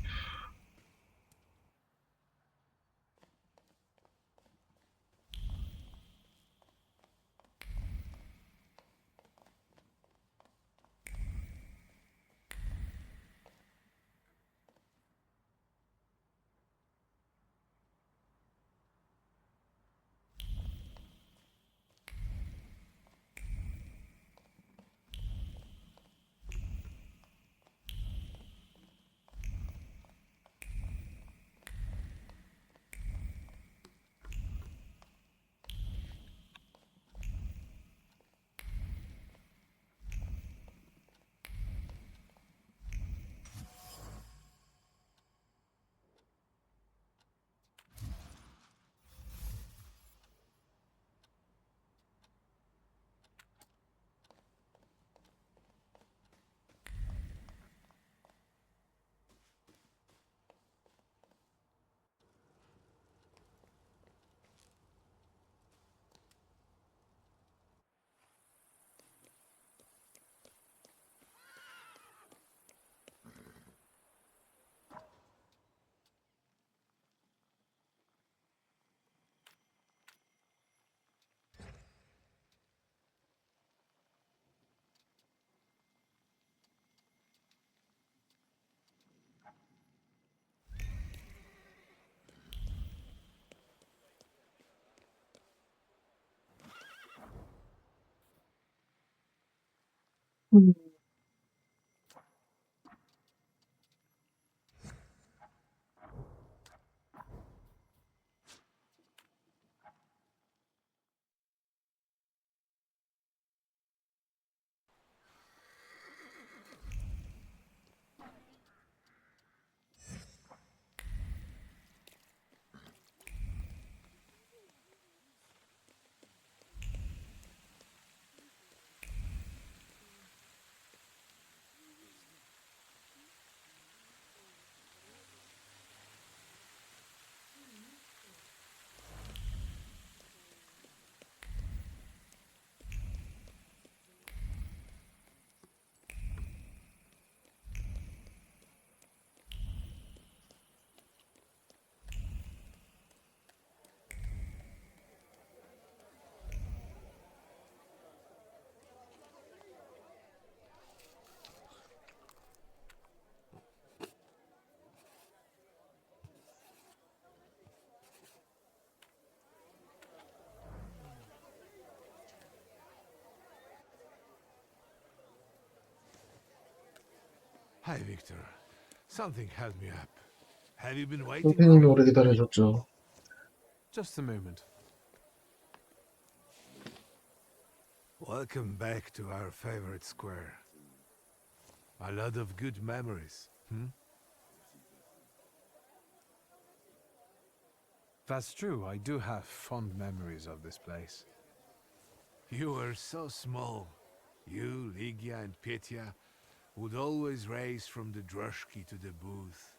Hi, Victor. Something held me up. Have you been waiting 선생님이 long? 오래 기다리셨죠. Just a moment. Welcome back to our favorite square. A lot of good memories, hmm? That's true, I do have fond memories of this place. You were so small. You, Ligia, and Petya would always race from the droshky to the booth.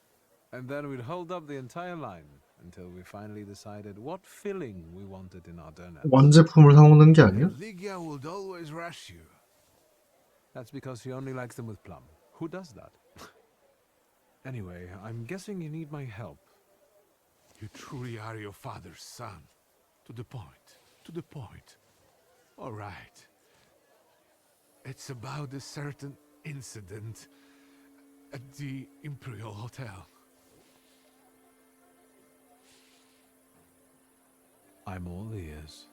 And then we'd hold up the entire line until we finally decided what filling we wanted in our donuts. 완제품을 사 먹는 게 아니야? And Ligia would always rush you. That's because she only likes them with plum. Who does that? Anyway, I'm guessing you need my help. You truly are your father's son. To the point. To the point. All right. It's about a certain incident at the Imperial Hotel. I'm all ears.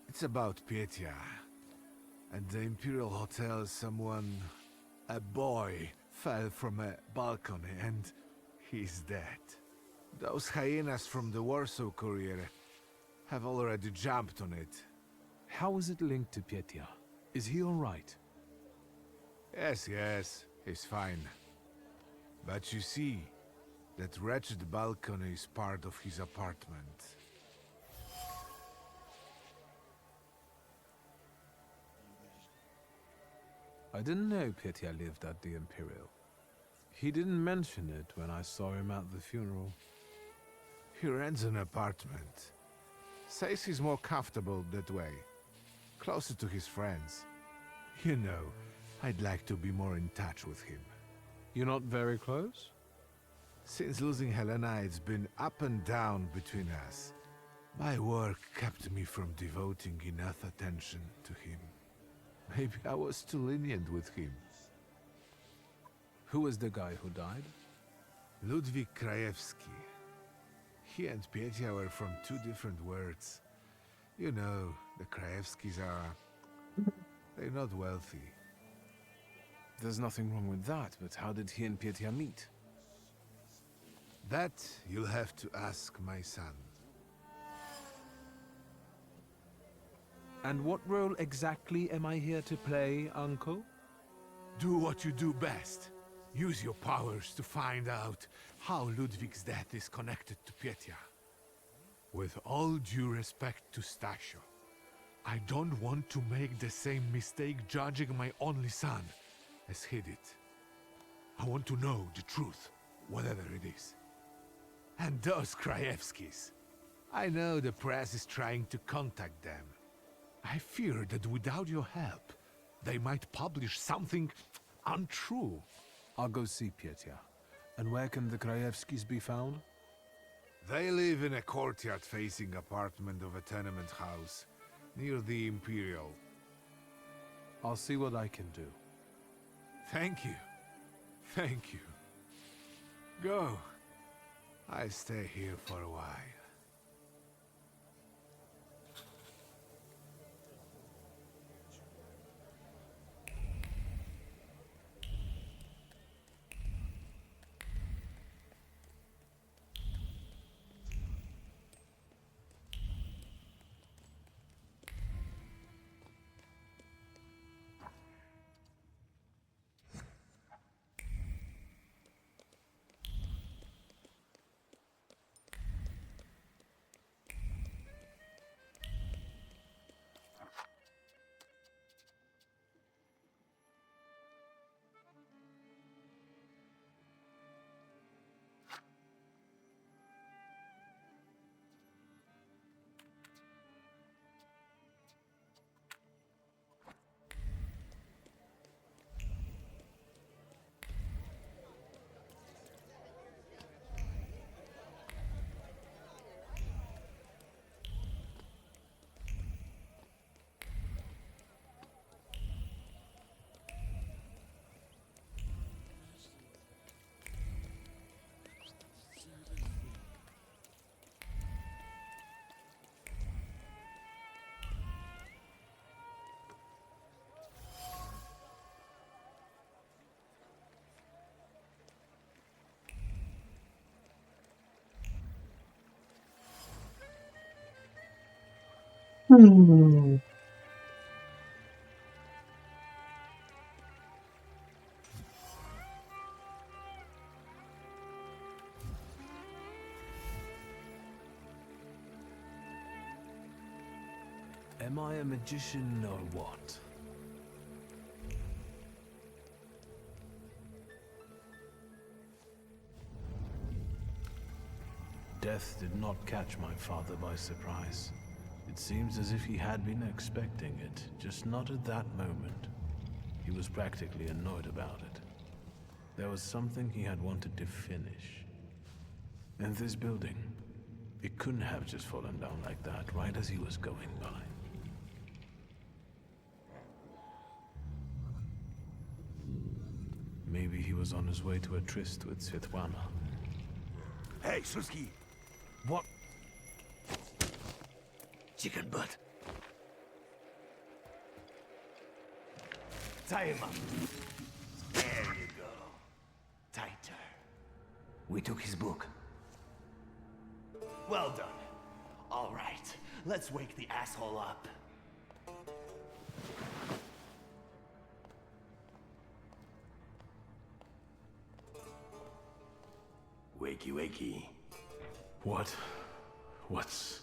It's about Petya. At the Imperial Hotel, a boy, fell from a balcony and he's dead. Those hyenas from the Warsaw Courier have already jumped on it. How is it linked to Petya? Is he all right? Yes, he's fine. But you see, that wretched balcony is part of his apartment. I didn't know Petya lived at the Imperial. He didn't mention it when I saw him at the funeral. He rents an apartment. Says he's more comfortable that way. Closer to his friends. You know, I'd like to be more in touch with him. You're not very close? Since losing Helena, it's been up and down between us. My work kept me from devoting enough attention to him. Maybe I was too lenient with him. Who was the guy who died? Ludwik Krajewski. He and Petya were from two different worlds. You know, the Krajewskis they're not wealthy. There's nothing wrong with that, but how did he and Petya meet? That you'll have to ask my son. And what role exactly am I here to play, Uncle? Do what you do best. Use your powers to find out how Ludwig's death is connected to Petya. With all due respect to Stasio, I don't want to make the same mistake judging my only son as he did. I want to know the truth, whatever it is. And those Krajewskis. I know the press is trying to contact them. I fear that without your help, they might publish something untrue. I'll go see Petya. And where can the Krajewskis be found? They live in a courtyard-facing apartment of a tenement house, near the Imperial. I'll see what I can do. Thank you. Thank you. Go. I'll stay here for a while. 음. Am I a magician or what? Death did not catch my father by surprise. It seems as if he had been expecting it, just not at that moment. He was practically annoyed about it. There was something he had wanted to finish. And this building, it couldn't have just fallen down like that, right as he was going by. Maybe he was on his way to a tryst with Svetlana. Hey, Suski! What? Chicken butt. Tie him up. There you go. Tighter. We took his book. Well done. All right, let's wake the asshole up. Wakey, wakey. What's...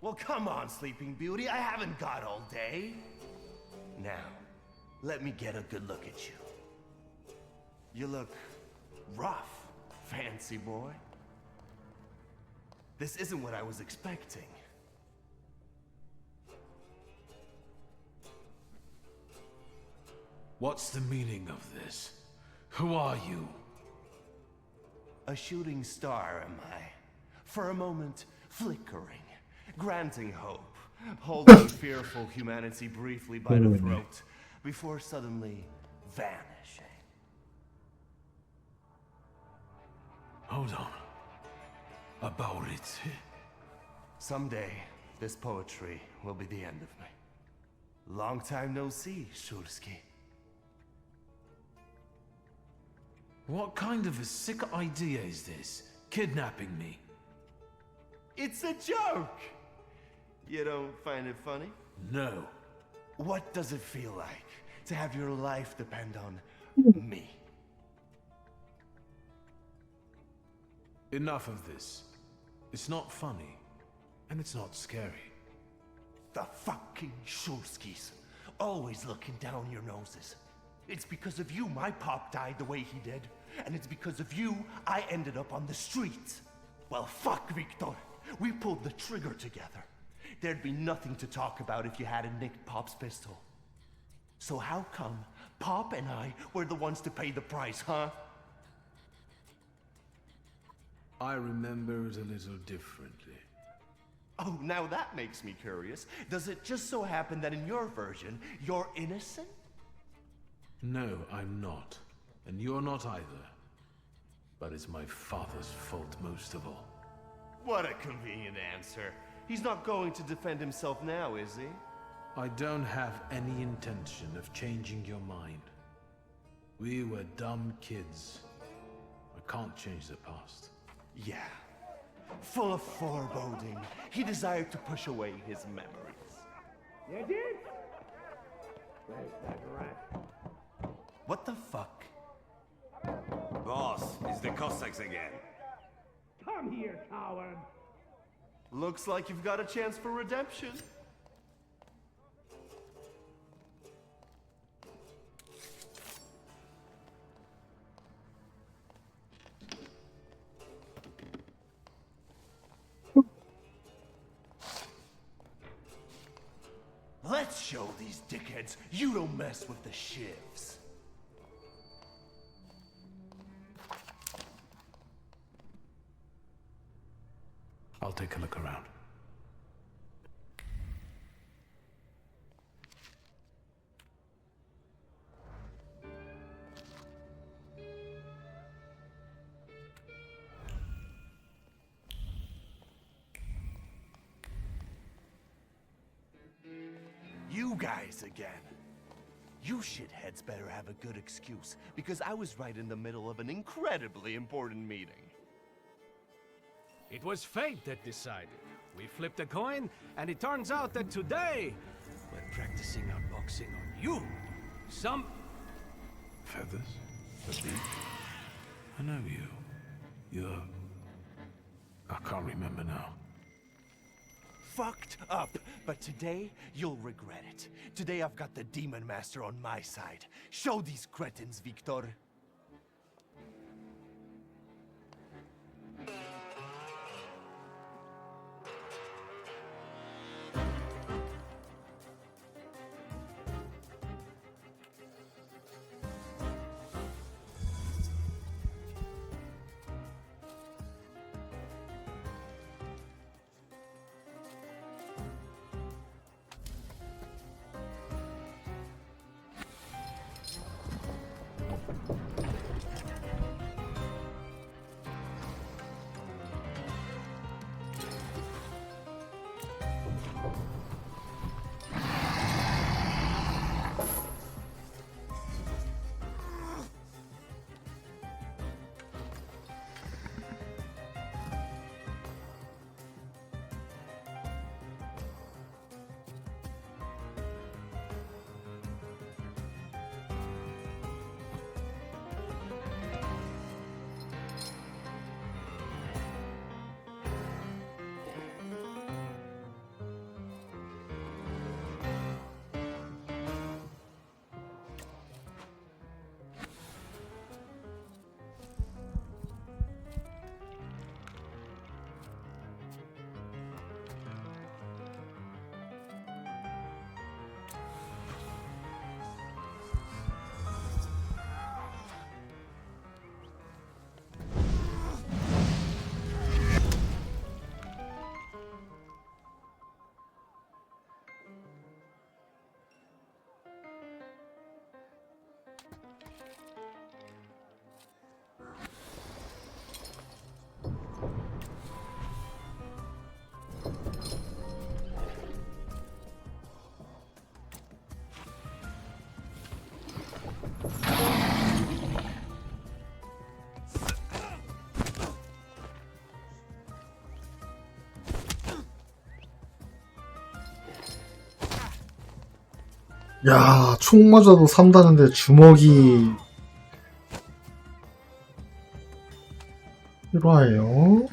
Well, come on, Sleeping Beauty. I haven't got all day. Now, let me get a good look at you. You look rough, fancy boy. This isn't what I was expecting. What's the meaning of this? Who are you? A shooting star, am I? For a moment, flickering, granting hope, holding fearful humanity briefly by the throat, before suddenly vanishing. Hold on. About it. Someday, this poetry will be the end of me. Long time no see, Shurski. What kind of a sick idea is this? Kidnapping me? It's a joke! You don't find it funny? No. What does it feel like to have your life depend on me? Enough of this. It's not funny, and it's not scary. The fucking Shurskis. Always looking down your noses. It's because of you my pop died the way he did. And it's because of you I ended up on the streets. Well, fuck, Victor. We pulled the trigger together. There'd be nothing to talk about if you hadn't nicked Pop's pistol. So how come Pop and I were the ones to pay the price, huh? I remember it a little differently. Oh, now that makes me curious. Does it just so happen that in your version, you're innocent? No, I'm not. And you're not either. But it's my father's fault most of all. What a convenient answer. He's not going to defend himself now, is he? I don't have any intention of changing your mind. We were dumb kids. I can't change the past. Yeah. Full of foreboding, he desired to push away his memories. You did? Where's that rat? What the fuck? Boss, it's the Cossacks again. Come here, coward. Looks like you've got a chance for redemption. Let's show these dickheads you don't mess with the shivs. I'll take a look around. You guys again. You shitheads better have a good excuse, because I was right in the middle of an incredibly important meeting. It was fate that decided. We flipped a coin, and it turns out that today we're practicing our boxing on you. Some Feathers? The beak? I know you. You're... I can't remember now. Fucked up, but today you'll regret it. Today I've got the Demon Master on my side. Show these cretins, Victor. 야, 총 맞아도 산다는데 주먹이 필요해요.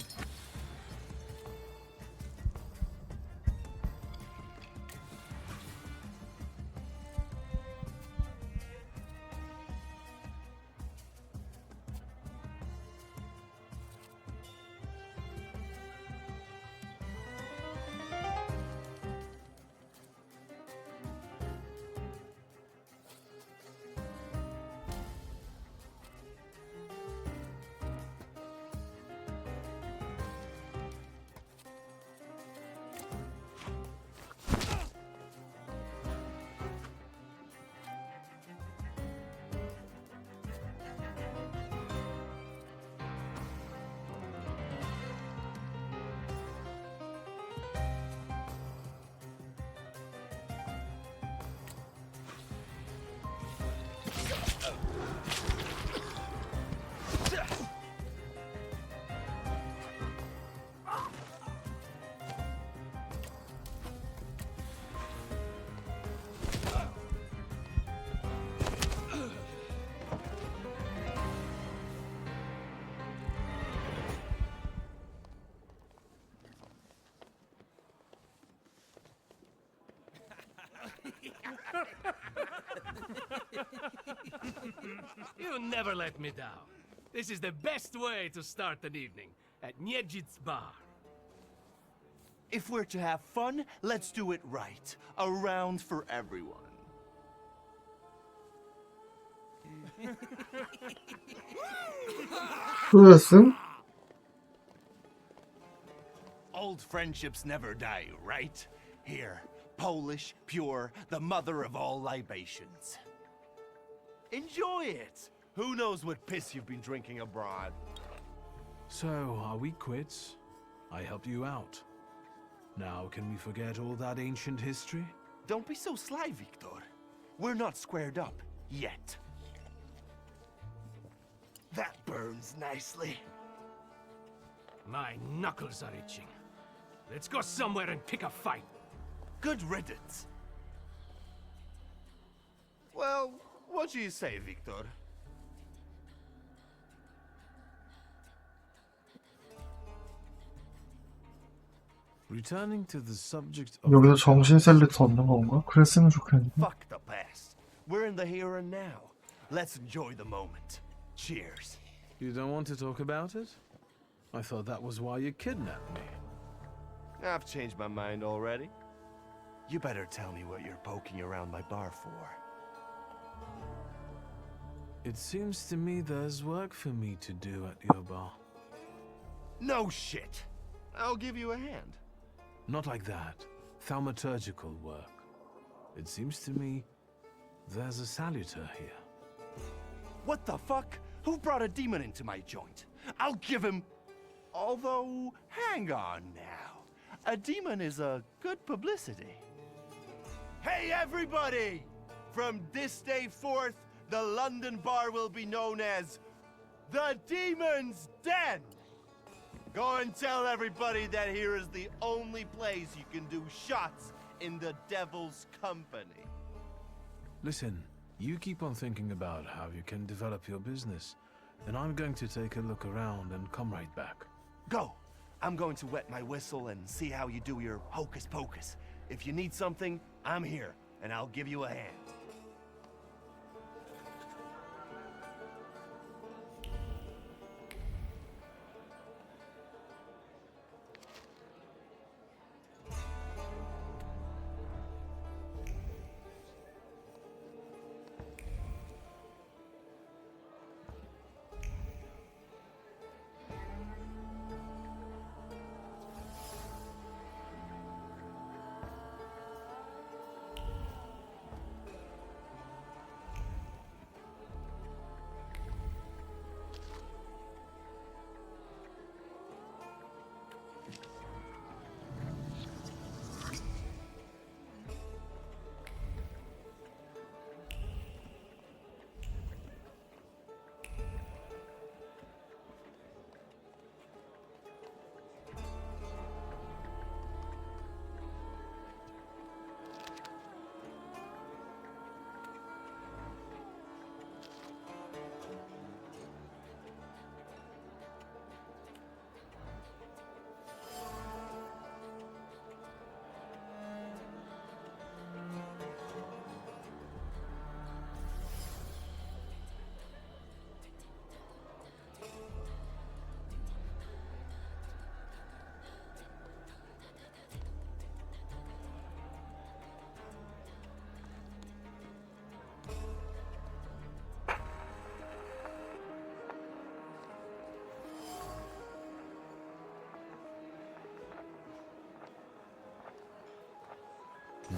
You never let me down. This is the best way to start an evening, at Niedzic's bar. If we're to have fun, let's do it right. A round for everyone. 그랬음? Old friendships never die, right? Here, Polish, pure, the mother of all libations. Enjoy it! Who knows what piss you've been drinking abroad? So, are we quits? I helped you out. Now, can we forget all that ancient history? Don't be so sly, Victor. We're not squared up, yet. That burns nicely. My knuckles are itching. Let's go somewhere and pick a fight. Good riddance. Well, what do you say, Victor? Returning to the subject of 여기서 정신 셀렉터 없는 건가? 그랬으면 좋겠는데. Fuck the past. We're in the here and now. Let's enjoy the moment. Cheers. You don't want to talk about it? I thought that was why you kidnapped me. I've changed my mind already. You better tell me what you're poking around my bar for. It seems to me there's work for me to do at your bar. No shit. I'll give you a hand. Not like that. Thaumaturgical work. It seems to me there's a salutor here. What the fuck? Who brought a demon into my joint? I'll give him... Although, hang on now. A demon is a good publicity. Hey everybody! From this day forth, the London bar will be known as the Demon's Den! Go and tell everybody that here is the only place you can do shots in the devil's company. Listen, you keep on thinking about how you can develop your business, and I'm going to take a look around and come right back. Go! I'm going to wet my whistle and see how you do your hocus pocus. If you need something, I'm here, and I'll give you a hand.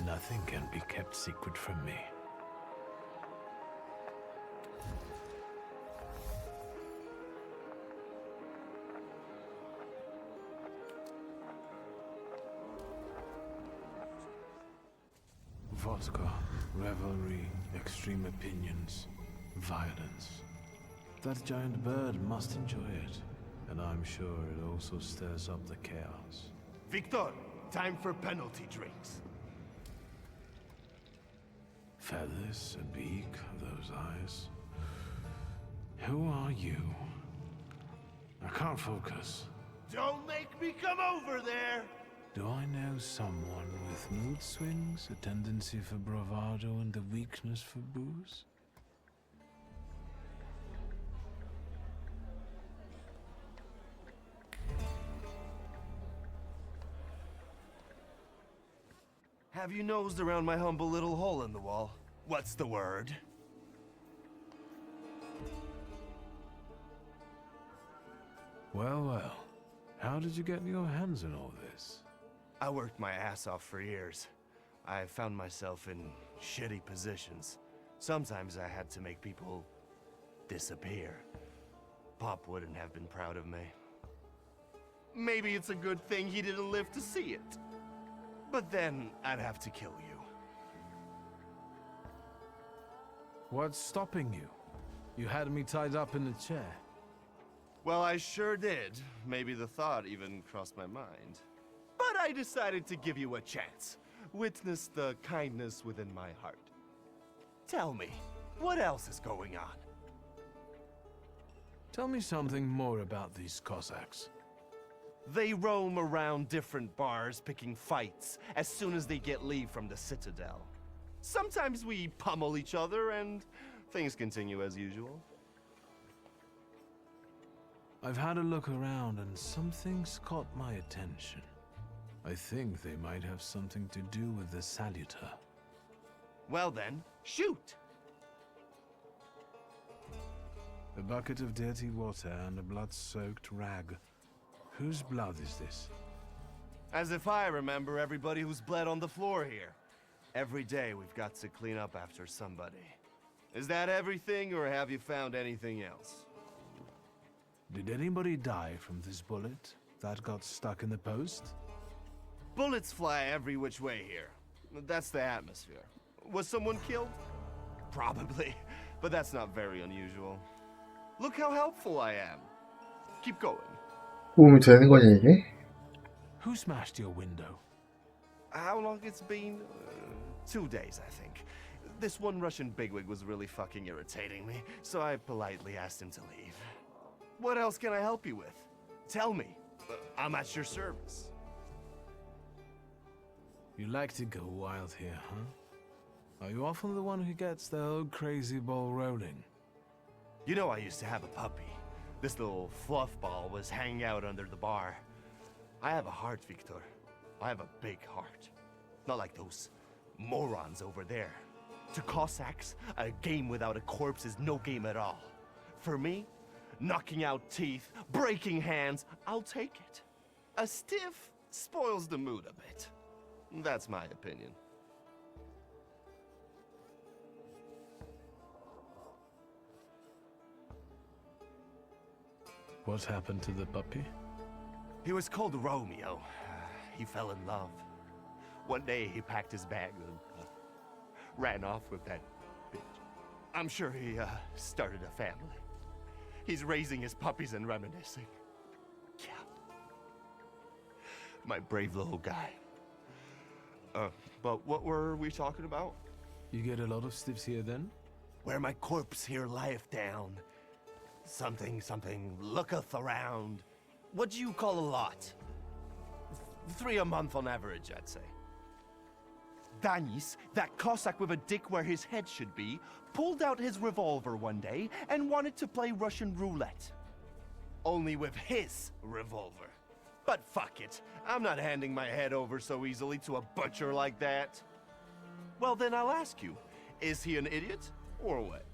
Nothing can be kept secret from me. Vodka, revelry, extreme opinions, violence. That giant bird must enjoy it, and I'm sure it also stirs up the chaos. Victor, time for penalty drinks. Feathers, a beak, those eyes. Who are you? I can't focus. Don't make me come over there! Do I know someone with mood swings, a tendency for bravado, and a weakness for booze? Have you nosed around my humble little hole in the wall? What's the word? Well, well. How did you get your hands on all this? I worked my ass off for years. I found myself in shitty positions. Sometimes I had to make people disappear. Pop wouldn't have been proud of me. Maybe it's a good thing he didn't live to see it. But then I'd have to kill you. What's stopping you? You had me tied up in a chair. Well, I sure did. Maybe the thought even crossed my mind. But But I decided to give you a chance. Witness the kindness within my heart. Tell me, what else is going on? Tell me something more about these Cossacks. They roam around different bars picking fights as soon as they get leave from the Citadel. Sometimes we pummel each other and things continue as usual. I've had a look around and something's caught my attention. I think they might have something to do with the Saluter. Well then, shoot! A bucket of dirty water and a blood-soaked rag. Whose blood is this? As if I remember everybody who's bled on the floor here. Every day we've got to clean up after somebody. Is that everything, or have you found anything else? Did anybody die from this bullet that got stuck in the post? Bullets fly every which way here. That's the atmosphere. Was someone killed? Probably, but that's not very unusual. Look how helpful I am. Keep going. 도움이 되는 거냐 이게? Who smashed your window? How long it's been? 2 days, I think. This one Russian bigwig was really fucking irritating me, so I politely asked him to leave. What else can I help you with? Tell me. I'm at your service. You like to go wild here, huh? Are you often the one who gets the whole crazy ball rolling? You know I used to have a puppy. This little fluff ball was hanging out under the bar. I have a heart, Victor. I have a big heart. Not like those morons over there. To Cossacks, a game without a corpse is no game at all. For me, knocking out teeth, breaking hands, I'll take it. A stiff spoils the mood a bit. That's my opinion. What happened to the puppy? He was called Romeo. He fell in love. One day he packed his bag and ran off with that bitch. I'm sure he started a family. He's raising his puppies and reminiscing. Yeah. My brave little guy. But what were we talking about? You get a lot of stiffs here then? Where my corpse here lieth down. Something looketh around. What do you call a lot? 3 a month on average, I'd say. Danis, that Cossack with a dick where his head should be, pulled out his revolver one day and wanted to play Russian roulette. Only with his revolver. But fuck it, I'm not handing my head over so easily to a butcher like that. Well then I'll ask you, is he an idiot, or what?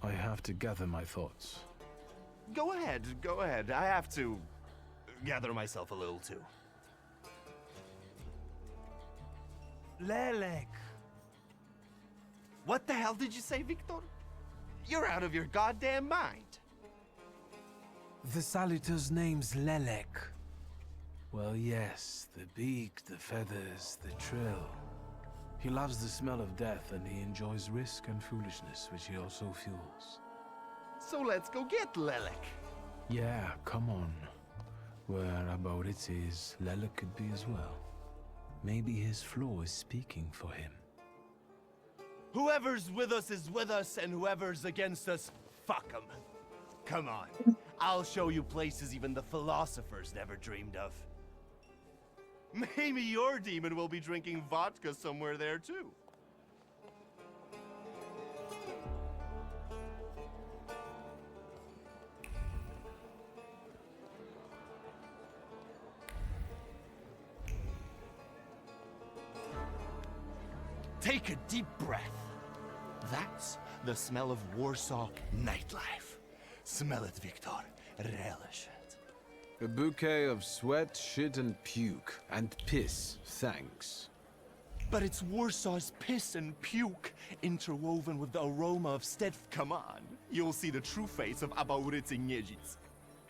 I have to gather my thoughts. Go ahead, I have to gather myself a little too. Lelek. What the hell did you say, Victor? You're out of your goddamn mind. The Saluter's name's Lelek. Well, yes, the beak, the feathers, the trill. He loves the smell of death and he enjoys risk and foolishness, which he also fuels. So let's go get Lelek. Yeah, come on. Where Aboritz is, Lelek could be as well. Maybe his flaw is speaking for him. Whoever's with us is with us, and whoever's against us, fuck 'em. Come on, I'll show you places even the philosophers never dreamed of. Maybe your demon will be drinking vodka somewhere there too. Take a deep breath. That's the smell of Warsaw nightlife. Smell it, Victor. Relish it. A bouquet of sweat, shit, and puke. And piss, thanks. But it's Warsaw's piss and puke interwoven with the aroma of Come on, you'll see the true face of Aboritz and Niedzic.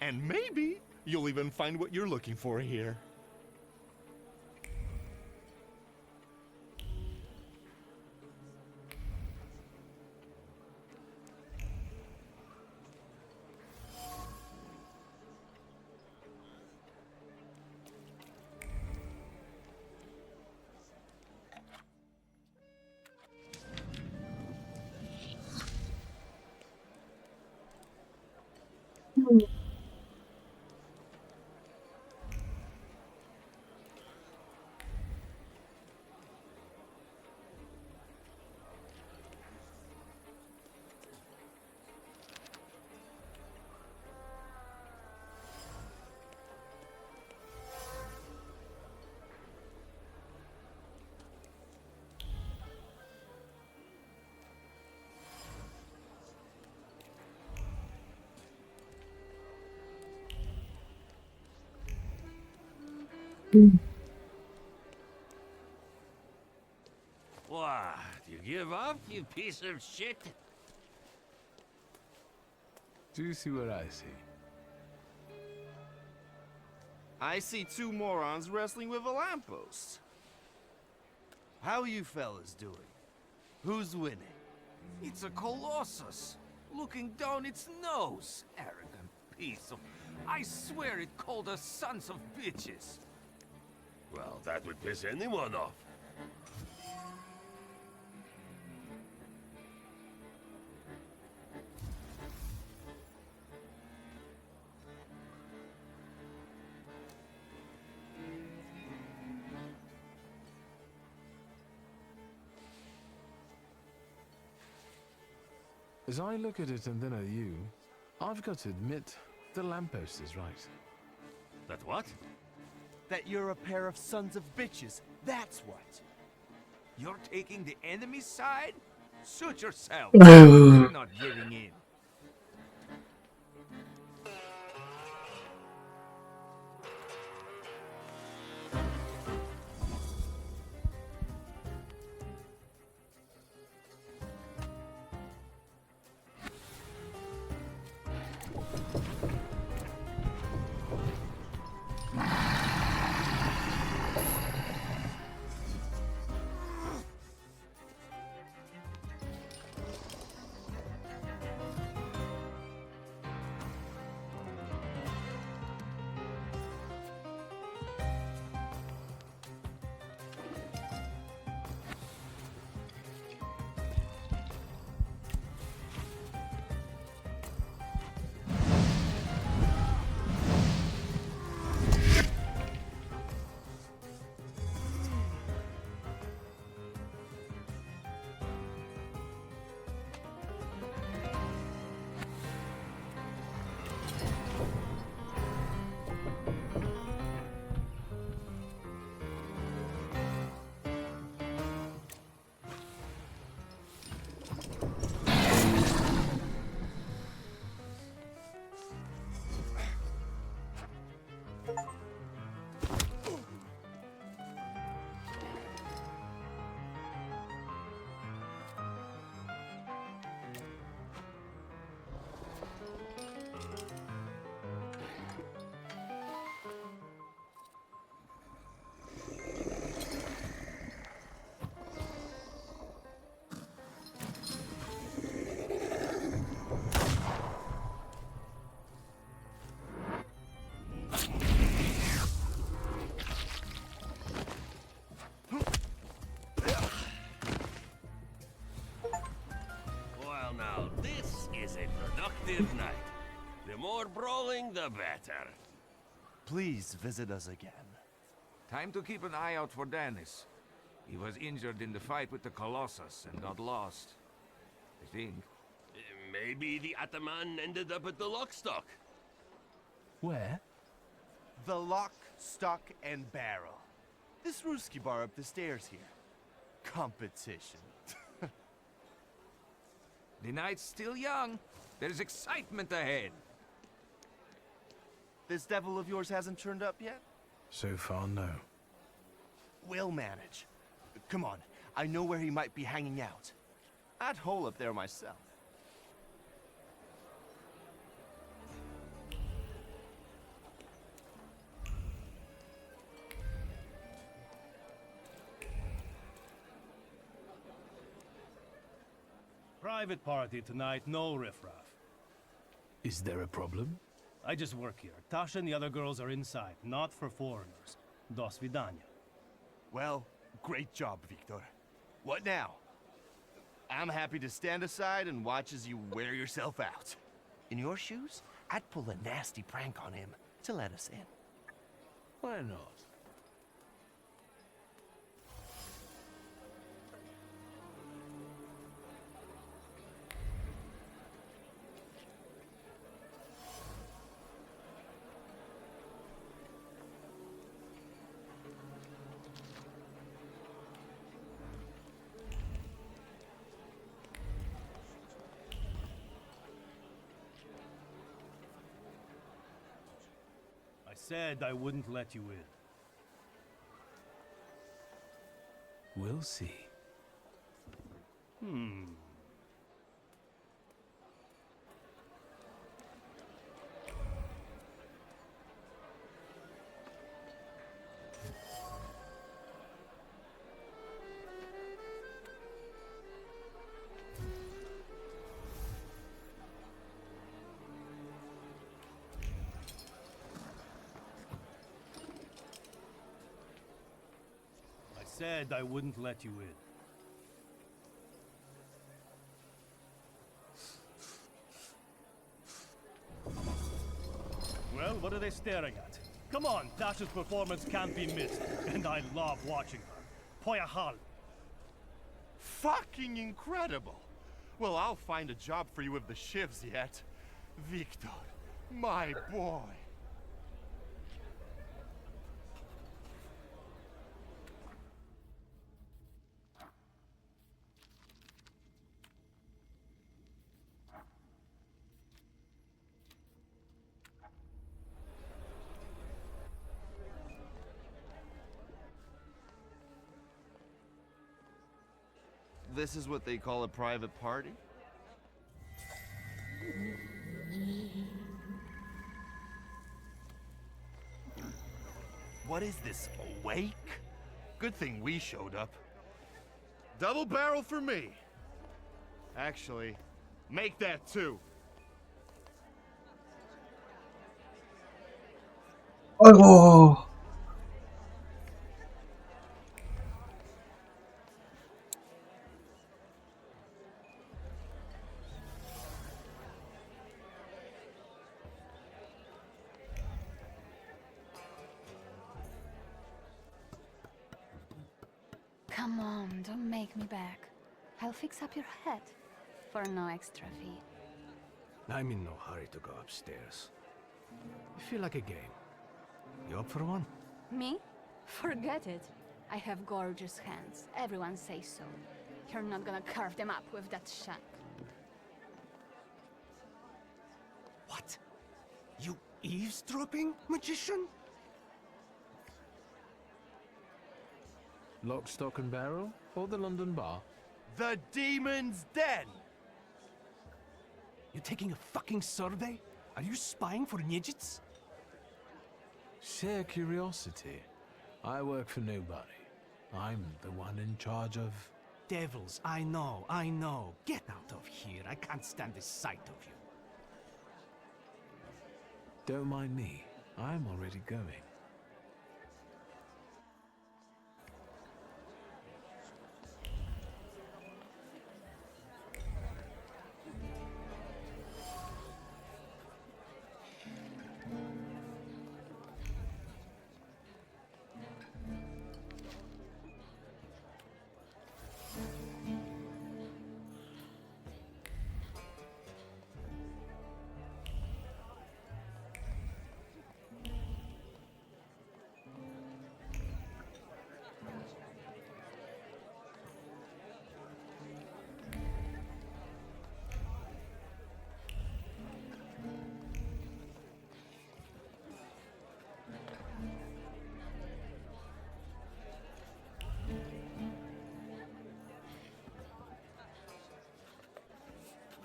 And maybe you'll even find what you're looking for here. What? You give up, you piece of shit? Do you see what I see? I see two morons wrestling with a lamppost. How are you fellas doing? Who's winning? It's a colossus, looking down its nose. Arrogant piece of... I swear it called us sons of bitches. Well, that would piss anyone off. As I look at it and then at you, I've got to admit, the lamppost is right. That what? That you're a pair of sons of bitches, that's what. You're taking the enemy's side? Suit yourself. You're not giving in. Well, now, this is a productive night. The more brawling, the better. Please visit us again. Time to keep an eye out for Dennis. He was injured in the fight with the Colossus and got lost. I think. Maybe the Ataman ended up at the Lockstock. Where? The Lock, Stock, and Barrel. This Ruski bar up the stairs here. Competition. The night's still young. There's excitement ahead. This devil of yours hasn't turned up yet? So far, no. We'll manage. Come on, I know where he might be hanging out. I'd hole up there myself. Private party tonight, no riffraff. Is there a problem? I just work here. Tasha and the other girls are inside, not for foreigners. Do svidania. Well, great job, Victor. What now? I'm happy to stand aside and watch as you wear yourself out. In your shoes, I'd pull a nasty prank on him to let us in. Why not? I said I wouldn't let you in. We'll see. I said I wouldn't let you in. Well, what are they staring at? Come on, Tasha's performance can't be missed, and I love watching her. Poyahal. Fucking incredible! Well, I'll find a job for you with the shivs yet. Victor, my boy. This is what they call a private party? What is this, a wake? Good thing we showed up. Double barrel for me. Actually, make that two. 아이고. Come on, don't make me back. I'll fix up your head for no extra fee. I'm in no hurry to go upstairs. I feel like a game. You up for one? Me? Forget it. I have gorgeous hands. Everyone says so. You're not gonna carve them up with that shank. What? You eavesdropping, magician? Lock, stock and barrel? Or the London bar? The demon's den! You taking a fucking survey? Are you spying for Nijits? Sheer curiosity. I work for nobody. I'm the one in charge of... Devils, I know. Get out of here. I can't stand the sight of you. Don't mind me. I'm already going.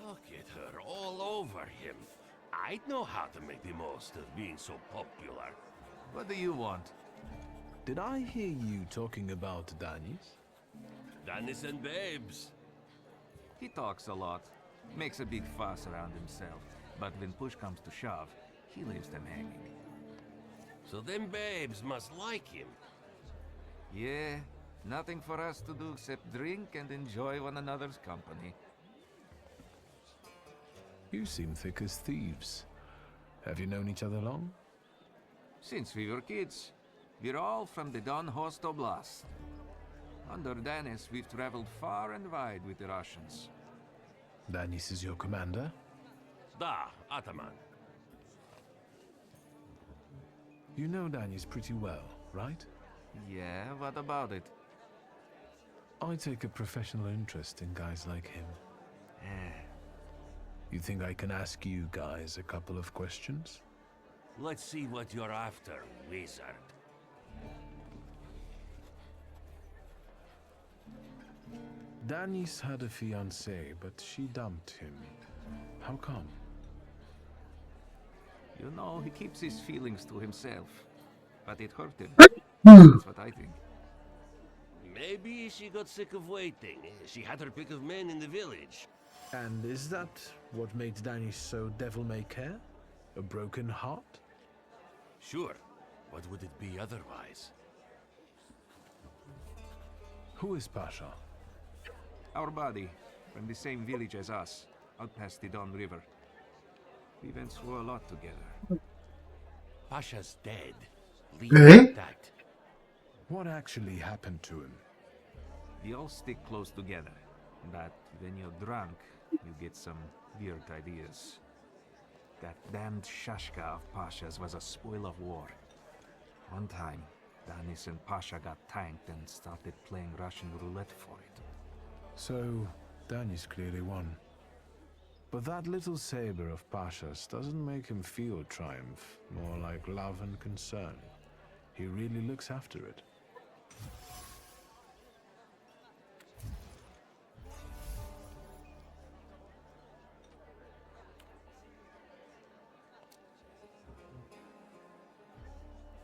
Look at her all over him. I'd know how to make the most of being so popular. What do you want? Did I hear you talking about Danis? Danis and babes. He talks a lot, makes a big fuss around himself, but when push comes to shove, he leaves them hanging. So them babes must like him. Yeah, nothing for us to do except drink and enjoy one another's company. You seem thick as thieves. Have you known each other long? Since we were kids. We're all from the Don Host Oblast. Under Danis, we've traveled far and wide with the Russians. Danis is your commander? Da, Ataman. You know Danis pretty well, right? Yeah, what about it? I take a professional interest in guys like him. You think I can ask you guys a couple of questions? Let's see what you're after, wizard. Danis had a fiancée, but she dumped him. How come? You know, he keeps his feelings to himself. But it hurt him. That's what I think. Maybe she got sick of waiting. She had her pick of men in the village. And is that what made Danis so devil-may-care? A broken heart? Sure. What would it be otherwise? Who is Pasha? Our buddy, from the same village as us, out past the Don River. We went through a lot together. Pasha's dead. Eh? Leave it at that. What actually happened to him? We all stick close together, but when you're drunk, you get some weird ideas. That damned Shashka of Pasha's was a spoil of war. One time, Danis and Pasha got tanked and started playing Russian roulette for it. So, Danis clearly won. But that little saber of Pasha's doesn't make him feel triumph, more like love and concern. He really looks after it.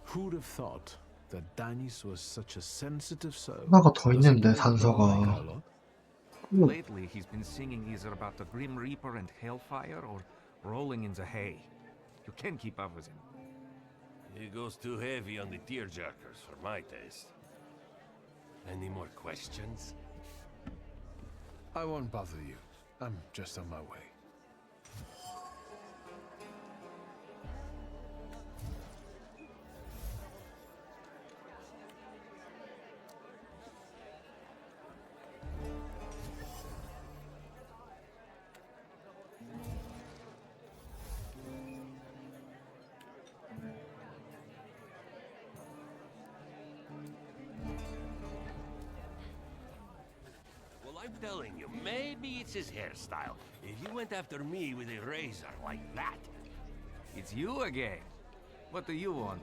Who'd have thought that Danis was such a sensitive soul? 하나가 더 있는데 단서가. Lately, he's been singing either about the Grim Reaper and Hellfire or rolling in the hay. You can't keep up with him. He goes too heavy on the tearjerkers for my taste. Any more questions? I won't bother you. I'm just on my way. I'm telling you, maybe it's his hairstyle. If you went after me with a razor like that... It's you again. What do you want?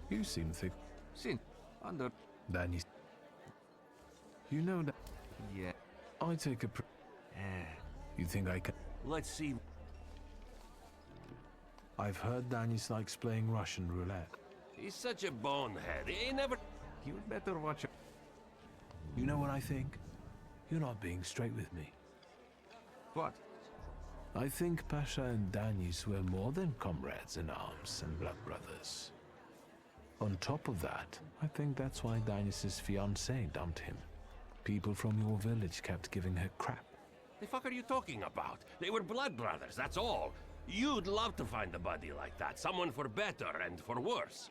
You seem thick. Sin. Under... Danis. You know that... Yeah. I take a... You think I can... Let's see. I've heard Danis likes playing Russian roulette. He's such a bonehead. He never... You'd better watch it. You know what I think? You're not being straight with me. What? I think Pasha and Danis were more than comrades in arms and blood brothers. On top of that, I think that's why Danis' fiancée dumped him. People from your village kept giving her crap. The fuck are you talking about? They were blood brothers, that's all. You'd love to find a buddy like that. Someone for better and for worse.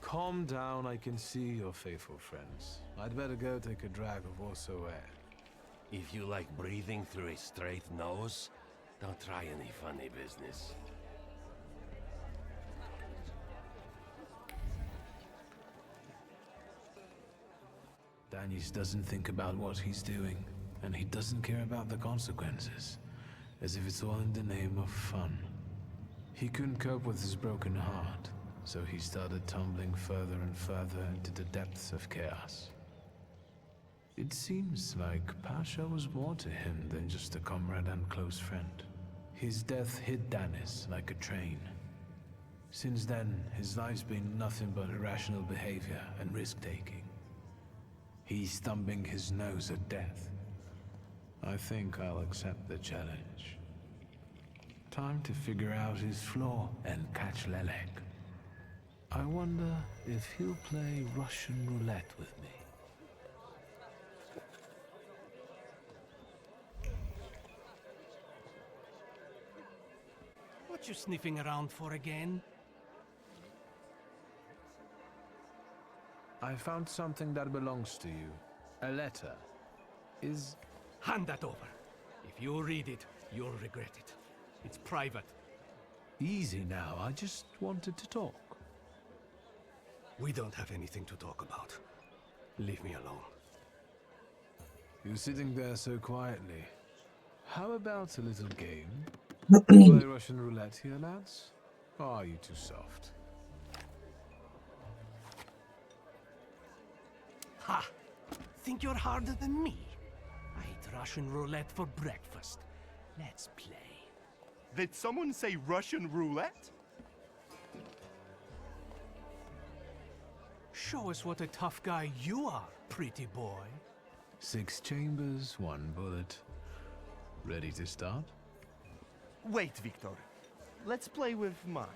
Calm down, I can see your faithful friends. I'd better go take a drag of Warsaw air. If you like breathing through a straight nose, don't try any funny business. Danis doesn't think about what he's doing, and he doesn't care about the consequences, as if it's all in the name of fun. He couldn't cope with his broken heart, so he started tumbling further and further into the depths of chaos. It seems like Pasha was more to him than just a comrade and close friend. His death hit Danis like a train. Since then, his life's been nothing but irrational behavior and risk-taking. He's thumbing his nose at death. I think I'll accept the challenge. Time to figure out his flaw and catch Lelek. I wonder if he'll play Russian roulette with me. What you sniffing around for again? I found something that belongs to you. A letter. Is... Hand that over. If you read it, you'll regret it. It's private. Easy now, I just wanted to talk. We don't have anything to talk about. Leave me alone. You're sitting there so quietly. How about a little game? Play Russian roulette here, lads? Or are you too soft? Ha! Think you're harder than me? I eat Russian roulette for breakfast. Let's play. Did someone say Russian roulette? Show us what a tough guy you are, pretty boy. 6 chambers, 1 bullet. Ready to start? Wait, Victor. Let's play with mine.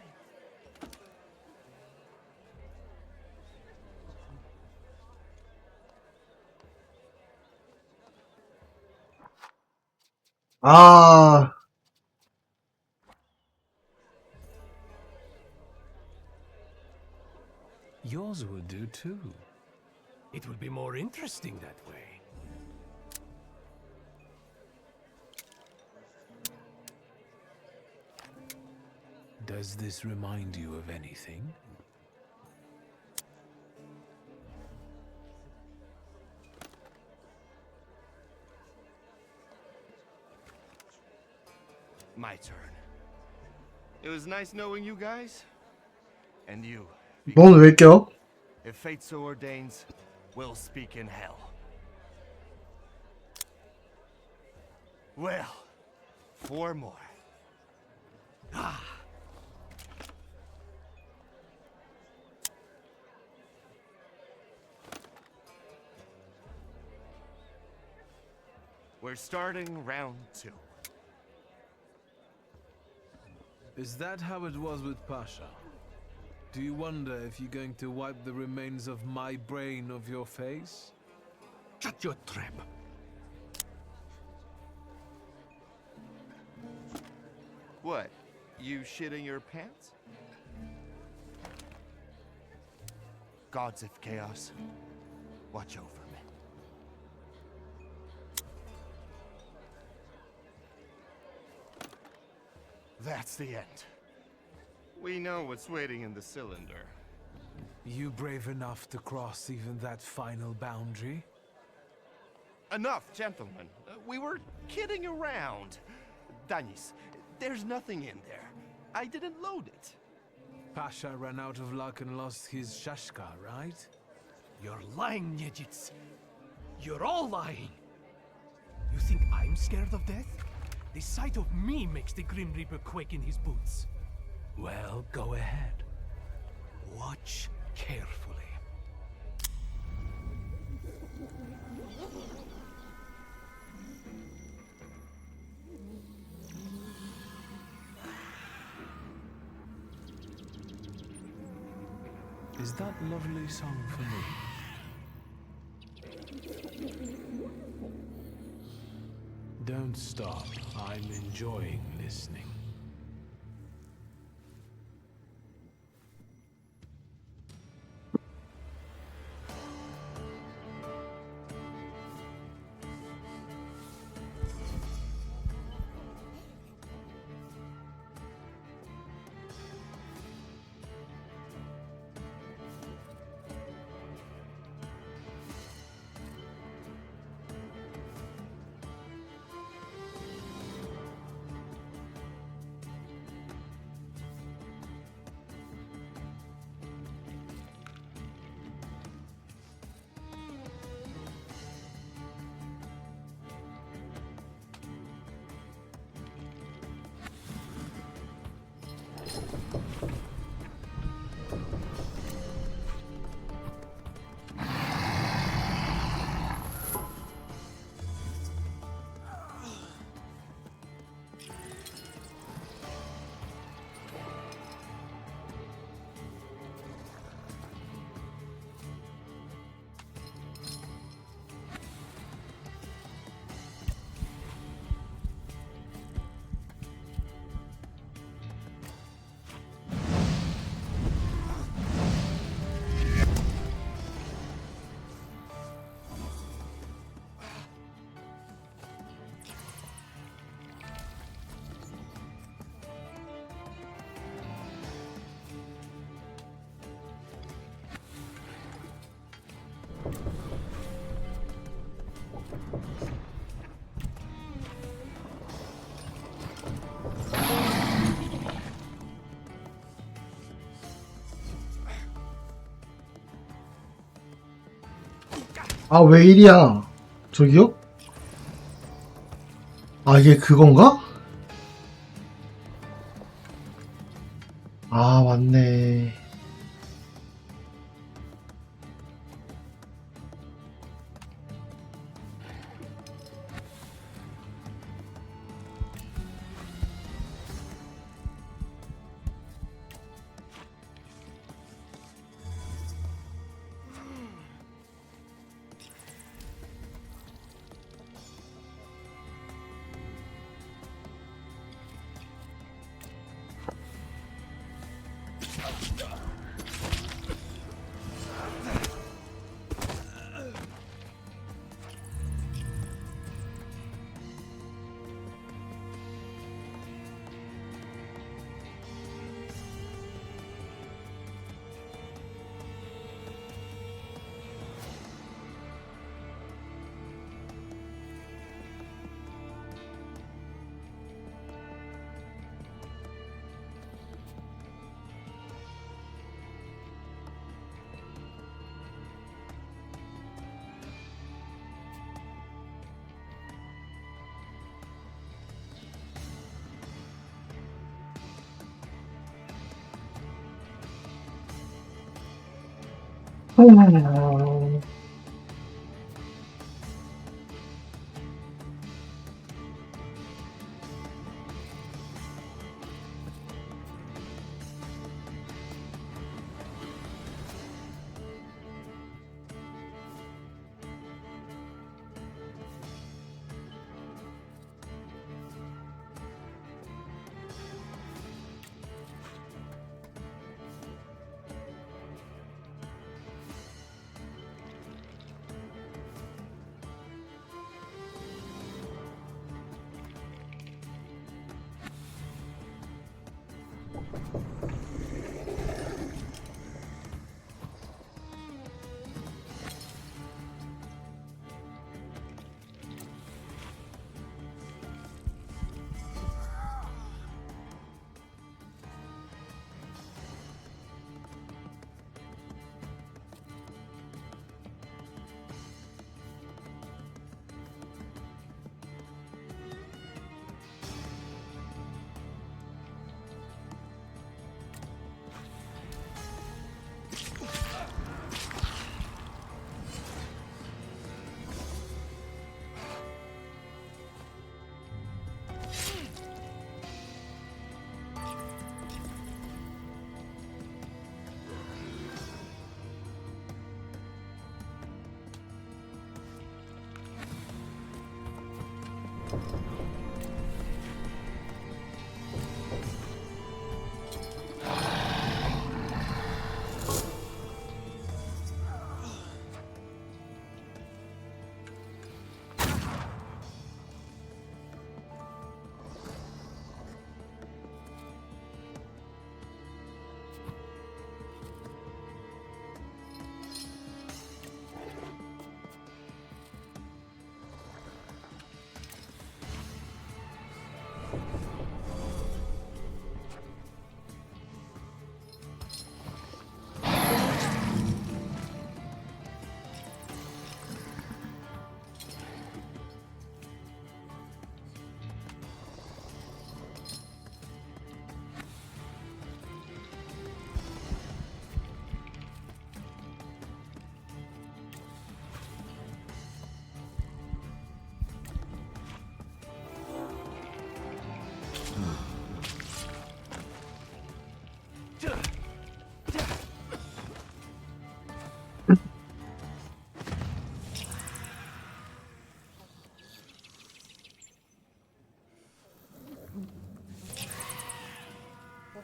아, Yours will do too. It will be more interesting that way. Does this remind you of anything? My turn. It was nice knowing you guys. And you. 넌 왜 껴? If fate so ordains, we'll speak in hell. Well, 4 more. Ah. We're starting round 2. Is that how it was with Pasha? Do you wonder if you're going to wipe the remains of my brain off your face? Shut your trap. What? You shitting your pants? Gods of Chaos, watch over me. That's the end. We know what's waiting in the cylinder. You brave enough to cross even that final boundary? Enough, gentlemen. We were kidding around. Danis, there's nothing in there. I didn't load it. Pasha ran out of luck and lost his shashka, right? You're lying, Niedzits. You're all lying. You think I'm scared of death? The sight of me makes the Grim Reaper quake in his boots. Well, go ahead. Watch carefully. Is that lovely song for me? Don't stop. I'm enjoying listening. 아, 왜 이리야? 저기요? 아, 이게 그건가? 아, 맞네.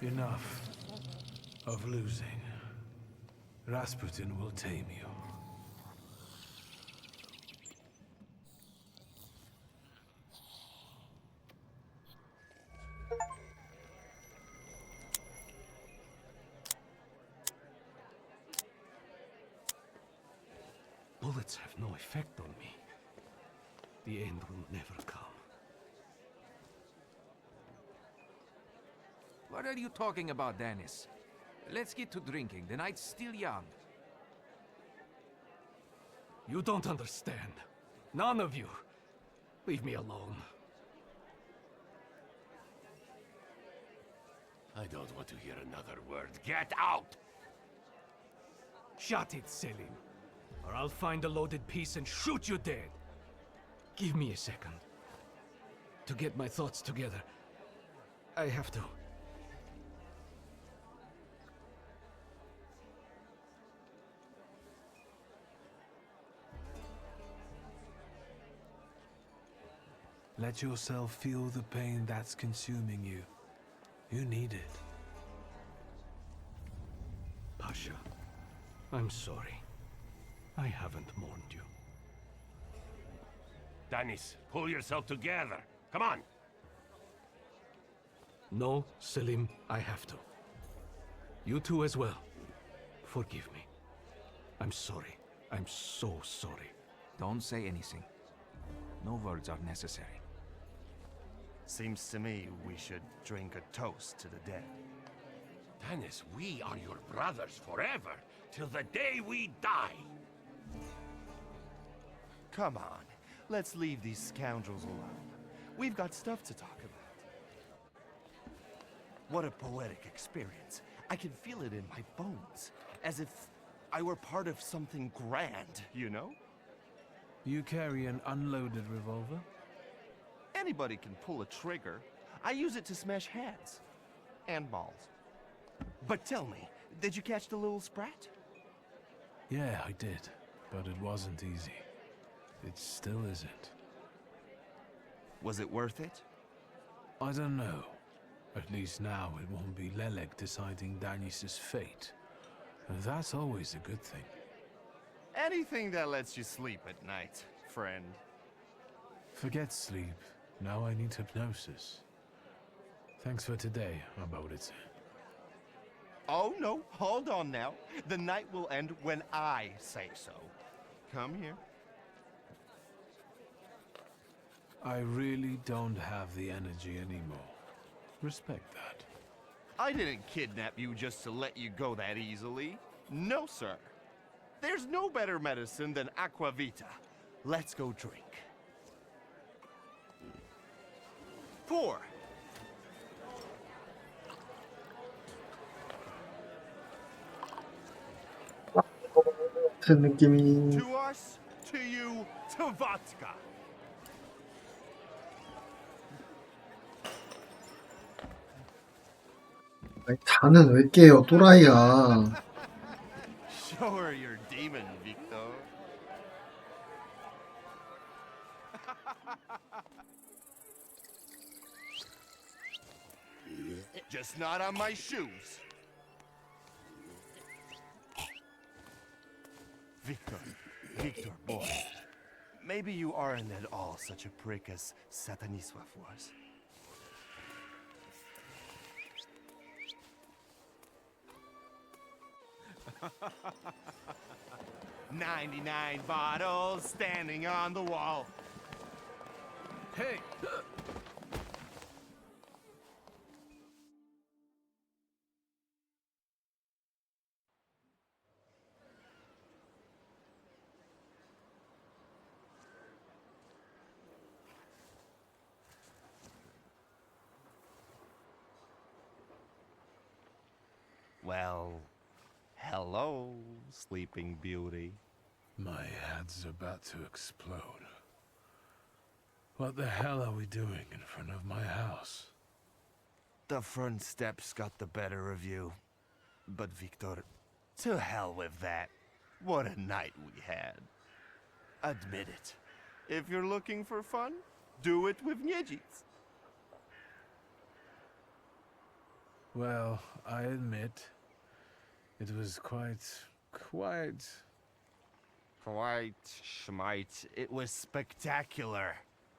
Enough of losing. Rasputin will tame you. Bullets have no effect on me. The end will never come. What are you talking about, Dennis? Let's get to drinking. The night's still young. You don't understand. None of you. Leave me alone. I don't want to hear another word. Get out! Shut it, Selim. Or I'll find a loaded piece and shoot you dead. Give me a second. To get my thoughts together. I have to. Let yourself feel the pain that's consuming you. You need it. Pasha, I'm sorry. I haven't mourned you. Danis, pull yourself together. Come on! No, Selim, I have to. You too as well. Forgive me. I'm sorry. I'm so sorry. Don't say anything. No words are necessary. Seems to me we should drink a toast to the dead. Danis, we are your brothers forever, till the day we die. Come on, let's leave these scoundrels alone. We've got stuff to talk about. What a poetic experience. I can feel it in my bones, as if I were part of something grand, you know? You carry an unloaded revolver? Anybody can pull a trigger. I use it to smash heads. And balls. But tell me, did you catch the little sprat? Yeah, I did. But it wasn't easy. It still isn't. Was it worth it? I don't know. At least now it won't be Lelek deciding Danis's fate. And that's always a good thing. Anything that lets you sleep at night, friend. Forget sleep. Now I need hypnosis. Thanks for today, Aboditse. Oh no, hold on now. The night will end when I say so. Come here. I really don't have the energy anymore. Respect that. I didn't kidnap you just to let you go that easily. No, sir. There's no better medicine than aquavita. Let's go drink. Pour. 같은 느낌이. To us, to you, to vodka. 아니, 다는 왜 깨요, 또라이야. Show her your demon, Victor. Just not on my shoes. Victor, boy. Maybe you aren't at all such a prick as Sataniswaf was. 99 bottles standing on the wall. Hey! Well, hello, Sleeping Beauty. My head's about to explode. What the hell are we doing in front of my house? The front steps got the better of you. But Victor, to hell with that. What a night we had. Admit it. If you're looking for fun, do it with Niedzic. Well, I admit, it was quite... Schmite. It was spectacular.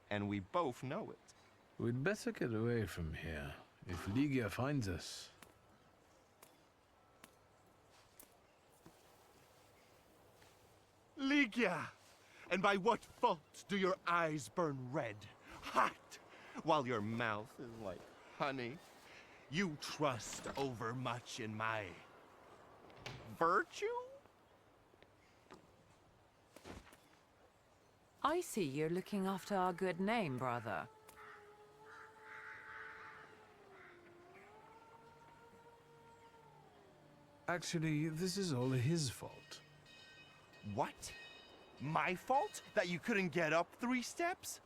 And we both know it. We'd better get away from here, if Ligia finds us. Ligia! And by what fault do your eyes burn red, hot, while your mouth is like honey? You trust overmuch in my virtue? I see you're looking after our good name, brother. Actually, this is all his fault. What? My fault? That you couldn't get up 3 steps?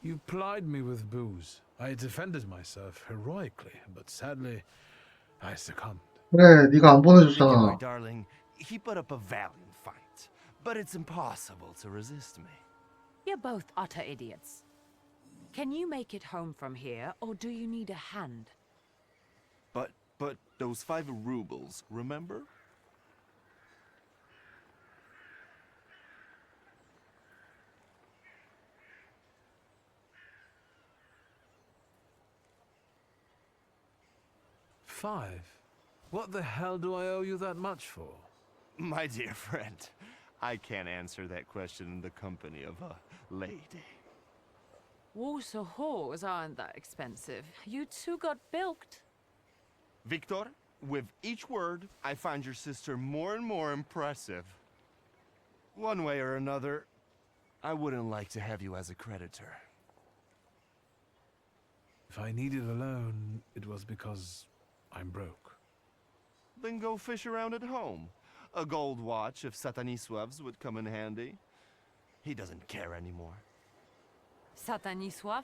You plied me with booze. I defended myself heroically, but sadly, I succumbed. 그래, 네가 안 Vicky, my 보내줬잖아. darling, he put up a valiant fight, but it's impossible to resist me. You're both utter idiots. Can you make it home from here, or do you need a hand? But those 5 rubles, remember? $5? What the hell do I owe you that much for? My dear friend, I can't answer that question in the company of a lady. Warsaw whores aren't that expensive. You two got bilked. Victor, with each word, I find your sister more and more impressive. One way or another, I wouldn't like to have you as a creditor. If I needed a loan, it was because I'm broke. Then go fish around at home. A gold watch of Satanisław's would come in handy. He doesn't care anymore. Satanisław?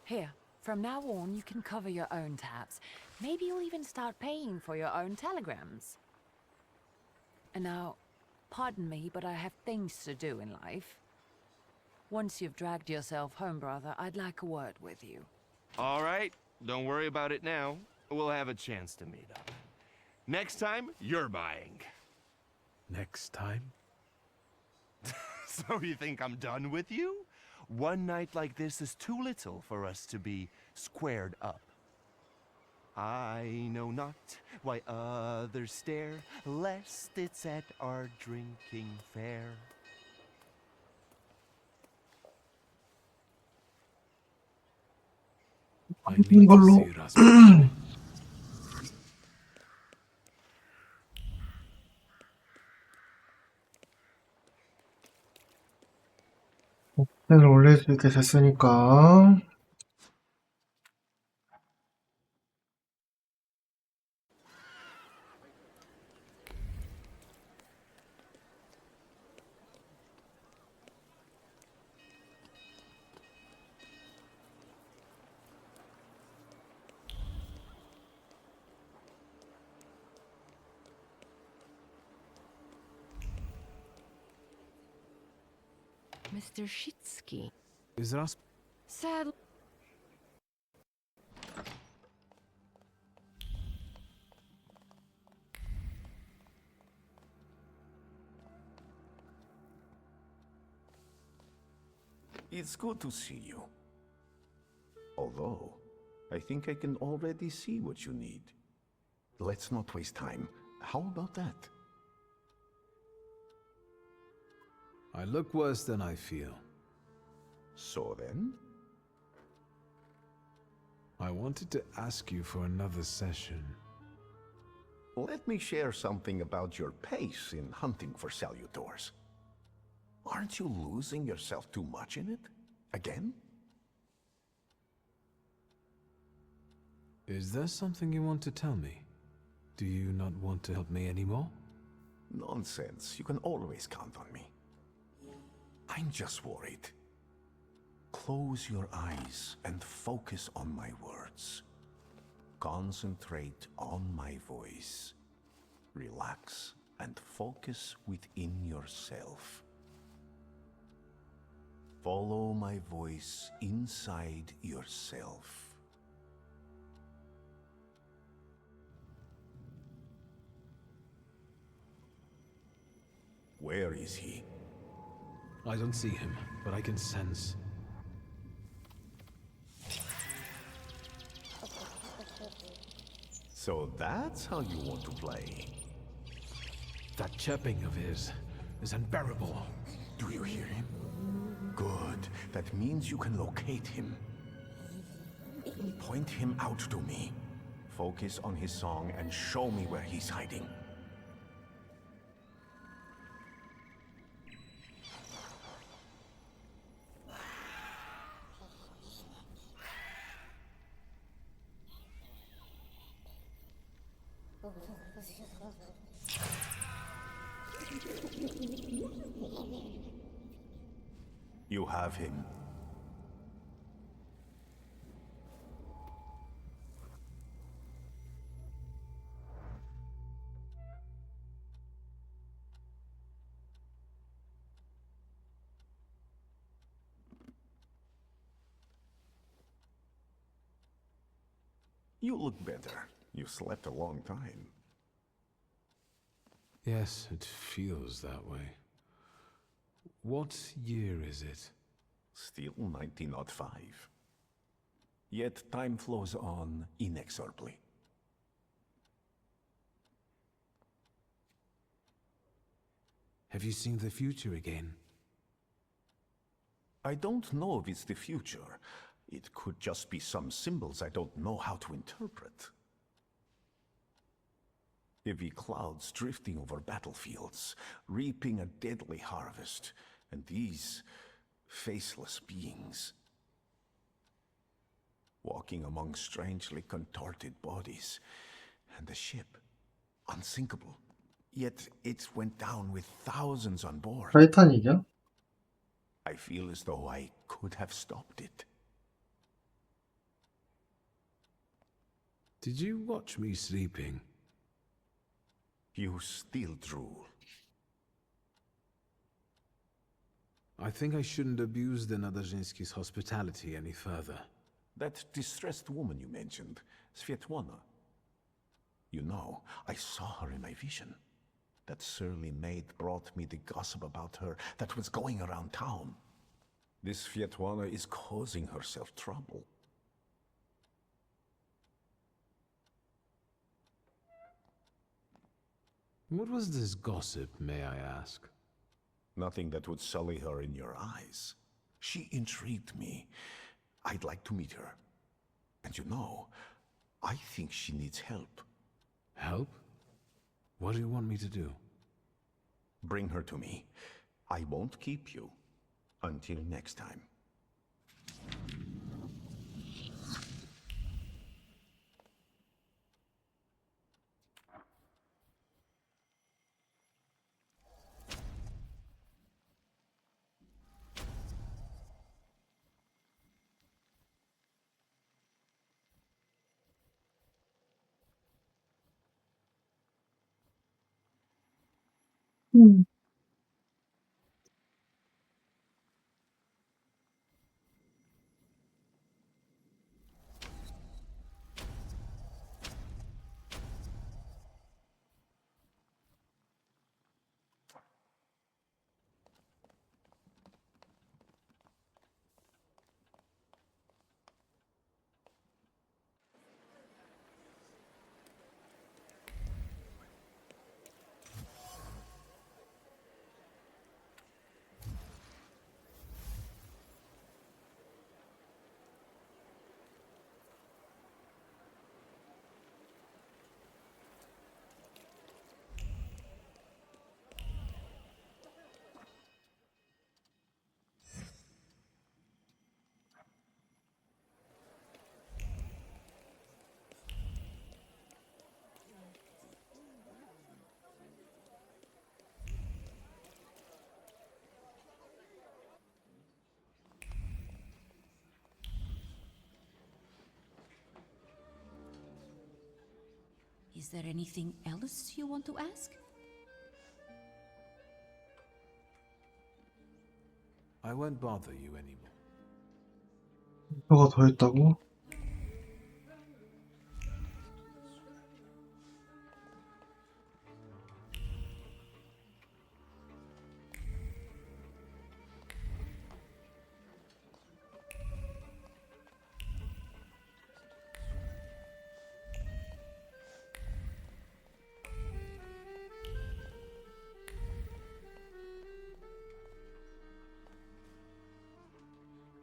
Here, from now on, you can cover your own tabs. Maybe you'll even start paying for your own telegrams. And now, pardon me, but I have things to do in life. Once you've dragged yourself home, brother, I'd like a word with you. All right, don't worry about it now. We'll have a chance to meet up. Next time, you're buying. Next time? So you think I'm done with you? One night like this is too little for us to be squared up. I know not why others stare, lest it's at our drinking fair. I need to 이걸로 see Rasputin. 펜을 올릴 수 있게 됐으니까. Mr. Shitsky. Is Rasputin? Sad. It's good to see you. Although, I think I can already see what you need. Let's not waste time. How about that? I look worse than I feel. So then? I wanted to ask you for another session. Let me share something about your pace in hunting for salutors. Aren't you losing yourself too much in it? Again? Is there something you want to tell me? Do you not want to help me anymore? Nonsense. You can always count on me. I'm just worried. Close your eyes and focus on my words. Concentrate on my voice. Relax and focus within yourself. Follow my voice inside yourself. Where is he? I don't see him, but I can sense. So that's how you want to play. That chirping of his is unbearable. Do you hear him? Good. That means you can locate him. Point him out to me. Focus on his song and show me where he's hiding. You have him. You look better. You slept a long time. Yes, it feels that way. What year is it? Still 1905. Yet time flows on inexorably. Have you seen the future again? I don't know if it's the future. It could just be some symbols I don't know how to interpret. Heavy clouds drifting over battlefields, reaping a deadly harvest, and these faceless beings walking among strangely contorted bodies, and the ship, unsinkable. Yet it went down with thousands on board. 타이타닉이야? I feel as though I could have stopped it. Did you watch me sleeping? You still drool. I think I shouldn't abuse the Nadezhinsky's hospitality any further. That distressed woman you mentioned, Svetlana. You know, I saw her in my vision. That surly maid brought me the gossip about her that was going around town. This Svetlana is causing herself trouble. What was this gossip, may I ask? Nothing that would sully her in your eyes. She intrigued me. I'd like to meet her. And you know, I think she needs help. Help? What do you want me to do? Bring her to me. I won't keep you. Until next time. Is there anything else you want to ask? I won't bother you anymore. 뭐가 더 있다고?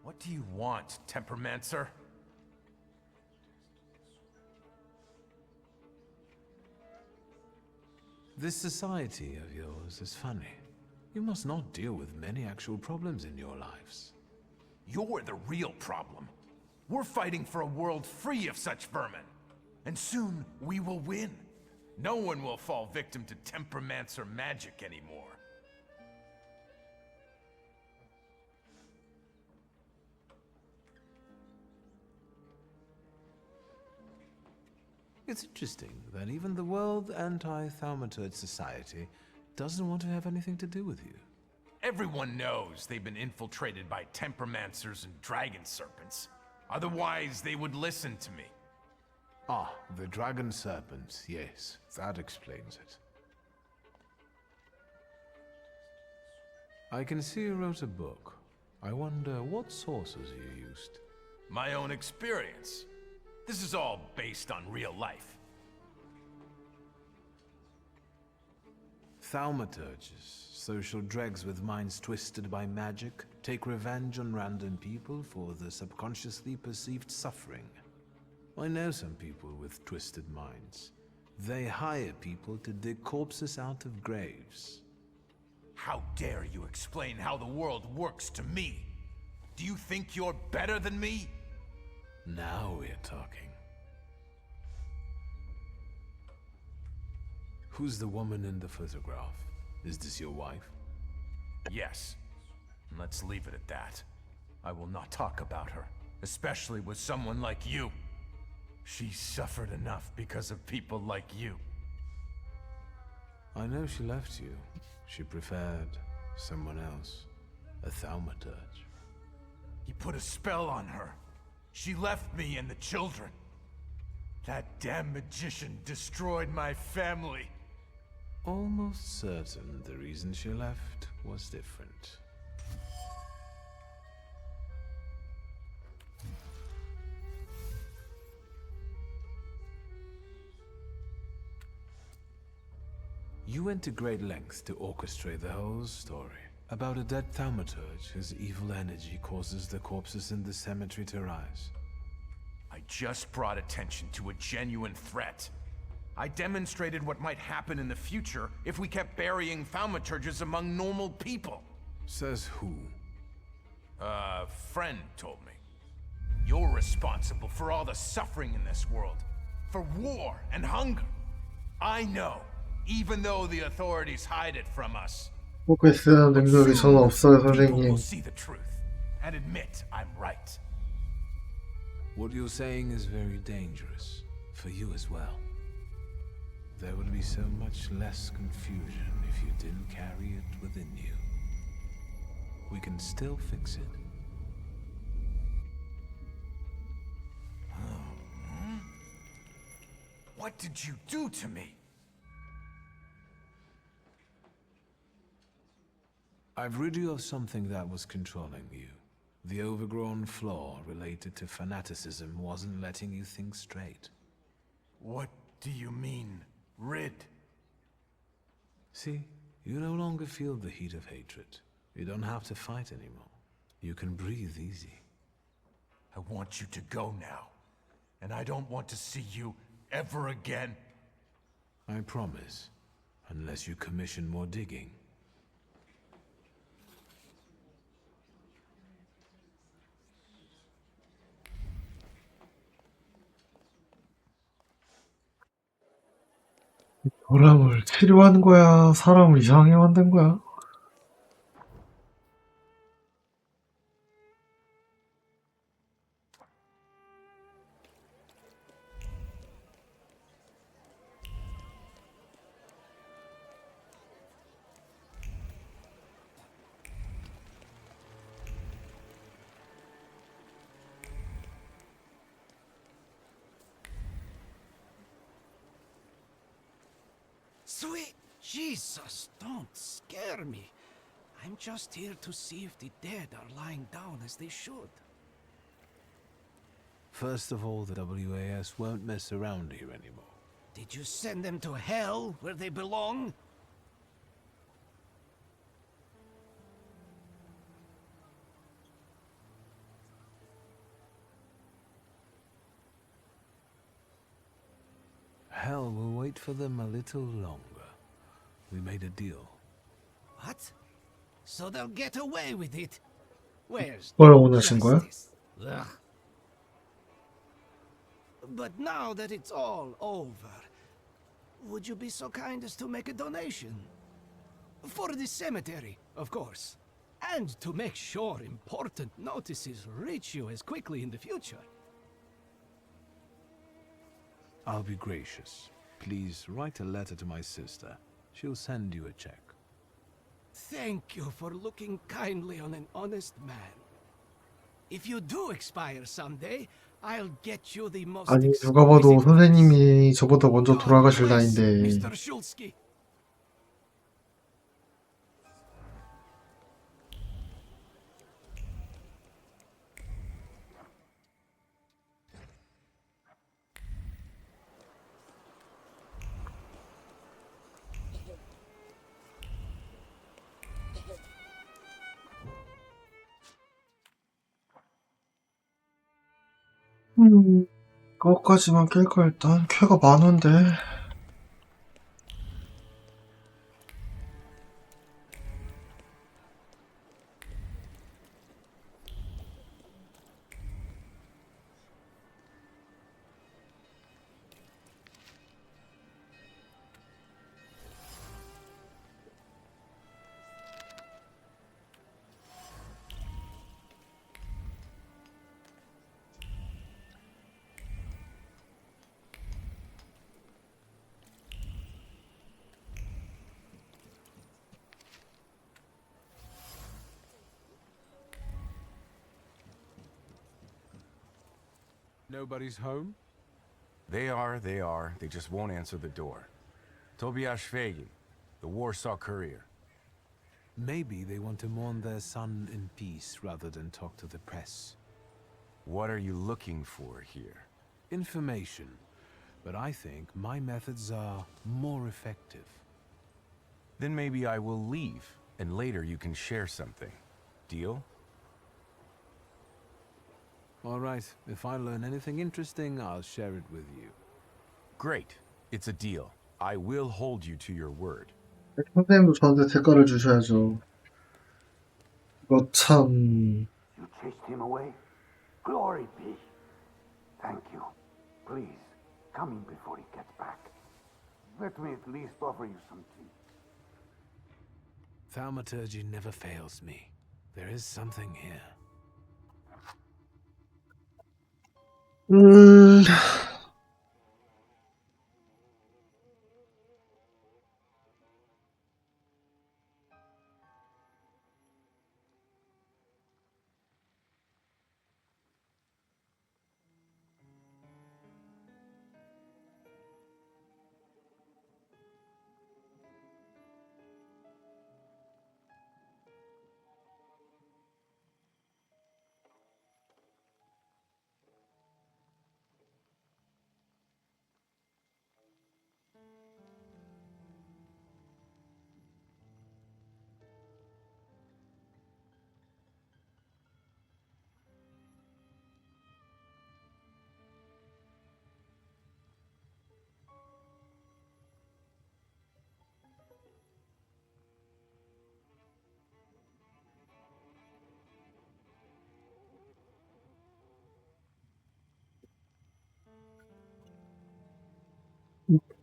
What do you want, Tempermancer? This society of yours is funny. You must not deal with many actual problems in your lives. You're the real problem. We're fighting for a world free of such vermin. And soon, we will win. No one will fall victim to temperamencer magic anymore. It's interesting that even the World Anti-Thaumaturge Society doesn't want to have anything to do with you. Everyone knows they've been infiltrated by temperamancers and dragon serpents. Otherwise, they would listen to me. Ah, the dragon serpents, yes, that explains it. I can see you wrote a book. I wonder what sources you used. My own experience. This is all based on real life. Thaumaturges, social dregs with minds twisted by magic, take revenge on random people for the subconsciously perceived suffering. I know some people with twisted minds. They hire people to dig corpses out of graves. How dare you explain how the world works to me? Do you think you're better than me? Now we're talking. Who's the woman in the photograph? Is this your wife? Yes. Let's leave it at that. I will not talk about her, especially with someone like you. She suffered enough because of people like you. I know she left you. She preferred someone else. A thaumaturge. You put a spell on her. She left me and the children. That damn magician destroyed my family. Almost certain the reason she left was different. You went to great lengths to orchestrate the whole story. About a dead thaumaturge whose evil energy causes the corpses in the cemetery to rise. I just brought attention to a genuine threat. I demonstrated what might happen in the future if we kept burying thaumaturges among normal people. Says who? A friend told me. You're responsible for all the suffering in this world. For war and hunger. I know, even though the authorities hide it from us. 포커스는 능력이 저는 없어요, People 선생님. will see the truth and admit I'm right. What you're saying is very dangerous. For you as well. There would be so much less confusion if you didn't carry it within you. We can still fix it. What did you do to me? I've rid you of something that was controlling you. The overgrown flaw related to fanaticism wasn't letting you think straight. What do you mean, rid? See, you no longer feel the heat of hatred. You don't have to fight anymore. You can breathe easy. I want you to go now. And I don't want to see you ever again. I promise. Unless you commission more digging. 사람을 치료한 거야? 사람을 이상하게 만든 거야? Sweet Jesus, don't scare me. I'm just here to see if the dead are lying down as they should. First of all, the WAS won't mess around here anymore. Did you send them to hell, where they belong? Hell will wait for them a little longer. We made a deal. What? So they'll get away with it? Where's 뭐라고 원하신 거야? Ugh. But now that it's all over, would you be so kind as to make a donation? For the cemetery, of course. And to make sure important notices reach you as quickly in the future. I'll be gracious. Please write a letter to my sister. She'll send you a check. Thank you for looking kindly on an honest man. If you do expire someday, I'll get you the most 아니, 누가 봐도 선생님이 저보다 먼저 돌아가실 나이인데. Mr. Shulsky. 그것까지만 깰까 일단? 쾌가 많은데. Nobody's home? They are. They just won't answer the door. Tobiasz Fagin, the Warsaw Courier. Maybe they want to mourn their son in peace rather than talk to the press. What are you looking for here? Information. But I think my methods are more effective. Then maybe I will leave, and later you can share something. Deal? All right. If I learn anything interesting, I'll share it with you. Great. It's a deal. I will hold you to your word. 선생님도 저한테 대가를 주셔야죠. 이거 참... You chased him away? Glory be. Thank you. Please, come in before he gets back. Let me at least offer you some tea. Thaumaturgy never fails me. There is something here.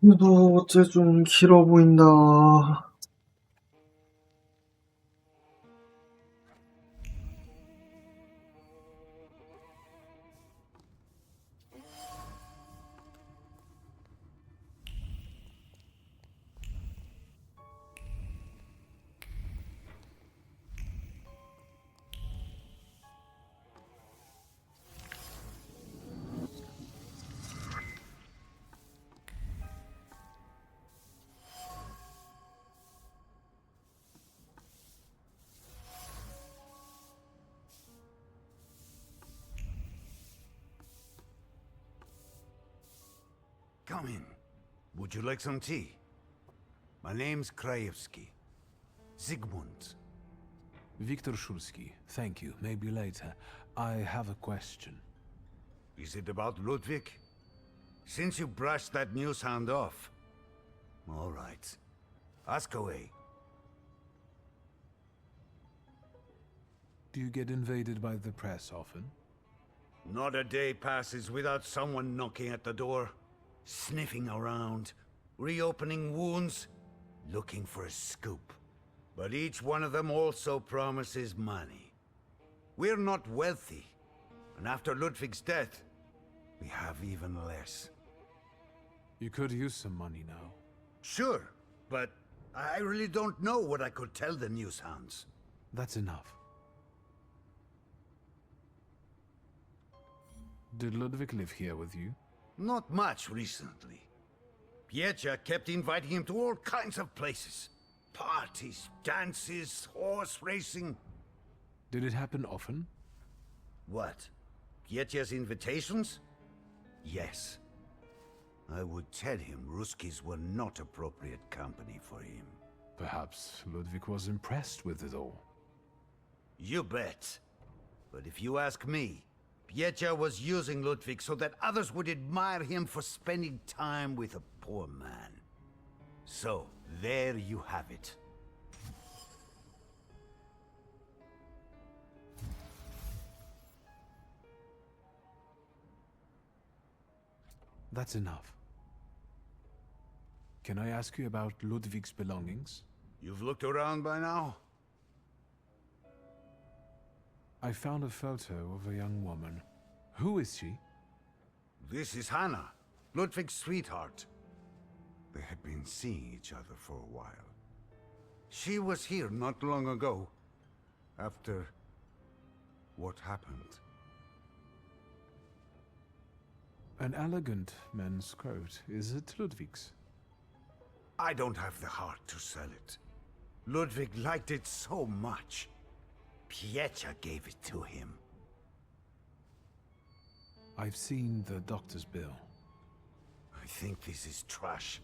그래도 어째 좀 길어 보인다. Come in. Would you like some tea? My name's Krajewski. Zygmunt. Viktor Shulsky. Thank you. Maybe later. I have a question. Is it about Ludwig? Since you brushed that news hound off. All right. Ask away. Do you get invaded by the press often? Not a day passes without someone knocking at the door, sniffing around, reopening wounds, looking for a scoop. But each one of them also promises money. We're not wealthy, and after Ludwig's death, we have even less. You could use some money now. Sure, but I really don't know what I could tell the news hounds. That's enough. Did Ludwig live here with you? Not much recently. Piecha kept inviting him to all kinds of places. Parties, dances, horse racing. Did it happen often? What? Piecha's invitations? Yes. I would tell him Ruskies were not appropriate company for him. Perhaps Ludwig was impressed with it all. You bet. But if you ask me, Piecha was using Ludwig so that others would admire him for spending time with a poor man. So, there you have it. That's enough. Can I ask you about Ludwig's belongings? You've looked around by now? I found a photo of a young woman. Who is she? This is Hannah, Ludwig's sweetheart. They had been seeing each other for a while. She was here not long ago, after what happened. An elegant men's coat. Is it Ludwig's? I don't have the heart to sell it. Ludwig liked it so much. Piecha gave it to him. I've seen the doctor's bill. I think this is trash.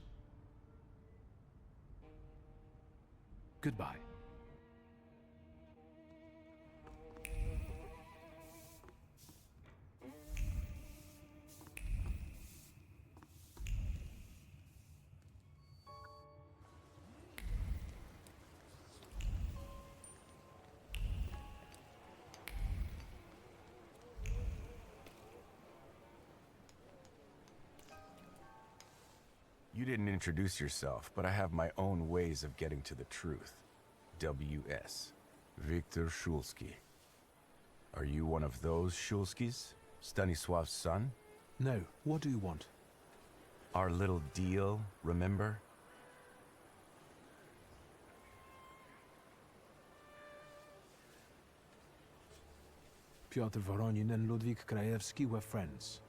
Goodbye. You didn't introduce yourself, but I have my own ways of getting to the truth. W.S. Victor Shulsky. Are you one of those Shulskis? Stanisław's son? No. What do you want? Our little deal, remember? Piotr Voronin and Ludwig Krajewski were friends.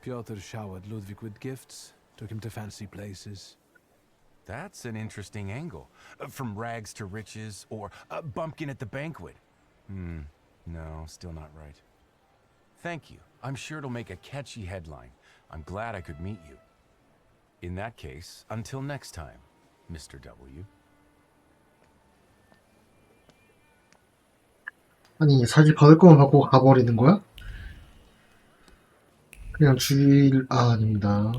Piotr showered Ludwig with gifts, took him to fancy places. That's an interesting angle. From rags to riches, or a bumpkin at the banquet. No, still not right. Thank you. I'm sure it'll make a catchy headline. I'm glad I could meet you. In that case, until next time, Mr. W. 아니, 자기 받을 거면 받고 가버리는 거야? 그냥 아닙니다.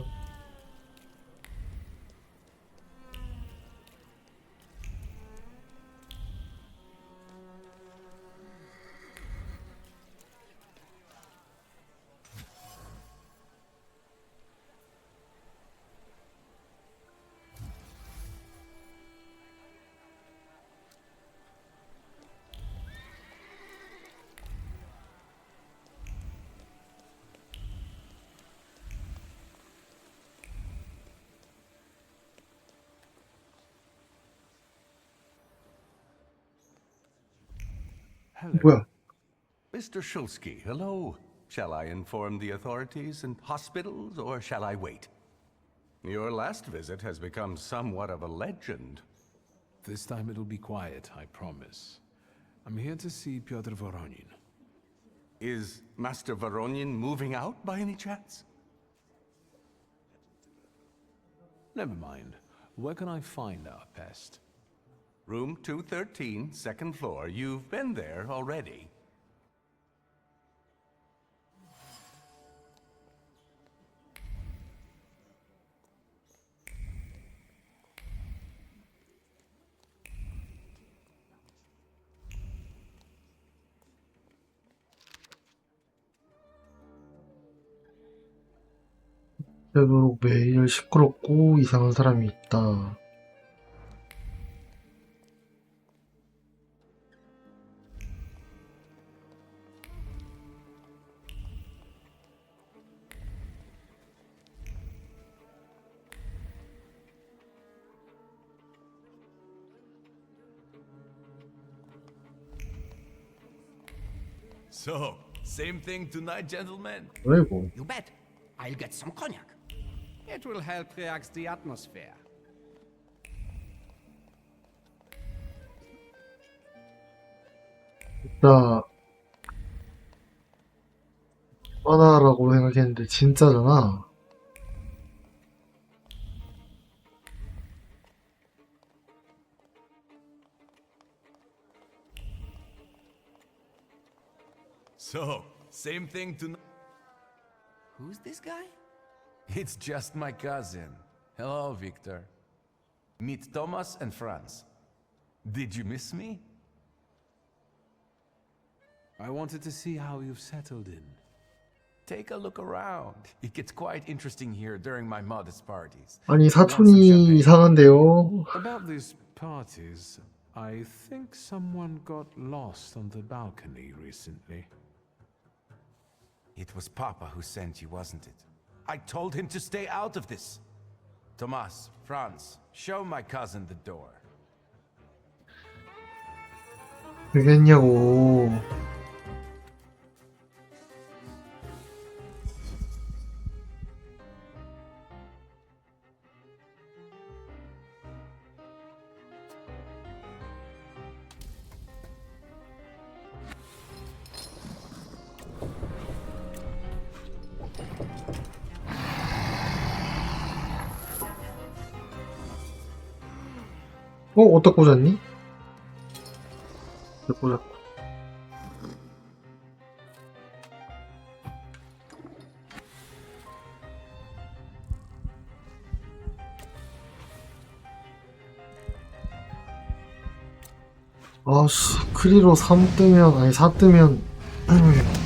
뭐야? Mr. Shulsky, hello. Shall I inform the authorities and hospitals, or shall I wait? Your last visit has become somewhat of a legend. This time it'll be quiet, I promise. I'm here to see Piotr Voronin. Is Master Voronin moving out by any chance? Never mind. Where can I find our pest? Room 213, second floor. You've been there already. 되도록 매일 시끄럽고 이상한 사람이 있다. So, same thing tonight, gentlemen? 아이고. You bet. I'll get some cognac. It will help relax the atmosphere. 나 뻔하라고 생각했는데 진짜잖아. So, same thing tonight? Who's this guy? It's just my cousin. Hello, Victor. Meet Thomas and Franz. Did you miss me? I wanted to see how you've settled in. Take a look around. It gets quite interesting here during my mother's parties. 아니 사촌이 이상한데요. About these parties, I think someone got lost on the balcony recently. It was Papa who sent you, wasn't it? I told him to stay out of this. Tomas, Franz, show my cousin the door. 되겠냐고. 어디다 꽂았니? 어디다 꽂았고. 아씨, 크리로 3 뜨면, 아니 4 뜨면 해야겠다.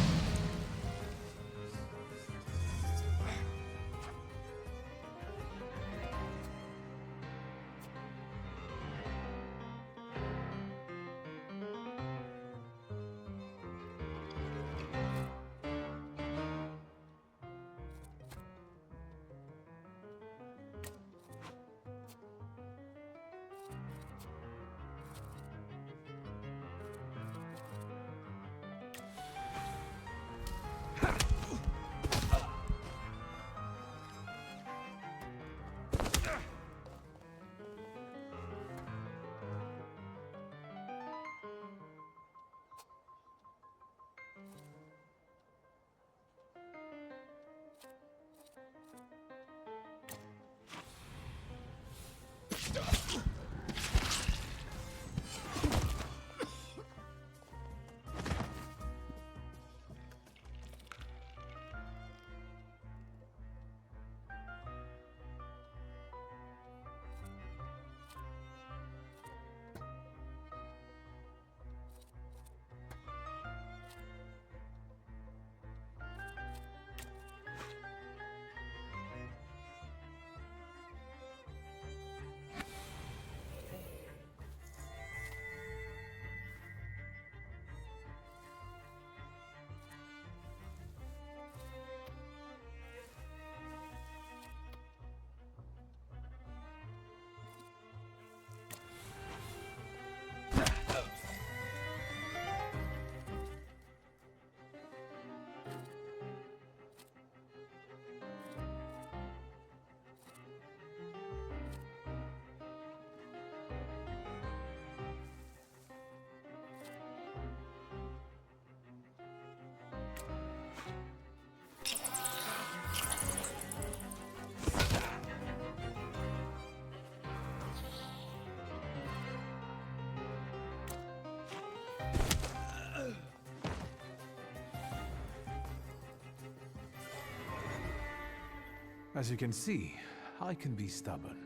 As you can see, I can be stubborn.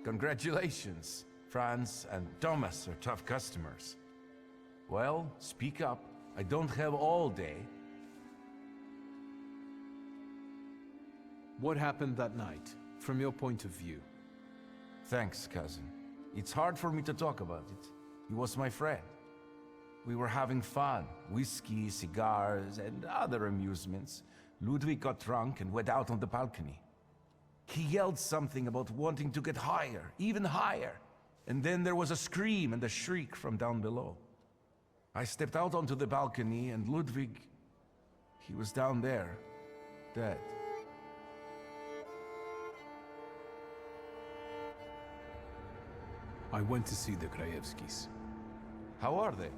Congratulations. Franz and Thomas are tough customers. Well, speak up. I don't have all day. What happened that night, from your point of view? Thanks, cousin. It's hard for me to talk about it. He was my friend. We were having fun. Whiskey, cigars, and other amusements. Ludwig got drunk and went out on the balcony. He yelled something about wanting to get higher, even higher. And then there was a scream and a shriek from down below. I stepped out onto the balcony and Ludwig, he was down there, dead. I went to see the Krajewskis. How are they?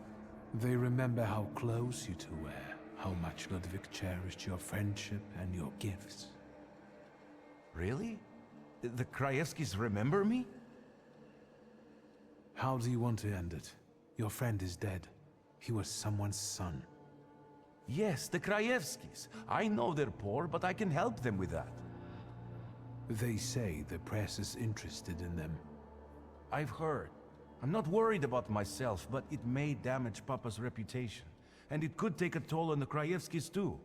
They remember how close you two were, how much Ludwig cherished your friendship and your gifts. Really? The Krajewskis remember me? How do you want to end it? Your friend is dead. He was someone's son. Yes, the Krajewskis. I know they're poor, but I can help them with that. They say the press is interested in them. I've heard. I'm not worried about myself, but it may damage Papa's reputation. And it could take a toll on the Krajewskis too.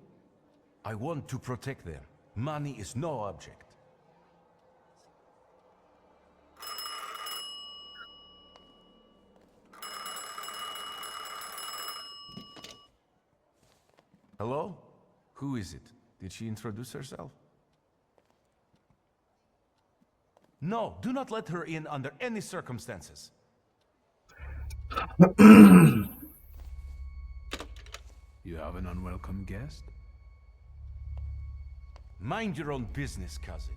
I want to protect them. Money is no object. Hello? Who is it? Did she introduce herself? No, do not let her in under any circumstances. You have an unwelcome guest? Mind your own business, cousin.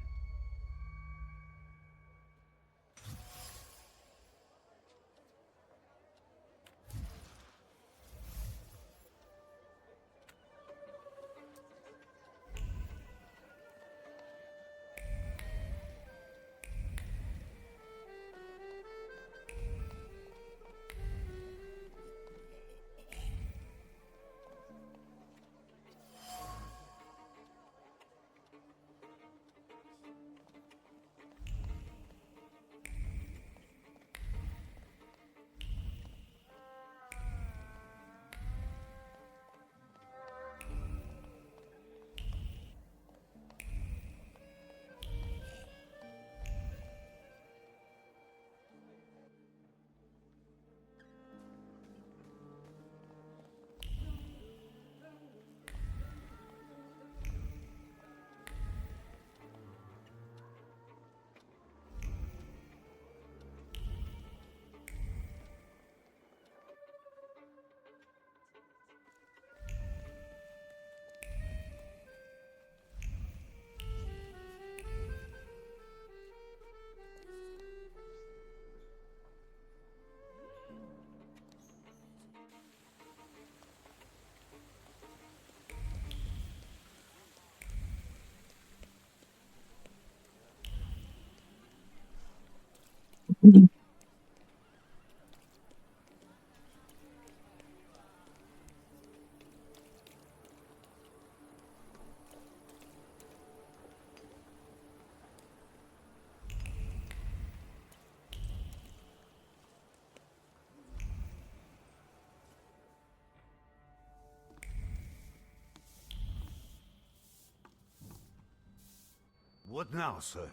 What now, sir?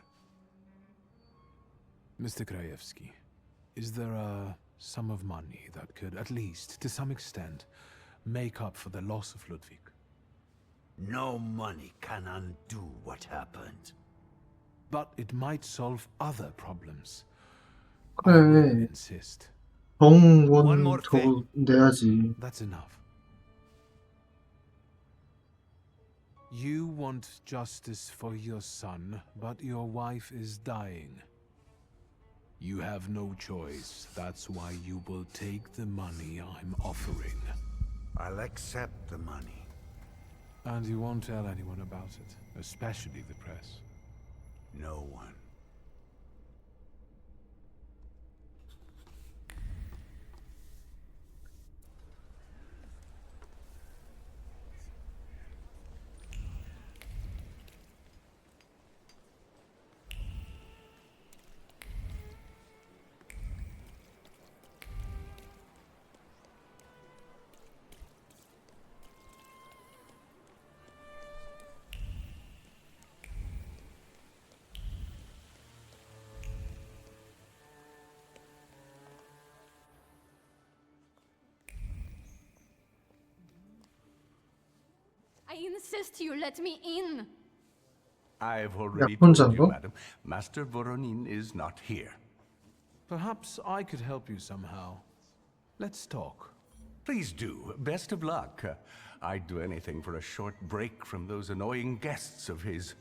Mr. Krajewski, is there a sum of money that could, at least to some extent, make up for the loss of Ludwig? No money can undo what happened. But it might solve other problems. 그래. I will insist. 정원 저거 내야지. That's enough. You want justice for your son, but your wife is dying. You have no choice. That's why you will take the money I'm offering. I'll accept the money. And you won't tell anyone about it, especially the press. No one. I insist you let me in. I've already 혼자인 told you, 거? madam. Master Voronin is not here. Perhaps I could help you somehow. Let's talk. Please do. Best of luck. I'd do anything for a short break from those annoying guests of his.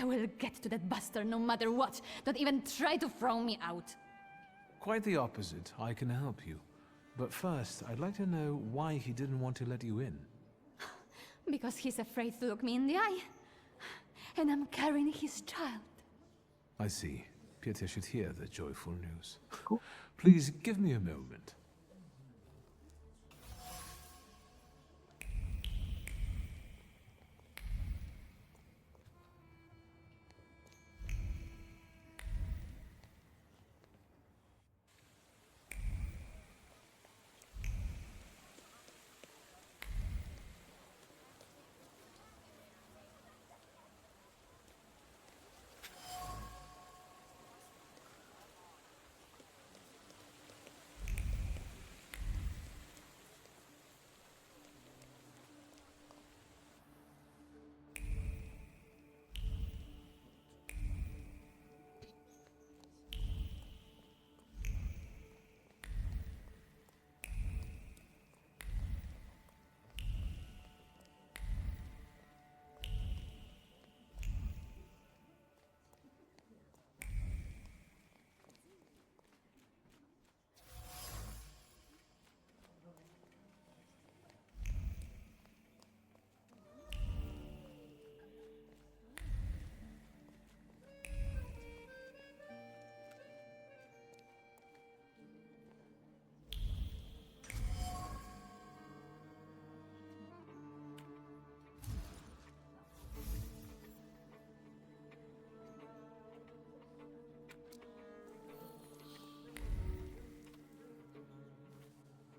I will get to that bastard no matter what. Don't even try to throw me out. Quite the opposite. I can help you. But first, I'd like to know why he didn't want to let you in. Because he's afraid to look me in the eye. And I'm carrying his child. I see. Peter should hear the joyful news. Please give me a moment.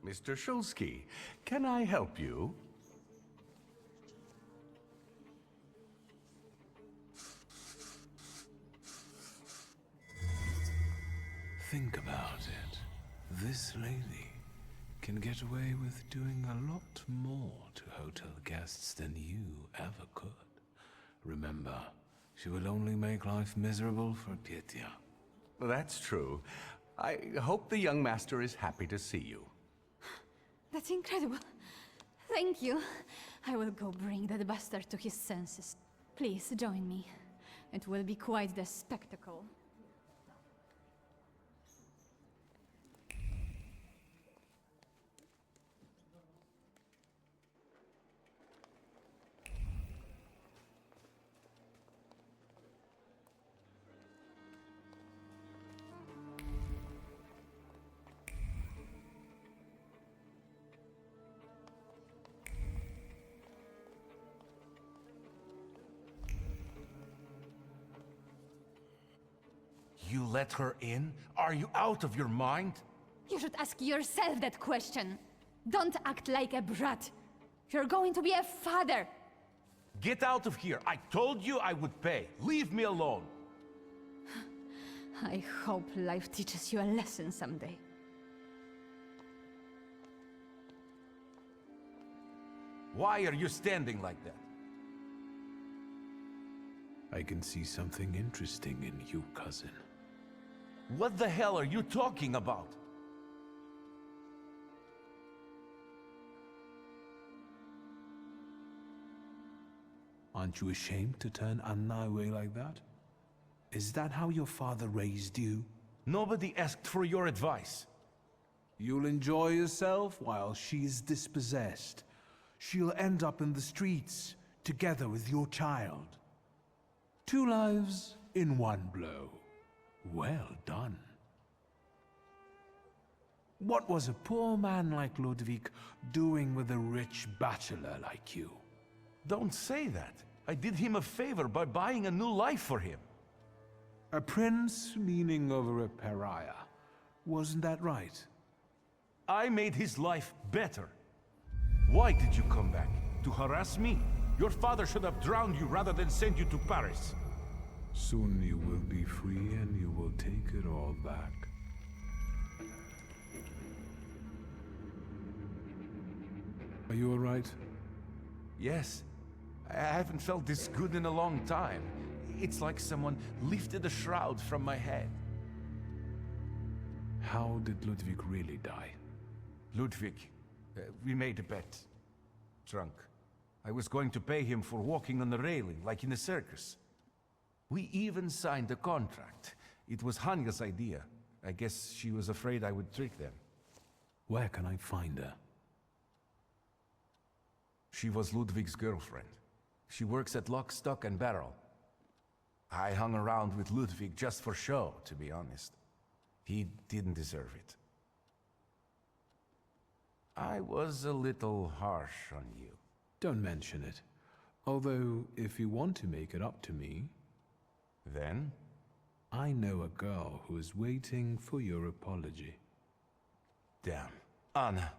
Mr. Shulsky, can I help you? Think about it. This lady can get away with doing a lot more to hotel guests than you ever could. Remember, she will only make life miserable for Petya. That's true. I hope the young master is happy to see you. That's incredible. Thank you. I will go bring that bastard to his senses. Please join me. It will be quite the spectacle. You let her in? Are you out of your mind? You should ask yourself that question. Don't act like a brat. You're going to be a father. Get out of here. I told you I would pay. Leave me alone. I hope life teaches you a lesson someday. Why are you standing like that? I can see something interesting in you, cousin. What the hell are you talking about? Aren't you ashamed to turn Anna away like that? Is that how your father raised you? Nobody asked for your advice. You'll enjoy yourself while she's dispossessed. She'll end up in the streets, together with your child. 2 lives in 1 blow. Well done. What was a poor man like Ludwig doing with a rich bachelor like you? Don't say that. I did him a favor by buying a new life for him. A prince leaning over a pariah. Wasn't that right? I made his life better. Why did you come back? To harass me? Your father should have drowned you rather than send you to Paris. Soon you will be free and you will take it all back. Are you alright? Yes. I haven't felt this good in a long time. It's like someone lifted a shroud from my head. How did Ludwig really die? Ludwig, we made a bet. Drunk. I was going to pay him for walking on the railing, like in a circus. We even signed a contract. It was Hanya's idea. I guess she was afraid I would trick them. Where can I find her? She was Ludwig's girlfriend. She works at Lock, Stock and Barrel. I hung around with Ludwig just for show, to be honest. He didn't deserve it. I was a little harsh on you. Don't mention it. Although, if you want to make it up to me... Then? I know a girl who is waiting for your apology. Damn. Anna.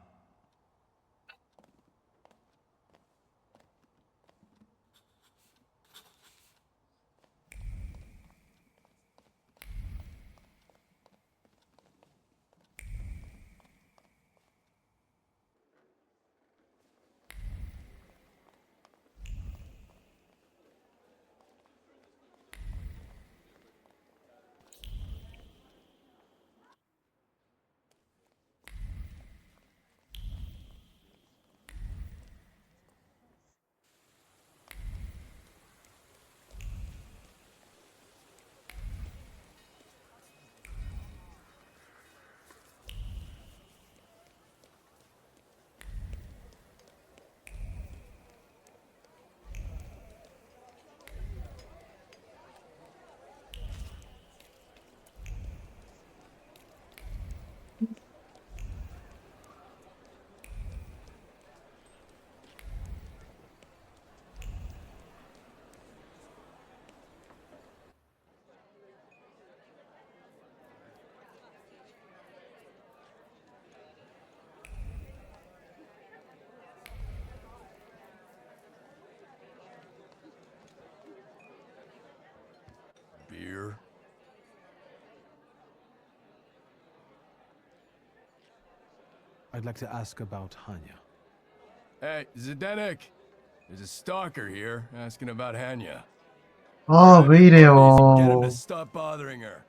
Beer? I'd like to ask about Hanya. Hey, Zdenek! There's a stalker here asking about Hanya. 아, 왜 Get him 이래요. to stop bothering her.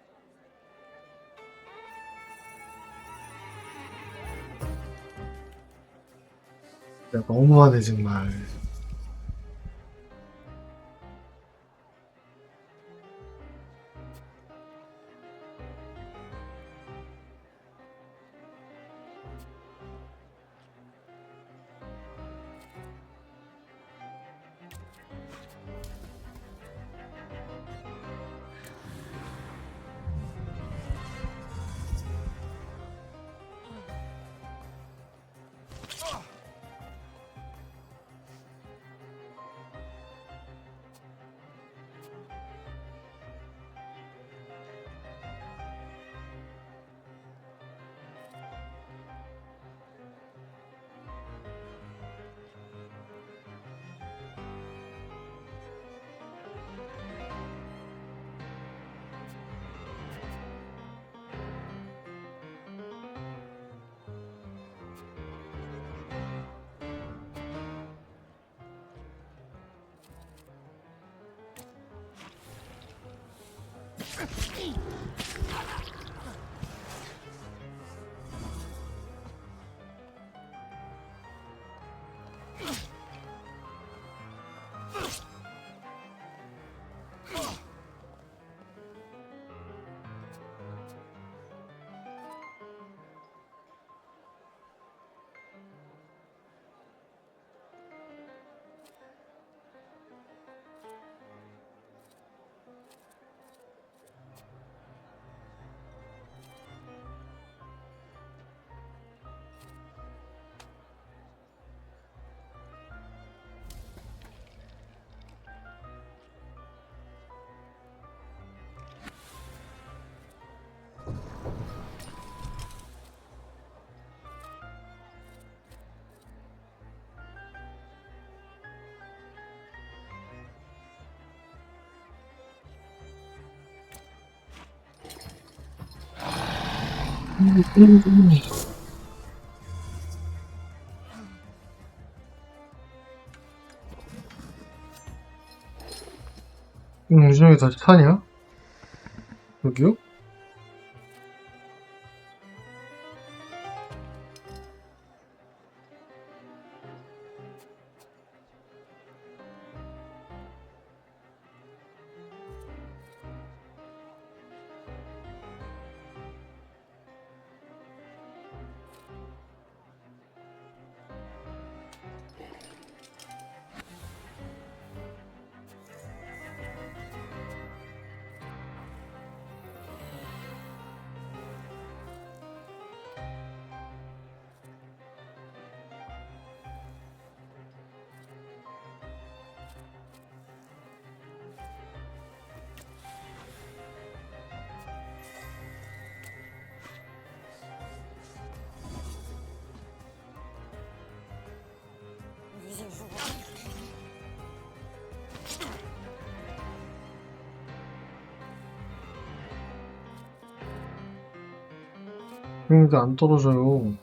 진짜 너무하네, 정말. 유진이 다시 사냐? 여기요? 근데 안 떨어져요.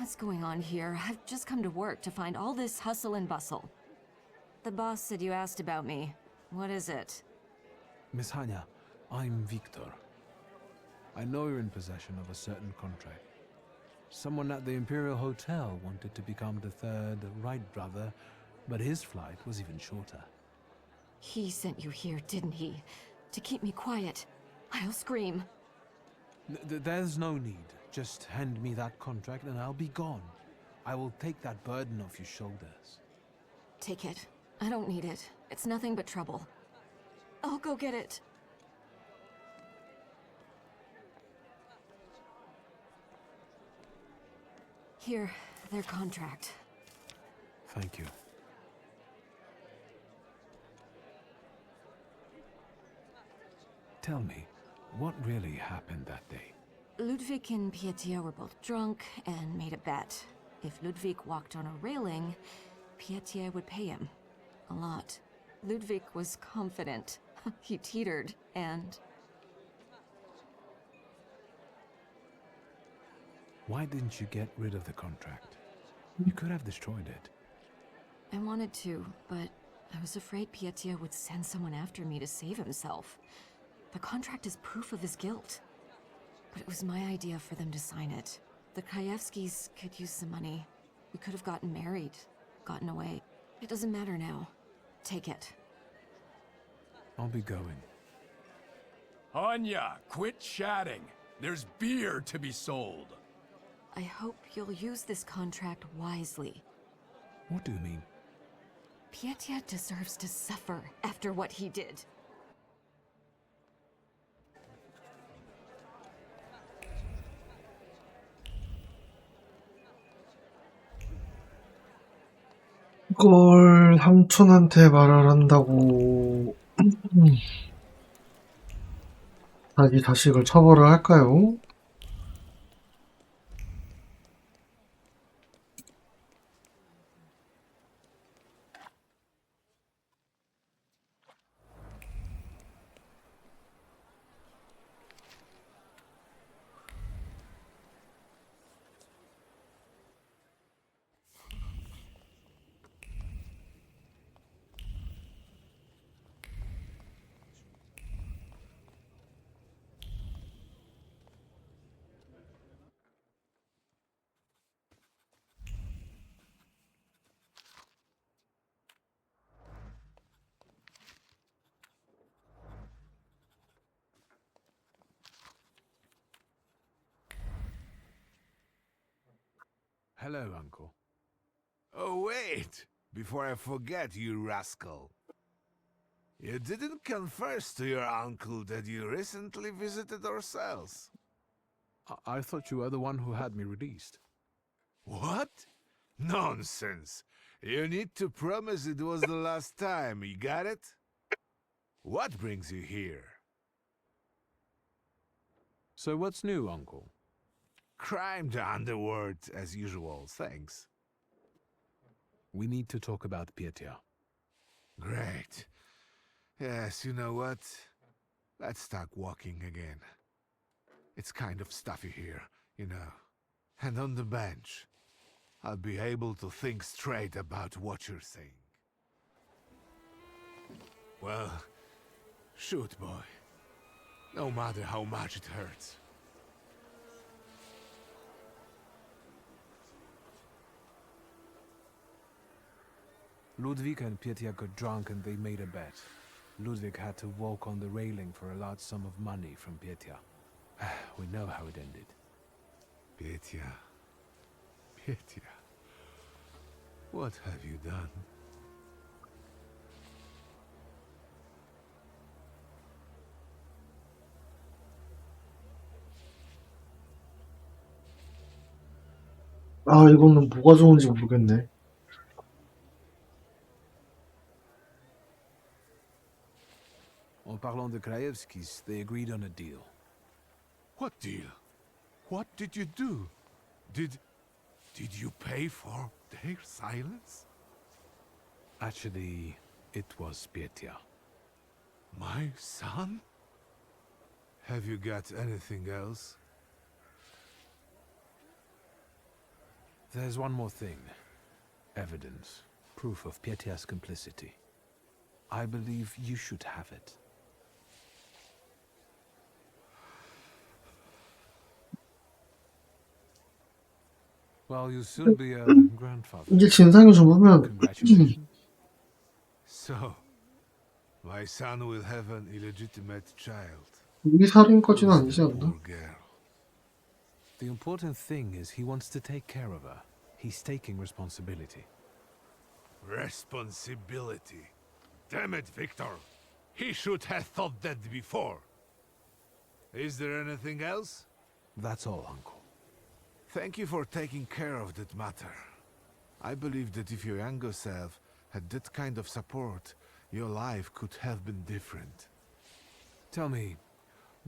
What's going on here? I've just come to work to find all this hustle and bustle. The boss said you asked about me. What is it? Miss Hanya, I'm Victor. I know you're in possession of a certain contract. Someone at the Imperial Hotel wanted to become the third Wright brother, but his flight was even shorter. He sent you here, didn't he? To keep me quiet. I'll scream. There's no need. Just hand me that contract and I'll be gone. I will take that burden off your shoulders. Take it. I don't need it. It's nothing but trouble. I'll go get it. Here, their contract. Thank you. Tell me, what really happened that day? Ludwig and Pietia were both drunk and made a bet. If Ludwig walked on a railing, Pietia would pay him. A lot. Ludwig was confident. He teetered, and... Why didn't you get rid of the contract? You could have destroyed it. I wanted to, but I was afraid Pietia would send someone after me to save himself. The contract is proof of his guilt. But it was my idea for them to sign it. The Krajewskis could use some money. We could have gotten married, gotten away. It doesn't matter now. Take it. I'll be going. Anya, quit chatting. There's beer to be sold. I hope you'll use this contract wisely. What do you mean? Pietia deserves to suffer after what he did. 이걸 삼촌한테 말을 한다고 자기 자식을 처벌을 할까요? Hello, Uncle. Oh, wait! Before I forget, you rascal. You didn't confess to your uncle that you recently visited our cells. I thought you were the one who had me released. What? Nonsense! You need to promise it was the last time, you got it? What brings you here? So what's new, Uncle? Crime the underworld, as usual, thanks. We need to talk about Pietia. Great. Yes, you know what? Let's start walking again. It's kind of stuffy here, you know. And on the bench, I'll be able to think straight about what you're saying. Well, shoot, boy. No matter how much it hurts. Ludwig and Pietia got drunk and they made a bet. Ludwig had to walk on the railing for a large sum of money from Pietia. We know how it ended. Pietia. Pietia. What have you done? 아, 이거는 뭐가 좋은지 모르겠네. En parlant de Krajewskis, they agreed on a deal. What deal? What did you do? Did you pay for their silence? Actually, it was Pietia. My son? Have you got anything else? There's one more thing. Evidence. Proof of Pietia's complicity. I believe you should have it. Well, you'll soon be a grandfather. 이게 진상을 접으면 Congratulations. So, my son will have an illegitimate child. 이 살인까지는 아니지 않나? Poor girl. The important thing is he wants to take care of her. He's taking responsibility. Responsibility. Damn it, Victor. He should have thought that before. Is there anything else? That's all, Uncle. Thank you for taking care of that matter. I believe that if your younger self had that kind of support, your life could have been different. Tell me,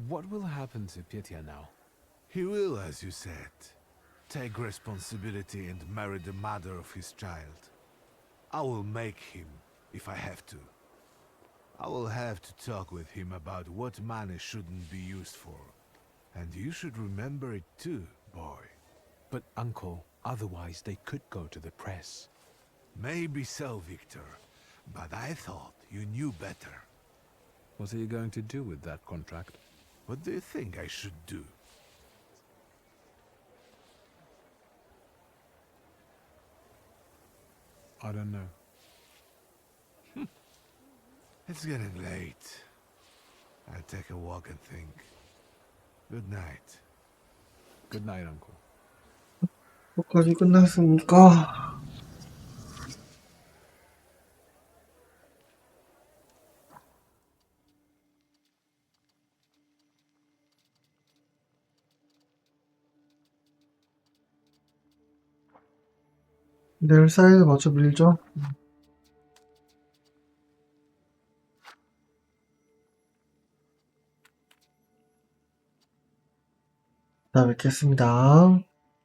what will happen to Pietia now? He will, as you said, take responsibility and marry the mother of his child. I will make him, if I have to. I will have to talk with him about what money shouldn't be used for. And you should remember it too, boy. But uncle, otherwise they could go to the press. Maybe so, Victor. But I thought you knew better. What are you going to do with that contract? What do you think I should do? I don't know. It's getting late. I'll take a walk and think. Good night. Good night, uncle. 뭐까지 끝났습니까? 내일 사이즈 맞춰 밀죠. 다음에 뵙겠습니다.